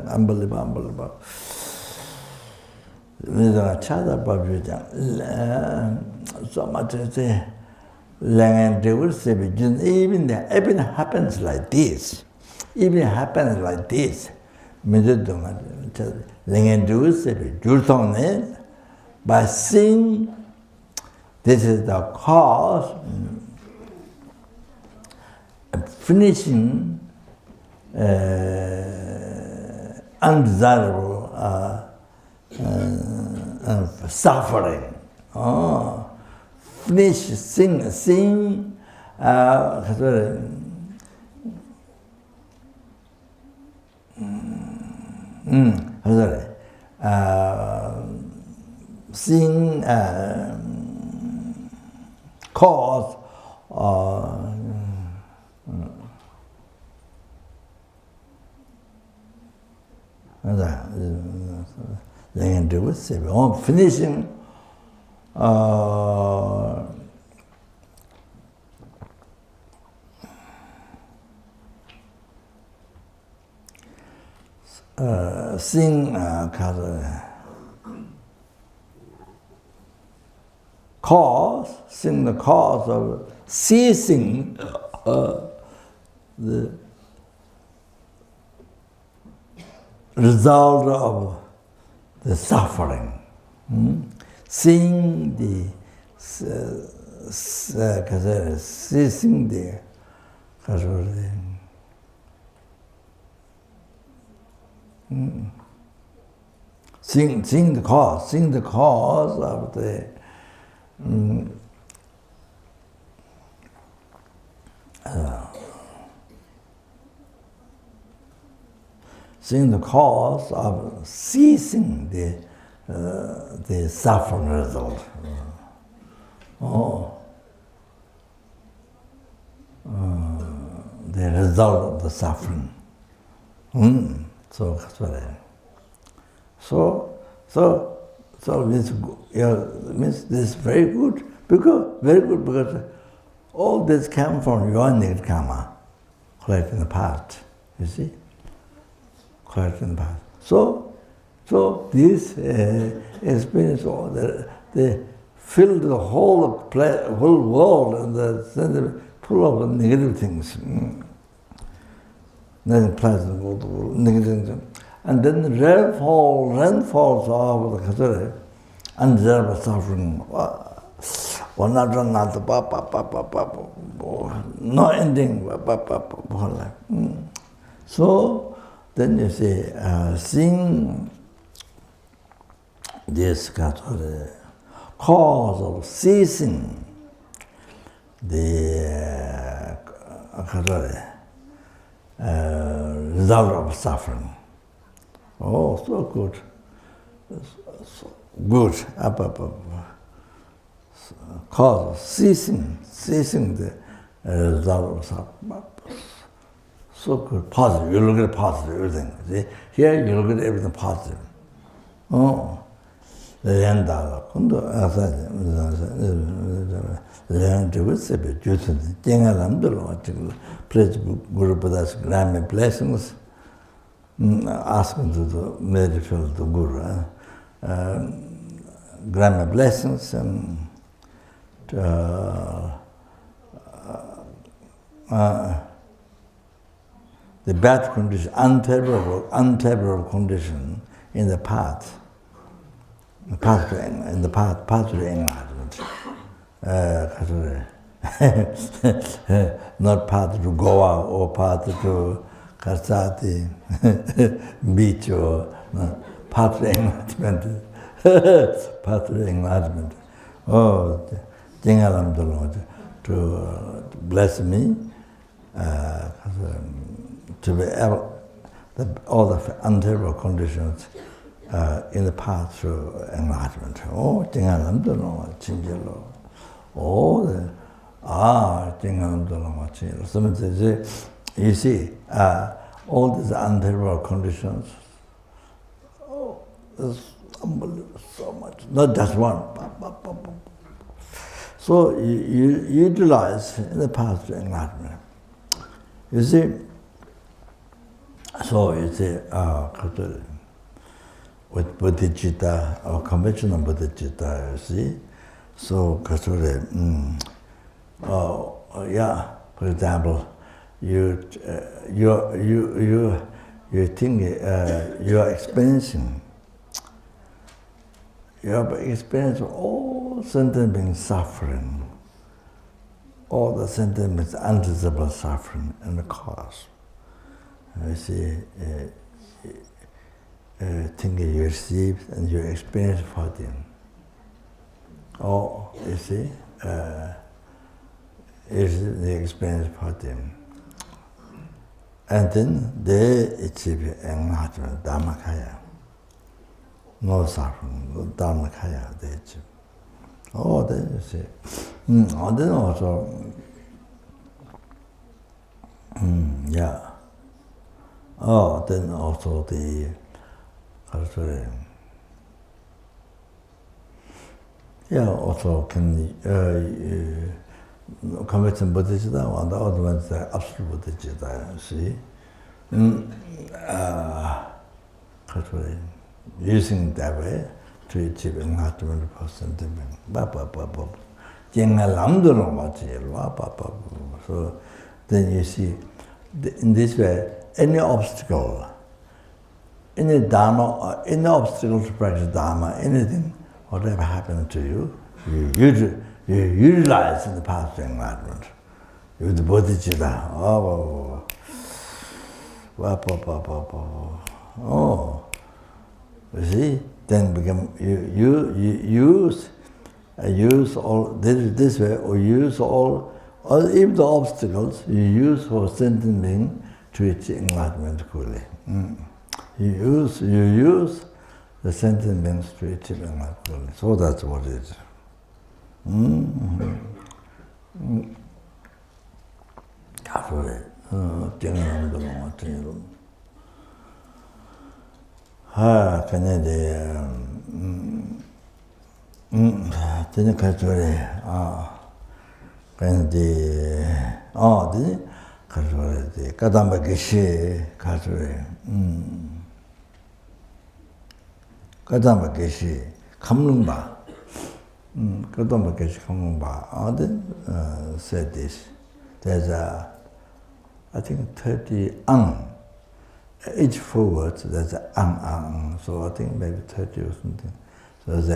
S2: unbelievable. So much as even happens like this. Even happens like this. By sin, this is the cause, finishing undesirable suffering. Finish sin seeing cause they can do with it. On finishing seeing cause, seeing the cause of ceasing the result of the suffering. Seeing the ceasing the seeing the cause of the seeing the cause of ceasing the suffering result. The result of the suffering. So this means this is very good because all this came from your negative karma, collected in the past. You see, collected in the past. So this experience, they filled the whole world and the full of negative things. Nothing pleasant, negative things. And then the rainfalls of the Kazari, undeserved suffering. No ending. So then you see, seeing this Kazari, cause of ceasing the result of suffering. Oh, so good. So good. Cause of ceasing the result of suffering. So good. Positive. You look at positive, everything. See? Here you look at everything positive. Oh. Learn to with praise Guru Buddha's grand blessings. Asking to the medical the Guru, grant blessings and the bad condition, unfavorable condition in the path to enlightenment. Not path to Goa or path to Karsati beach or path to enlightenment. Path to enlightenment. Oh, Jingalam the Lord to bless me, to be able all the unfavorable conditions in the path to enlightenment. Oh, Jingalam the Lord, Chinjalo. Oh, Jingalam the Lord, Chinjalo. You see, all these unfavorable conditions, there's unbelievable, so much, not just one. So you utilize the path to enlightenment. You see, with bodhichitta or conventional bodhichitta, you see, so for example, you think you are experiencing. You have experienced all sentient beings suffering, all the sentient beings undesirable suffering and the cause. You see, think you received and you experience for them. Oh, you see, is the experience party. And then they achieve enlightenment, dharmakaya. No suffering, no dharmakaya they achieve. Oh, then you see. And then also, yeah. Oh, then also the, yeah, also can converting bodhichitta, and the other ones are absolute bodhichitta, see? Using that way to achieve enlightenment person. So then you see, in this way, any obstacle, any dharma, or any obstacle to practice dharma, anything, whatever happened to you, you utilize in the path to enlightenment. With the bodhichitta. You see, then become you use all this way, or use all even the obstacles you use for sentient being to achieve enlightenment fully. You use the sentient beings to achieve enlightenment fully. So that's what it is. Said this. There's I think 30 each 4 words, there's so I think maybe 30 or something. So there's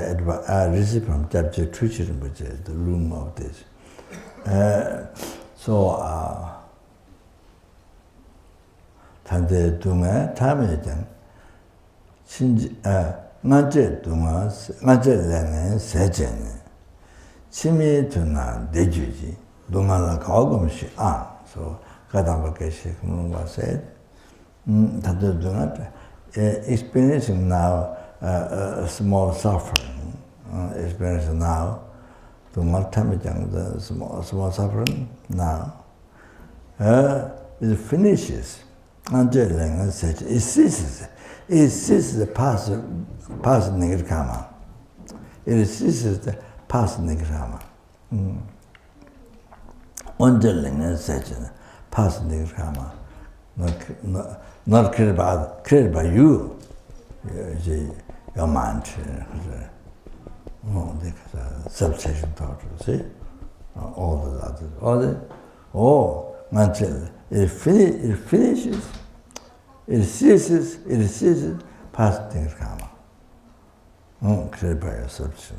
S2: I received from Jabje Truchi Rinpoche, the room of this. Tante Dunga, Tamijan, Shinji, Naje Dunga, Naje Lengen, Sejen, Chimi Tuna, Dejuji, Dunga la Kaugumshi, so Kadambakeshi Kumba said, Tante Dunga, experiencing now small suffering, experiencing now, Dunga Tamijang, the small suffering now, it finishes. It ceases the past negative karma. It ceases the past negative karma. Underling such past negative karma, not created by you. Your mind, subsection thought. See, all the others, until it finishes, it ceases past negative karma. Created by your subsection.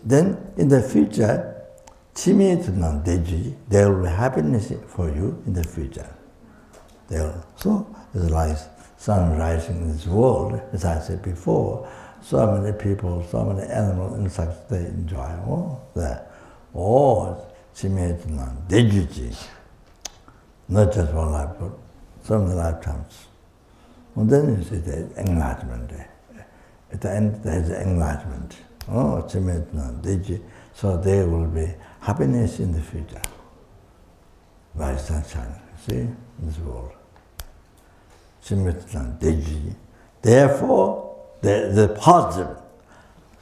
S2: Then in the future, there will be happiness for you in the future. So it's like sun rising in this world, as I said before. So many people, so many animals, insects, they enjoy all that. Not just one life, but so many lifetimes. And then you see the enlightenment. At the end, there is enlightenment. So there will be happiness in the future. Like sunshine, see, in this world. Therefore, the positive,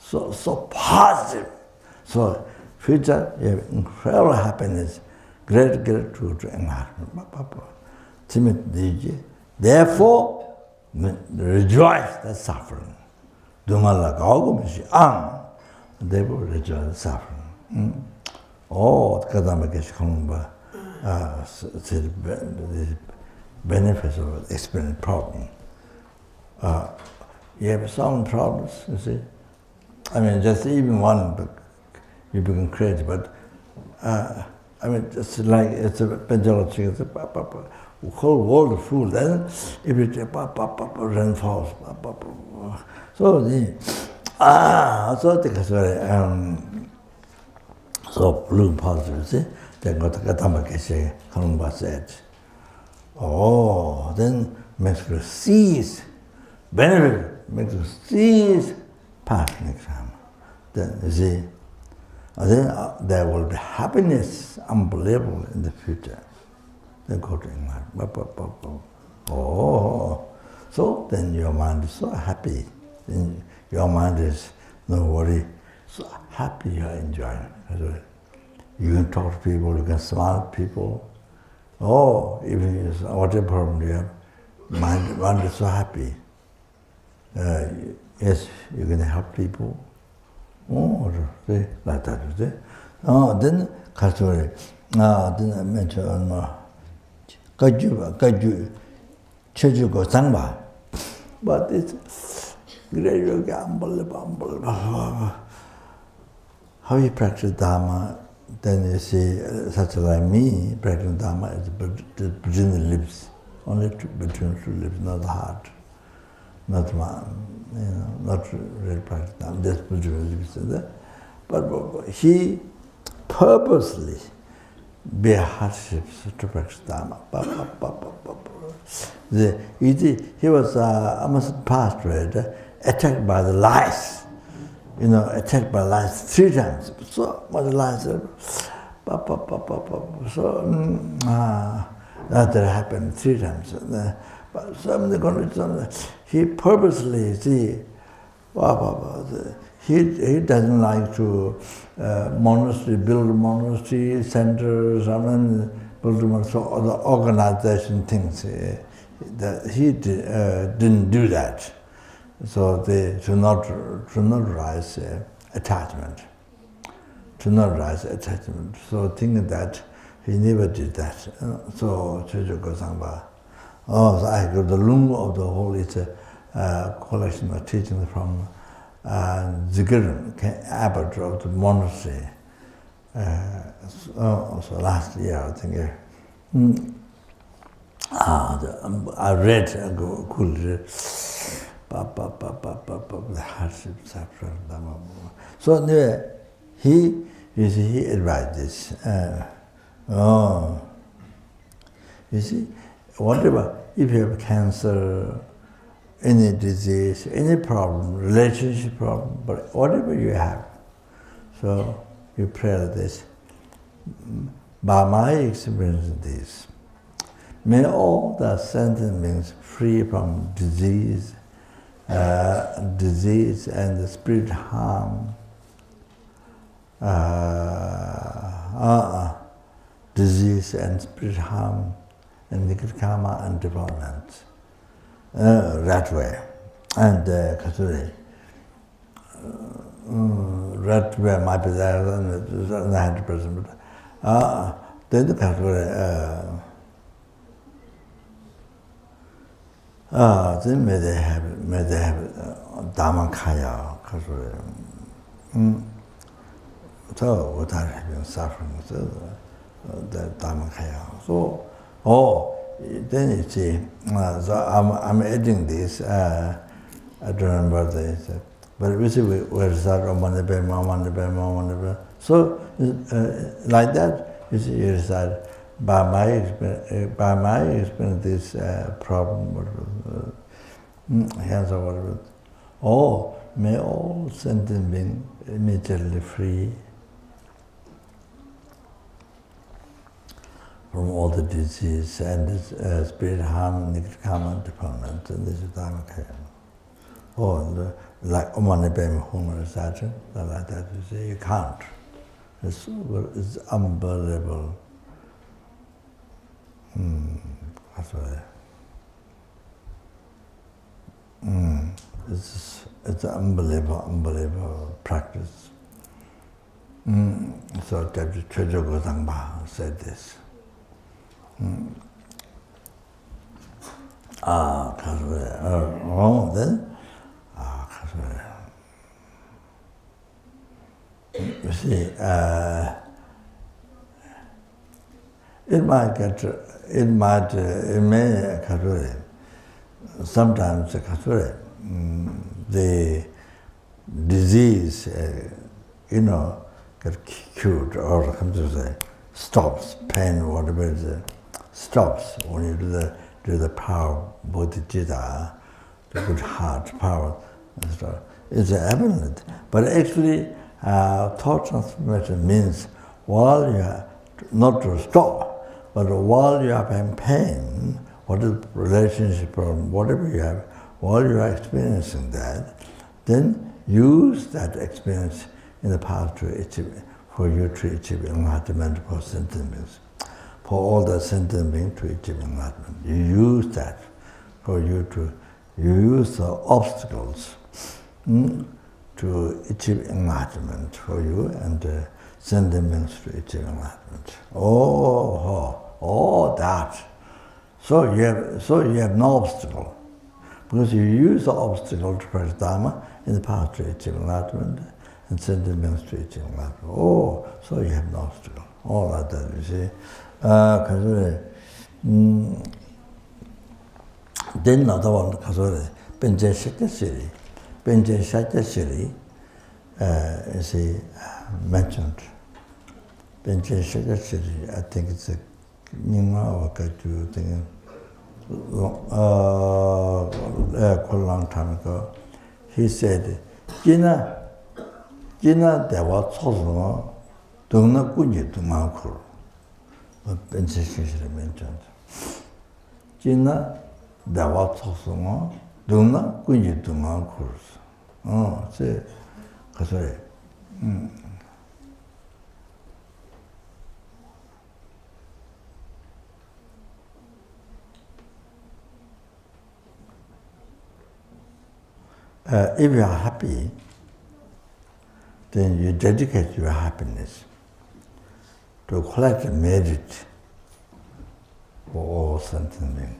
S2: so positive. So future, you have incredible happiness, great gratitude to enlightenment. Therefore, rejoice the suffering. They will rejoice the suffering. The benefits of experience problem. You have some problems, you see. I mean, just even one, you become crazy, but I mean, just like it's a pendulum, it's a whole world of food, then everything reinforced. So the So, looking positive, see? Then got the dharma keshe, Kalungpa said. Oh, then makes you cease, benefit, makes you cease past next time. Then, you see, and then there will be happiness, unbelievable in the future. Then go to enlightenment. Oh, so then your mind is so happy. Then your mind is no worry, so happy you are enjoying. You can talk to people, you can smile at people. Oh, even if whatever problem you have, mind is so happy. Yes, you can help people. Oh, see, like that, see? Oh, then, then I mentioned, Kaju, Chejugo Sangba. But it's gradually unbelievable. How you practice Dharma, then you see, such like me, practicing Dharma is between the lips, only between two lips, not the heart, not not really practice Dharma, just between the lips. But he purposely bear hardships to practice Dharma. He was almost past, attacked by the lies. Attacked by lies 3 times. So much lies. So that happened 3 times. But some of the conditions, he purposely he doesn't like to build monastery centers, build monastery, so other organization things. He didn't do that. So they should not rise attachment. To not rise attachment. So thinking that he never did that. So Chojo Sangpa. So I got the lung of the whole. It's a collection of teachings from Zigirin, abbot of the monastery. So last year, I think. I read the hardships after Dhamma. So anyway, he advised this. You see, whatever, if you have cancer, any disease, any problem, relationship problem, but whatever you have, so you pray like this. By my experience of this, may all the sentient beings free from disease and the spirit harm, disease and spirit harm, and negative karma and development. That way. And Katsuri, that way might be there, 100%. Then the Katsuri, then may they have Dharma Kaya, Katsuri. So without having suffering, so the Dharma Kaya. So, then you see, so I'm adding this, I don't remember this, but we see we start so like that, you see, you start, by my experience, this problem, hands over, may all sentient beings immediately free from all the disease and this spirit harm, negative karma, development, and this is Dharma Kaya. Like Omanipem Homer Saturn, like that, you say, you can't. It's unbelievable. That's why. It's unbelievable practice. So Chojo Gozangpa said this. You see, it may sometimes the disease, get cured, or come to say, stops, pain, whatever it is, stops when you do the power, bodhichitta, the good heart power, and stuff. It's evident. But actually, thought transformation means while you are, not to stop, but while you are in pain, what is relationship problem, whatever you have, while you are experiencing that, then use that experience in the path to achieve, for you to achieve enlightenment for sentient beings, for all the sentient beings to achieve enlightenment. You use that for you to, you use the obstacles to achieve enlightenment for you and sentient beings to achieve enlightenment. Oh, that. So you have no obstacle, because you use the obstacle to practice dharma in the path to achieve enlightenment and sentient beings to achieve enlightenment. Oh, so you have no obstacle. All like that, you see. Then another one, because Benje Shakti Benje Shakti is mentioned. Benje Shakti, I think it's a Nyingma or Kaju thing. Quite a long time ago, he said, Jina there was also Dona Kunji to Makur. Benje Shakti mentioned. Jina there was also Dona Kunji to Makur. Oh, see, because if you are happy, then you dedicate your happiness to collect merit for all sentient beings.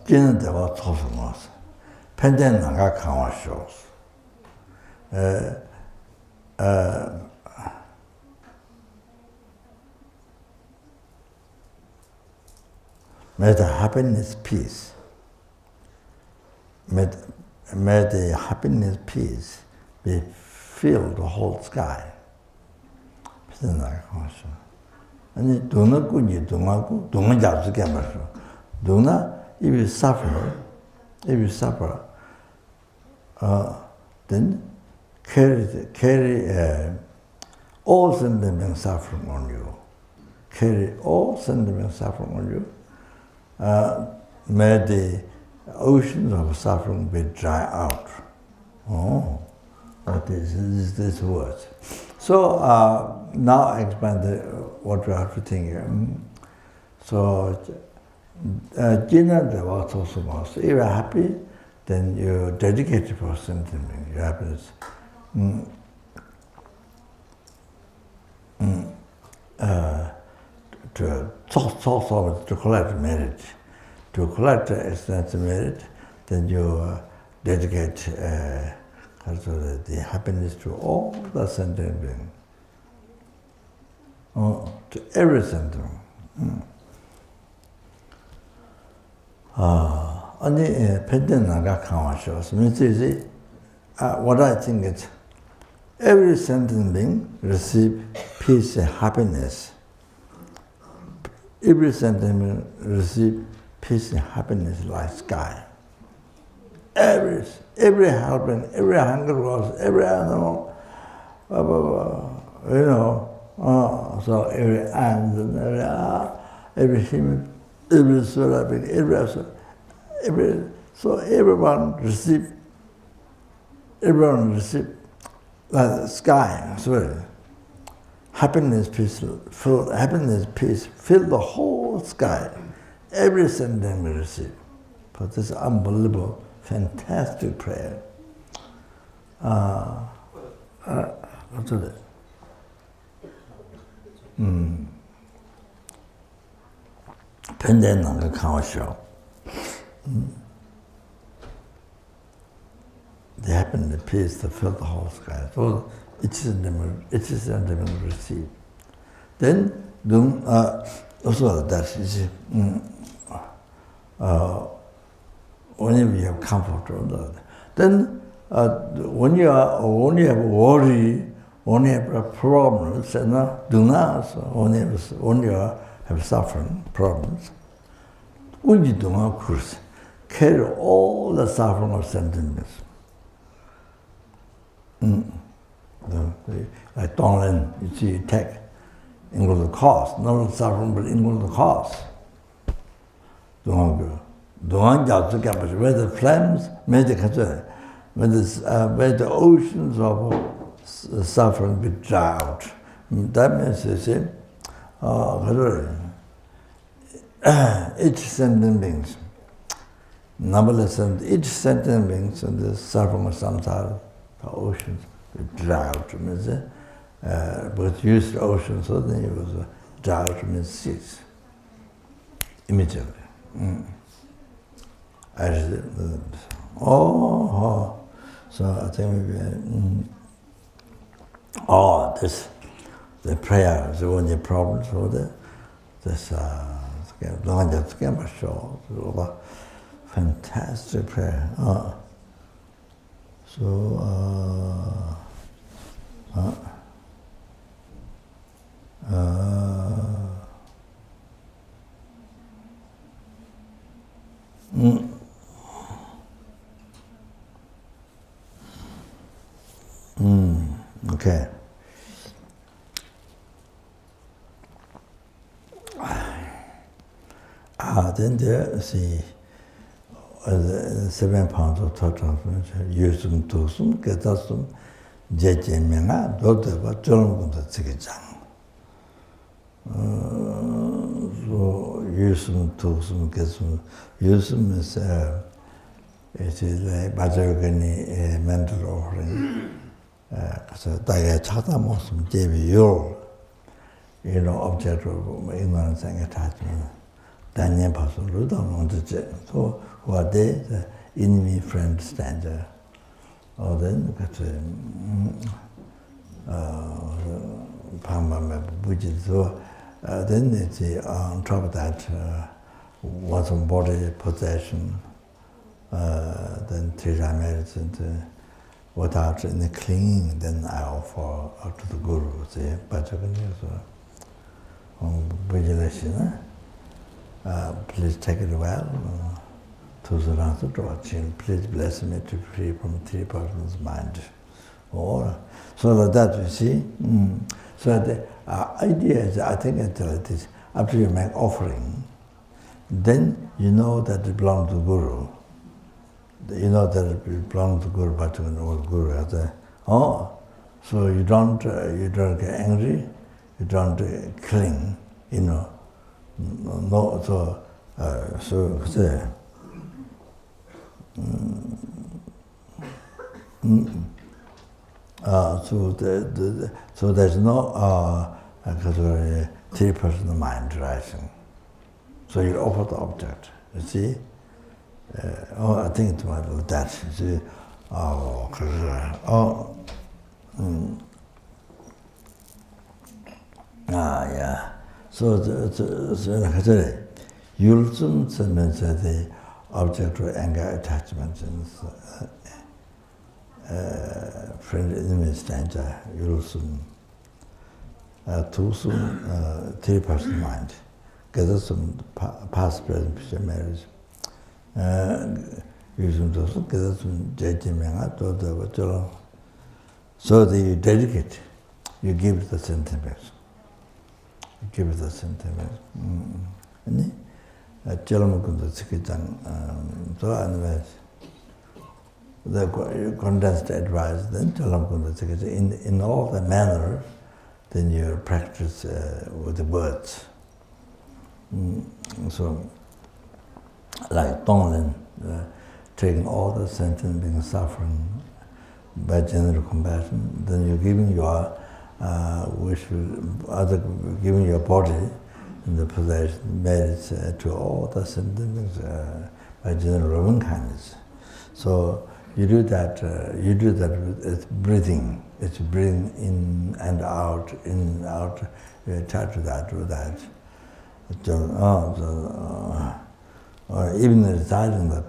S2: Jina dewa tosumas, penden naga kawashos. May the happiness, peace. May the happiness, peace be filled the whole sky. And duna kunji dungaku, dunga japsu kemasu. Duna, if you suffer, then carry all sentiment suffering on you. Carry all sentiment suffering on you. May the oceans of suffering be dry out. Oh, that is this word. So now I explain what you have to think here. So, Jina deva tosumas. If you are happy, then you dedicate for sentiment, your happiness. To collect merit. To collect extensive merit, then you dedicate the happiness to all the sentient beings. To every sentient being. What I think is, every sentient being receives peace and happiness. Every sentient being receives peace and happiness like sky. Every helping, every hunger was, every animal, so every ant, every human, every solar being, so everyone receive like the sky. So happiness, peace, fill the whole sky. Every sentence we receive. But this unbelievable, fantastic prayer. What's it? Penden nanga kawasho. The happiness, the peace, to fill the whole sky. So it is sentiment receive. Then, also that is. Whenever you have comfort or that, then when you have worry, when you have problems, do not, when you have suffering, problems, when you do not carry all the suffering of sentience. Like Donglin, you see, you take include the cause, not suffering, but include the cause. Where the flames, where the oceans of suffering be drowned. That means, you see, each sentient being, numberless, each sentient being, and the suffering of samsara, the oceans be drowned. Means, but used the ocean, so then it was drowned, means cease immediately. So I think maybe the prayer is one of the problems for this fantastic prayer. Okay. Then there, see, the 7 pounds of total, yusum, tusum, getasum, jejemenga, dodeba, jolmunda, tsikijang. So, yusum, tusum, gesum, yusum is, it is like Bajayogani mental offering. So, Daya Chata Mosum, Jebi Yor, object of ignorance and attachment. Danyan Pasu, Rudam on the jet. So, who are they? The enemy, friend, stranger. Or then, Pama, Bujit. So, then it's on top of that, what's on body possession, then Trisha medicine, without any clinging, then I offer to the Guru, say, Bujilashina. Please take it well. Please bless me to be free from 3 persons' mind. Or so like that, you see. So the idea is, I think it's like this: after you make offering, then you know that it belongs to the Guru. You know that it belongs to the Guru, but you know the Guru has so you don't get angry, you don't cling, No, so so there's no 3-person mind rising. So you offer the object. You see? I think it's like that. You see? Yeah. So Yulsum means the object of anger attachment friend enemy stranger, Yulsum. Tusum 3-person mind. Gedasum past, present, future marriage. Yulsum tusum, gedasum jejimenga, dodo. So that you dedicate, you give the sentiments. Give the sentiment. So anyways, the condensed advice, then in all the manners, then you practice with the words. So, like Donglin, taking all the sentient being suffering by general compassion, then you're giving your giving your body in the possession merits to all the sentient beings by general loving kindness. So you do that with its breathing. It's breathing in and out, You attach to that, or even reciting the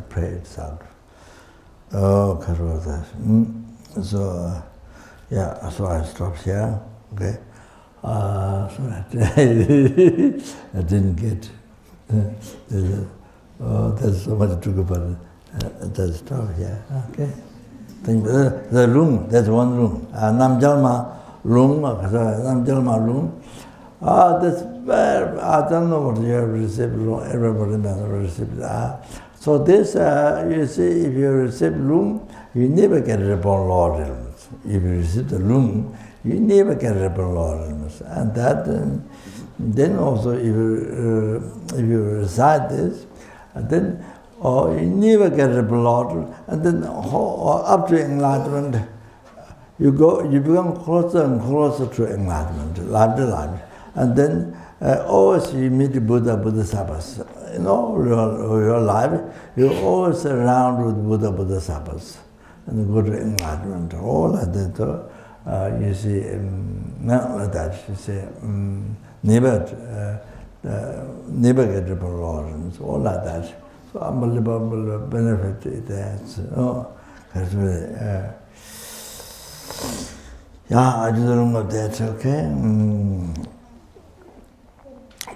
S2: prayer itself. Oh, Karvata. So, yeah, so I stopped here. Okay. So I didn't get. There's so much to go about. That's stop here. Okay. The room, that's one room. Namjalma room, Namjalma room. That's where, I don't know what you have received, everybody must have received. So this, you see, if you receive room, you never get reborn Lord realms. If you receive the room, you never get reborn Lord realms. And that, then also if you recite this, then you never get reborn Lord, and then up to enlightenment, you become closer and closer to enlightenment, life to life. And then always you meet Buddha, Bodhisattvas. In all your life, you always surround with Buddha, Bodhisattvas. And go to enlightenment. All like that, you see, not like that, you see, never get reborn, all like that. So unbelievable benefit that's really, yeah, I just don't know that, okay?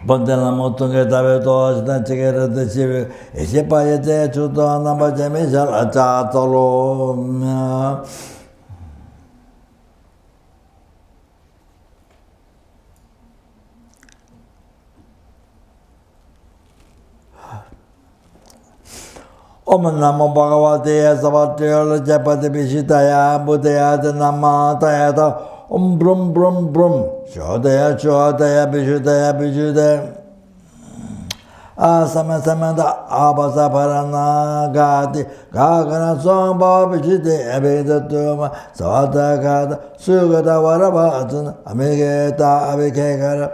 S2: But then I'm not going to have it all, then check it at the civil. Is it by a day to the number Jamaica, a tatalo? Om Namo Bhagavate Savatya Japati Bishitaya Buddhaya Nama Tayata Om Brum Brum Brum Shodaya Shodaya Bishudaya Bishudaya Asasamada Abasa Parana Gati Gagana Somba Bishite Abedatuma Savata Gata Sugata Varabatun Amigeta Abikegara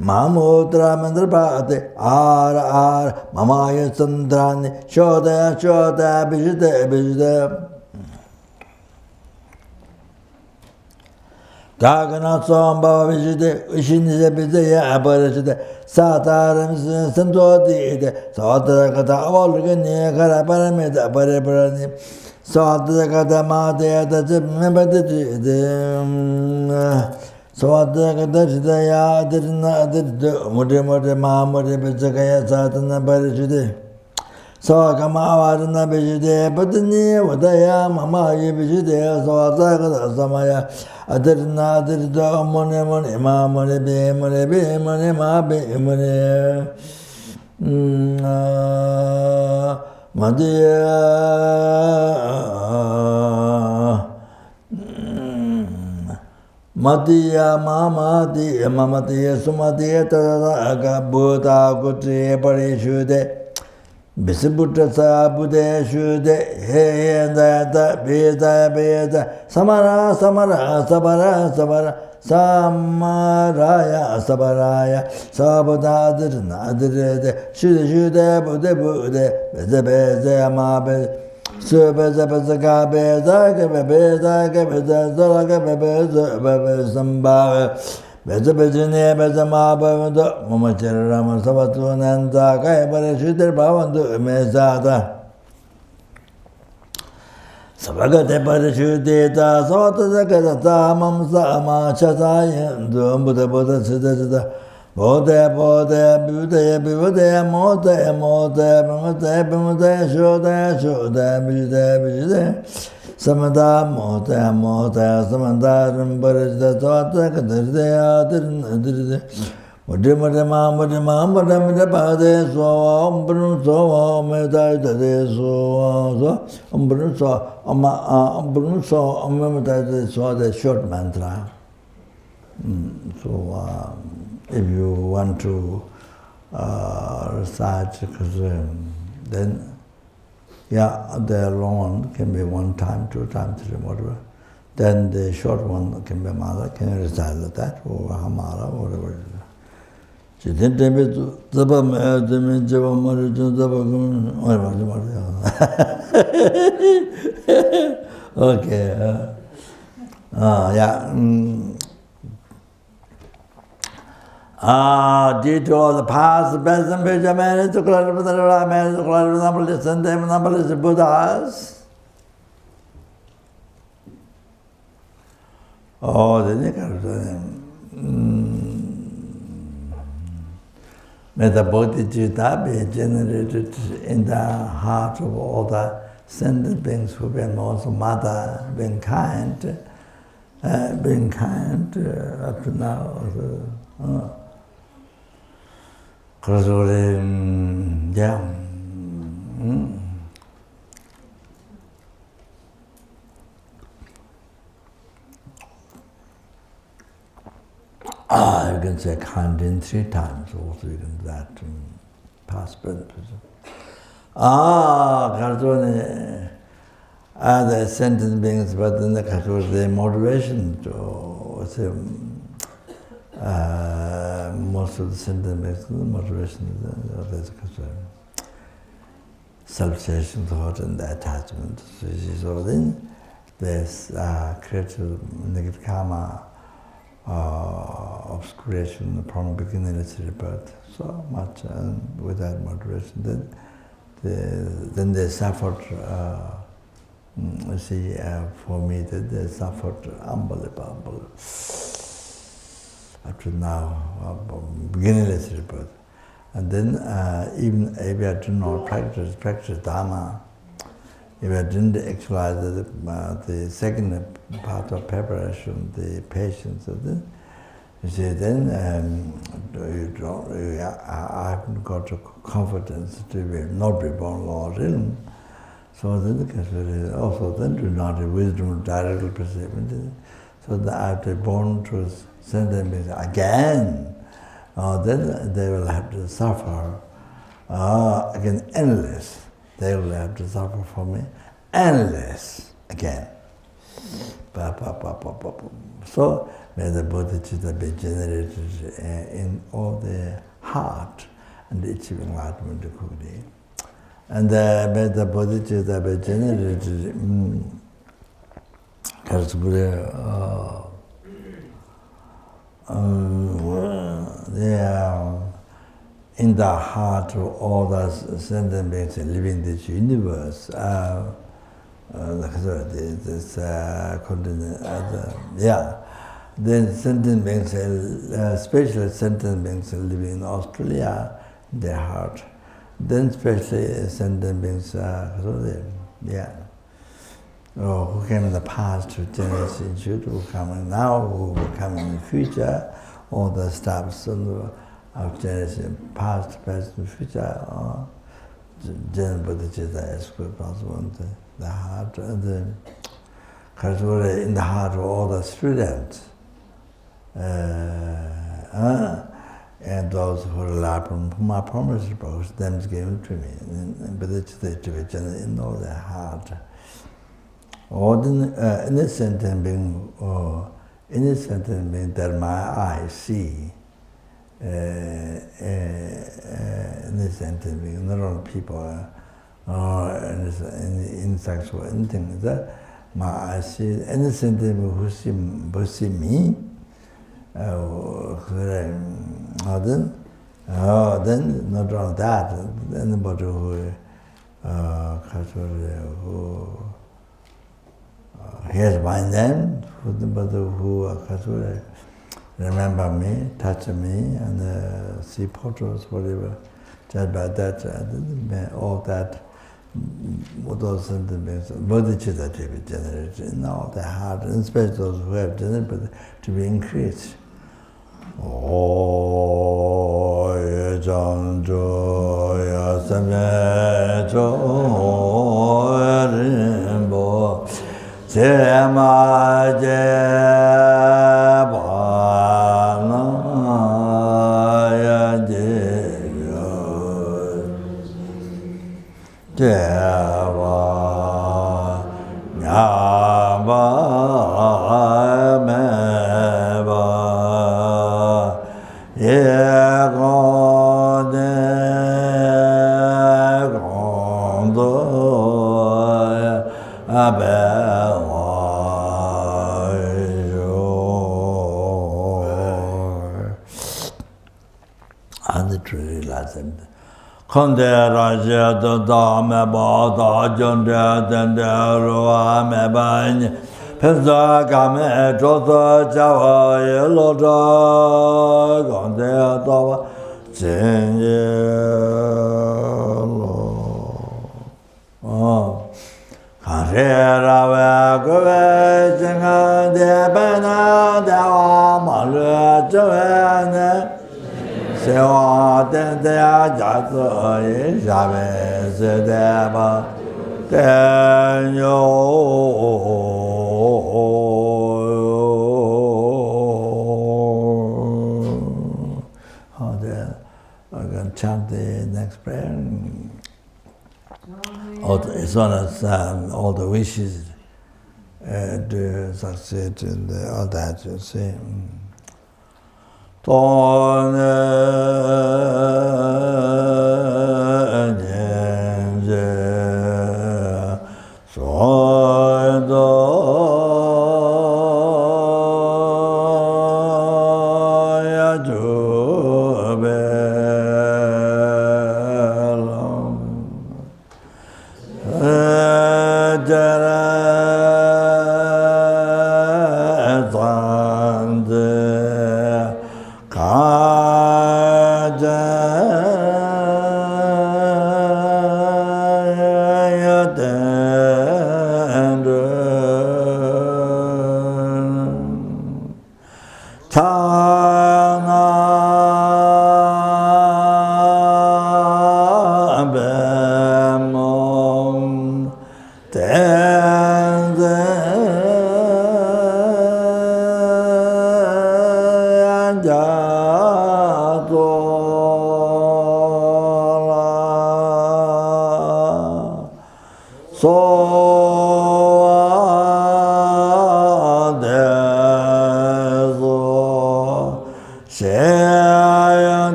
S2: Mamutra Mandrapati Ara Mamaya Sandrani Shodaya Shodaya Bishudaya Bishudaya Gagana Somba Vijite, Ushinja Bizaya Abarajite, Sataram Santoti, Satakata, Volgani, Karaparamita, Parabrani, Satakata Mate, the member Satakata, didn't Mudimode Mamudi Bizakaya Satana Barajide. So Kamavadana Bijide, but the near Wadaya, Mama Bijide, so Ataka Samaya, I did not did the money, money, money, be money, be money, ma be money. Madia Madia, Mama, dear, Mama, dear, Sumadia, Buddha, good, Parishude. Bisibutta Buddha should hey and that beda Samara Samara Sabara Sabara Samaraya Sabaraya Sabada Nadir should Buddha Buddha Bezabeza Mabe Subazabazaka Beza Beza Beza Zolaga Beza Samba Bezabezine Bezamaba Mumachirama Sabatun and Zaka Barashiter Bavandu Mezada Sabagate Parashutita Sotazaka Mamsama Chatayan Buddha Buddha Siddha Bodha Bodha Buddha Buddha Mota Mota Mota Mota Shoda Shoda Buddha Buddha Samada Mota Mota Samada Rambarada Tota Kadardea Dirde Mudimama Mudimama Damidapade so Umbrum so Meta so Umbrum so Umbrum so Umamata so the short mantra. So if you want to recite, because then yeah, the long one can be 1 time, 2 times, 3, whatever. Then the short one can be mala, can you recite like that, or hamala, or whatever. Okay. Yeah. Due to all the past, present, future, marriage, to clarify the right marriage, to clarify the number of Buddhas. Oh, the may the bodhichitta be generated in the heart of all the sentient beings who have also mother, being kind up to now. Yeah. You can say kind in 3 times also, you can do that past, present. The sentient beings, but then the motivation to say, most of the sentient beings, the motivation is self-suggestion thought and the attachment. So then there's creative negative karma, obscuration from beginningless rebirth, so much, and without moderation, then they suffered. For me, they suffered unbelievable up to now, beginningless rebirth. And then even if I do not practice dharma, if I didn't actualize the second part of preparation, the patience, then you see, then I haven't got confidence to not be born Lord in. So then also then do not have wisdom directly perceiving. So that I have to be born to sentient beings again. Then they will have to suffer again endless. They will have to suffer for me endless again. So may the bodhichitta be generated in all the heart and achieve enlightenment quickly. And may the bodhichitta be generated in the heart of all the sentient beings living in this universe. Then sentient beings, especially sentient beings living in Australia, their heart. Then especially sentient beings, who came in the past to generation should, who come now, who will come in the future, all the steps of generation past, present, future, Jen Bodhichitta as quick as possible. The heart, in the heart of all the students, and those who rely upon my promise books, them is given to me. And Bodhichitta to be generated in all their heart. Or innocent being, that my eye see. Innocent being, not all people, insects or anything like that. My eye see innocent being who see me. Then not only that, anybody who hears my name, who remember me, touch me, and see photos, whatever. Just by that, all that, all those sentiments, bodhichitta to be generated in all the heart, and especially those who have generated, to be increased. Oh, Konde raja da me ba da jonde den de roa me ban Pensa game josa jawa yelo da gande dawa jenye lo. Kanshira we kuwe jenga de bena dewa malu chewe ne. Sewa ten te jatsu yi shabe se deba ten yo. Chant the next prayer. As long as all the wishes to succeed and all that, you see.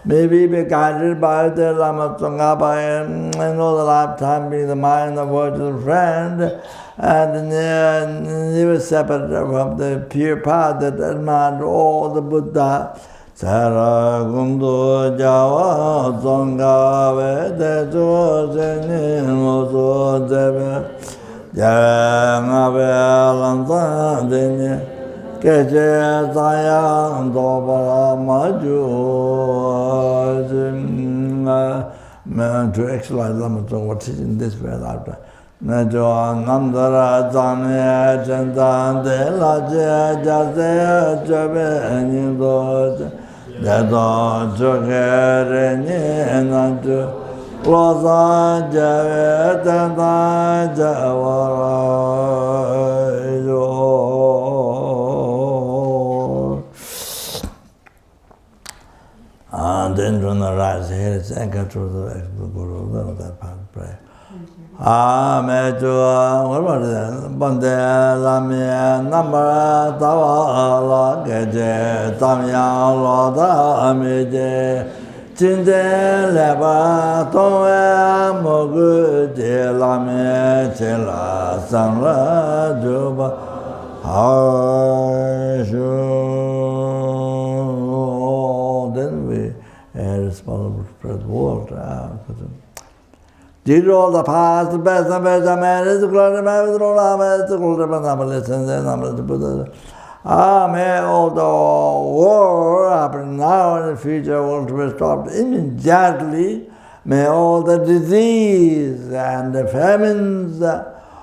S2: Maybe be guided by the Lama Tsongkhapa and all the lifetime being the mind of virtuous friend and never separate from the pure path that admired all the Buddha. Saragundu Jawa Tsongkhapa Tetu Senin Mosu Debe Jangabe Lansa Denye Keche Sayang Dobara Maju. To actualize Lama Tsongkhapa teaching this way after. Najo Namdara Zame Chantan De La Je Jase Chobe Nido Jado Chokere Nanju Losa Jave Tanta Javara Yo. And then from the rise here, it's anchored to the Guru, that part of prayer. Amechua, what about that? Bande, Lamia, Namara, Tawa, Gaje, Tamya, Loda, Amije, Chinde, Leba, Towe, Mogu, Lamia, Chela, Sanra, Juba, then we are responsible for the world. Did all the past, the best, the best, the man is the glory, man is the glory, the glory, the Buddha. May all the war happen now and in the future will be stopped immediately. May all the disease and the famines,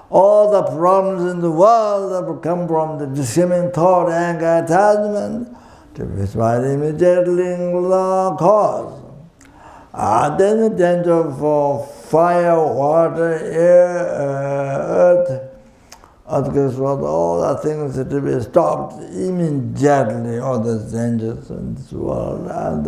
S2: all the problems in the world that will come from the deceiving thought, anger, attachment, to be destroyed immediately in the cause. Then the danger for fire, water, air, earth, all the things that to be stopped immediately, all the dangers in this world. And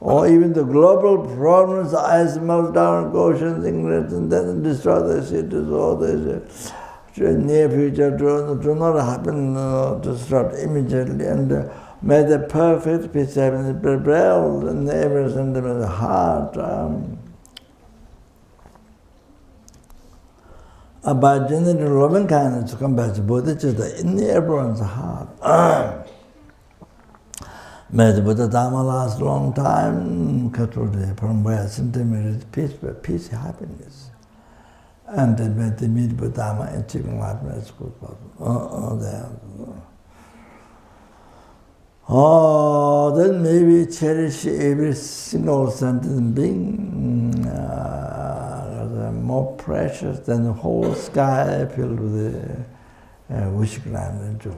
S2: Or even the global problems, ice melt down, oceans, England, and then destroy the cities, all this. Near future do not happen, destroy immediately, and may the perfect peace happen, prevail in every sentiment, the heart. By generating loving kindness to come back to bodhichitta in everyone's heart. May the Buddha Dharma last a long time, from where sentiment is peace, happiness. And then may they meet Buddha Dharma achieving enlightenment as good possible. Then maybe cherish every single sentient being, more precious than the whole sky filled with the wish granted to.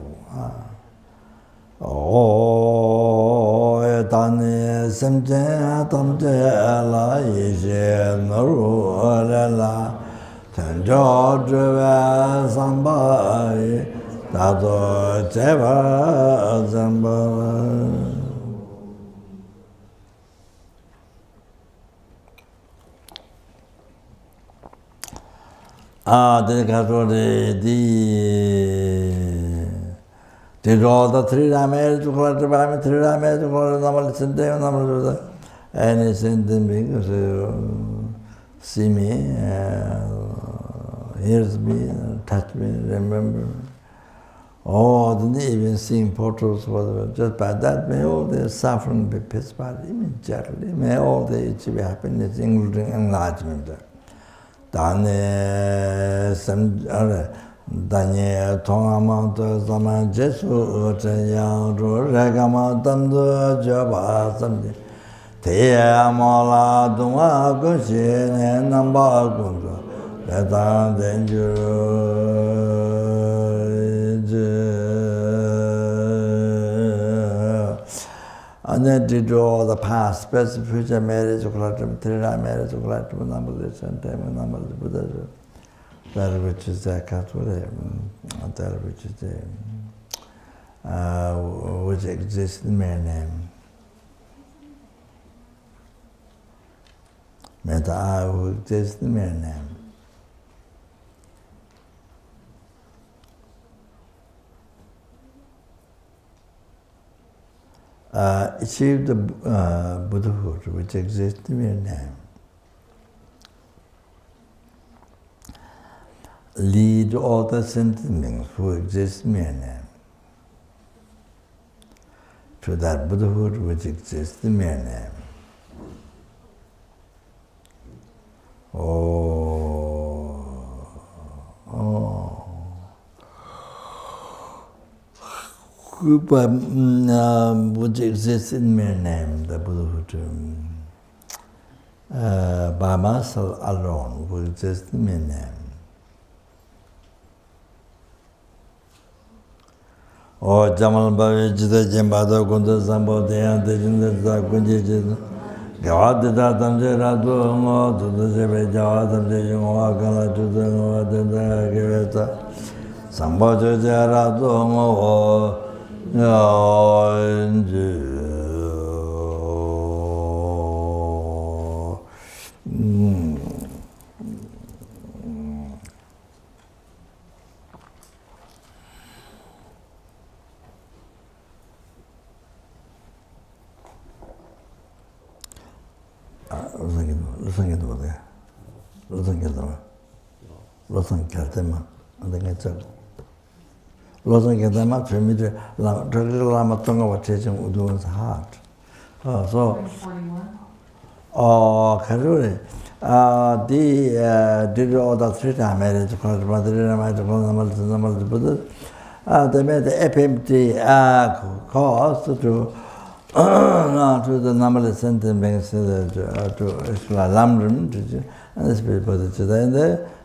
S2: Tani semje tamje la yishe naru la tenjo dreve samba tato cheva zamba. Did all the three damage to collect the family, three damage to collect the number, send them, number, and send them because see me, hears me, touch me, remember. Oh, didn't even seeing portals, whatever. Just by that, may all their suffering be pissed by immediately. May all their achieve happiness, including enlightenment. Dane sem Danye Tongama Zaman Jesu Yang Regama Damdo Java Samdi Tea Mala Dunga Gunshin and Namba Gunzo Letan Danger and then did all the past, present, future marriage, three-time marriage, number this and time, number the Buddha. That which is the Kathule, that which is the which exists in mere name. Meta I who exists in mere name. Achieve the Buddhahood which exists in mere name. Lead all the sentient beings who exist in mere name to that Buddhahood which exists in mere name. Which exists in mere name, the Buddhahood. By myself alone, who exists in mere name. O Jamal Bavi Jita Jambado Gunda Sambo Deyan Dejinda Kunji Gawada Tamje Radu Ngo Tuda Sebe Jawa Tamje Yunga Kala Tuda Ngo Tenda Kiveta Sambo Joja Radu Ngo heart. So, did all the three-time marriage, they made the FPMT cause to the numberless sentient beings to Lamrim, and this people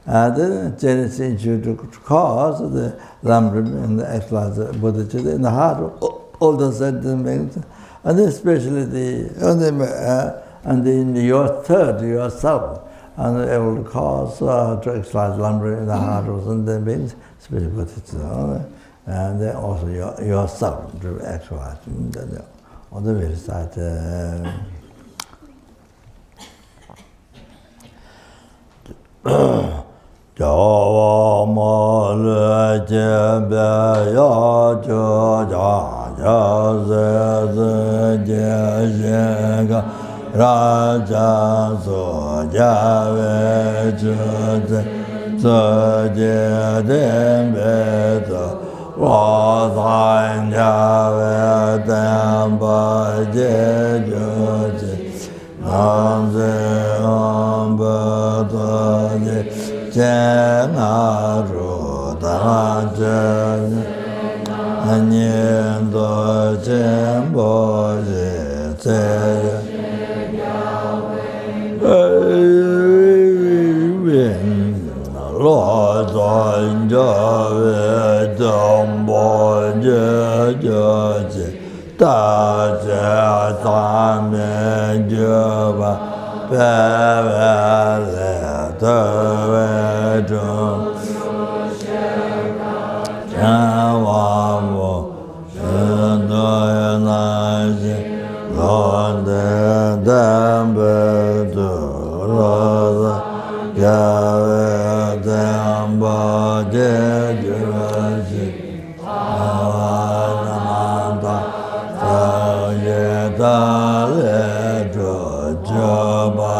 S2: and the Genesis to cause the Lamrim and the actualize bodhichitta in the heart of all the sentient beings, and especially and in your third, yourself, and it will cause to actualize Lamrim in the heart of sentient beings, especially bodhichitta, and then also yourself to actualize. On the very side, Jawa ma le je be ya jo ja ja ze ze je je ga ra ja so ja we ju ze ze je de be zo wa san ja we de ba je ju ze nam ze am ba ta je na ru da je nian do chen bo je ze lo zan ja we dong bo je je da je san me je ba pe le de we zhong chen wang wo shen de na ji lo de den be de lo de ya we den ba de je ji wa na da ta ye da le zhe zhe ba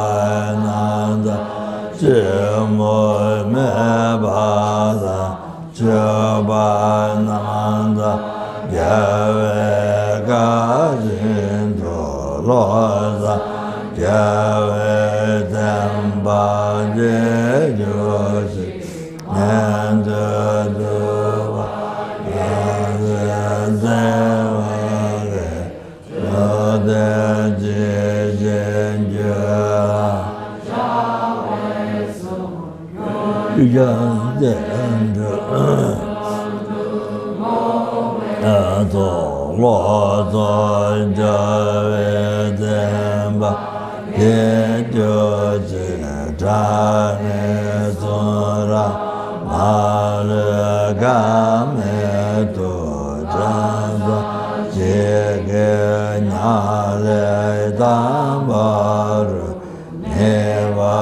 S2: na da zhe mo me ba da zhe ba na da ye we ga jin zhe lo da ye we den ba de zhe ji nian zhe de wa ya zhe zhe wa ge lo de ji jin jue yang jian zhe zo lo zan jia wei den ba ye jiu ji zhan ne zun ra ma le ga me du zhan zhan ji ge nya le dan ba ru ne wa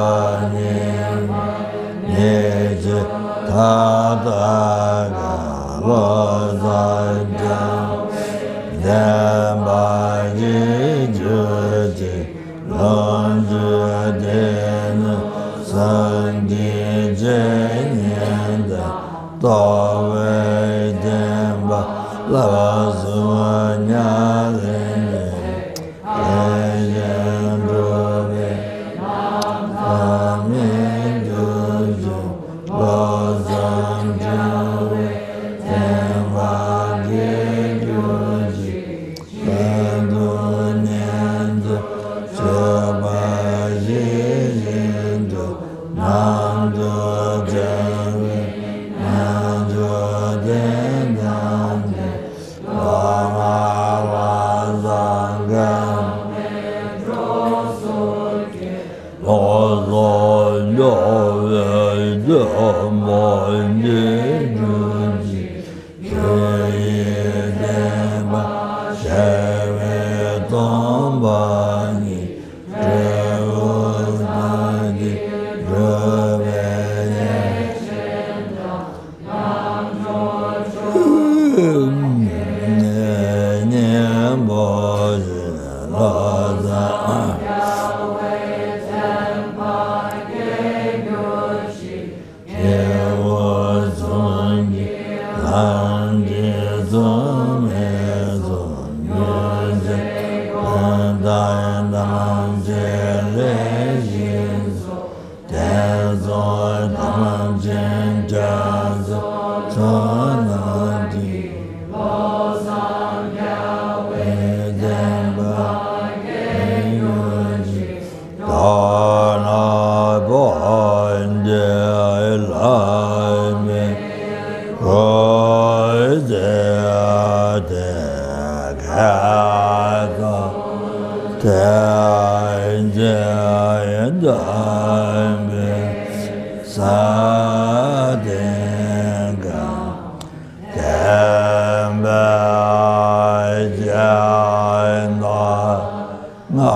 S2: ni ji ta da ga lo zan jian den ba ji ju ji long zhi de ne san di zhen nian de dao wei den ba la su nya len ye yan zhu wei fa min ju ju lo zan jian wei den ba ji ju ji fan du nian de zhe ba ji jin de nan de zhen wei nan zhe den dan de la ma la zang gan lo lo yo wei de mo ni ju ji xue yi den ba xie wei dong ba ni zhe wu ba ji zhe wei ye nian bo ji lo zan ye wo zun ji lan ji zun me zun yu ji dan dan dan ji le yin dan zun dan jin jian zun nan ji den ba yu ji da na bo de lai me ro de ga ga de de da me sa de ga den ba ja na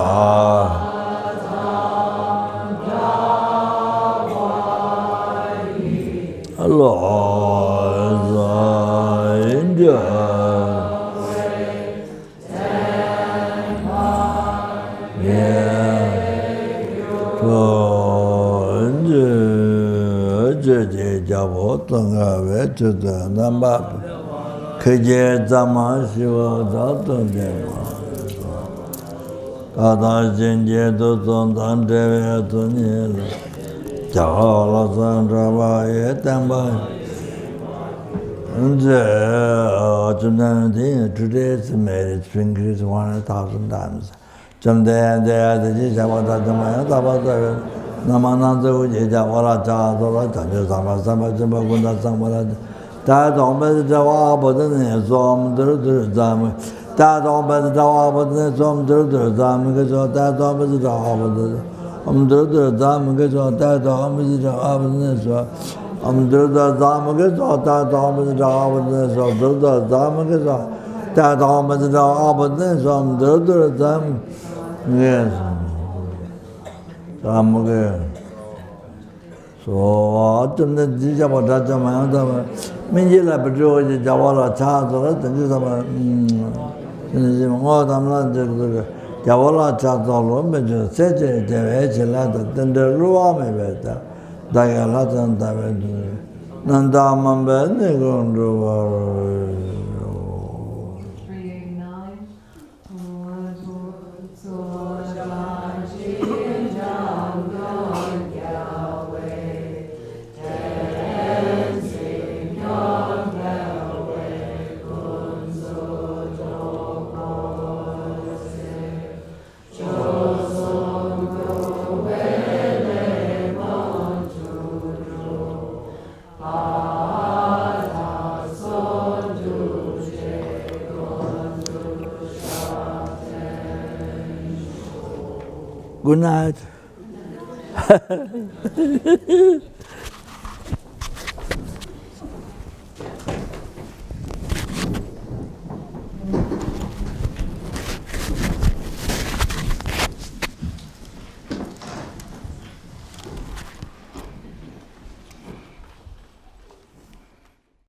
S2: Today's marriage increased 100,000 times. Someday the Javada Jamaya Tabata Namananda Javara Chadora Sama Sama Gunda Samara Dad on the Java Zom Dam Dad on the Java Zom Dam Dad on the Java Dam Dad on the Java Amdurda Damagas or that Dominant Abundance of Durda Damagas or that Dominant Abundance of Durda Dam. Yes. Damagas. So, autumn the Dijabata Jamanda Minjila Pedro Javala Chadra, the Jisama Javala Chadra, Seche, the then the Ruame better. Dayalatan David Nandamambe Negondru
S1: 389.
S2: Good night.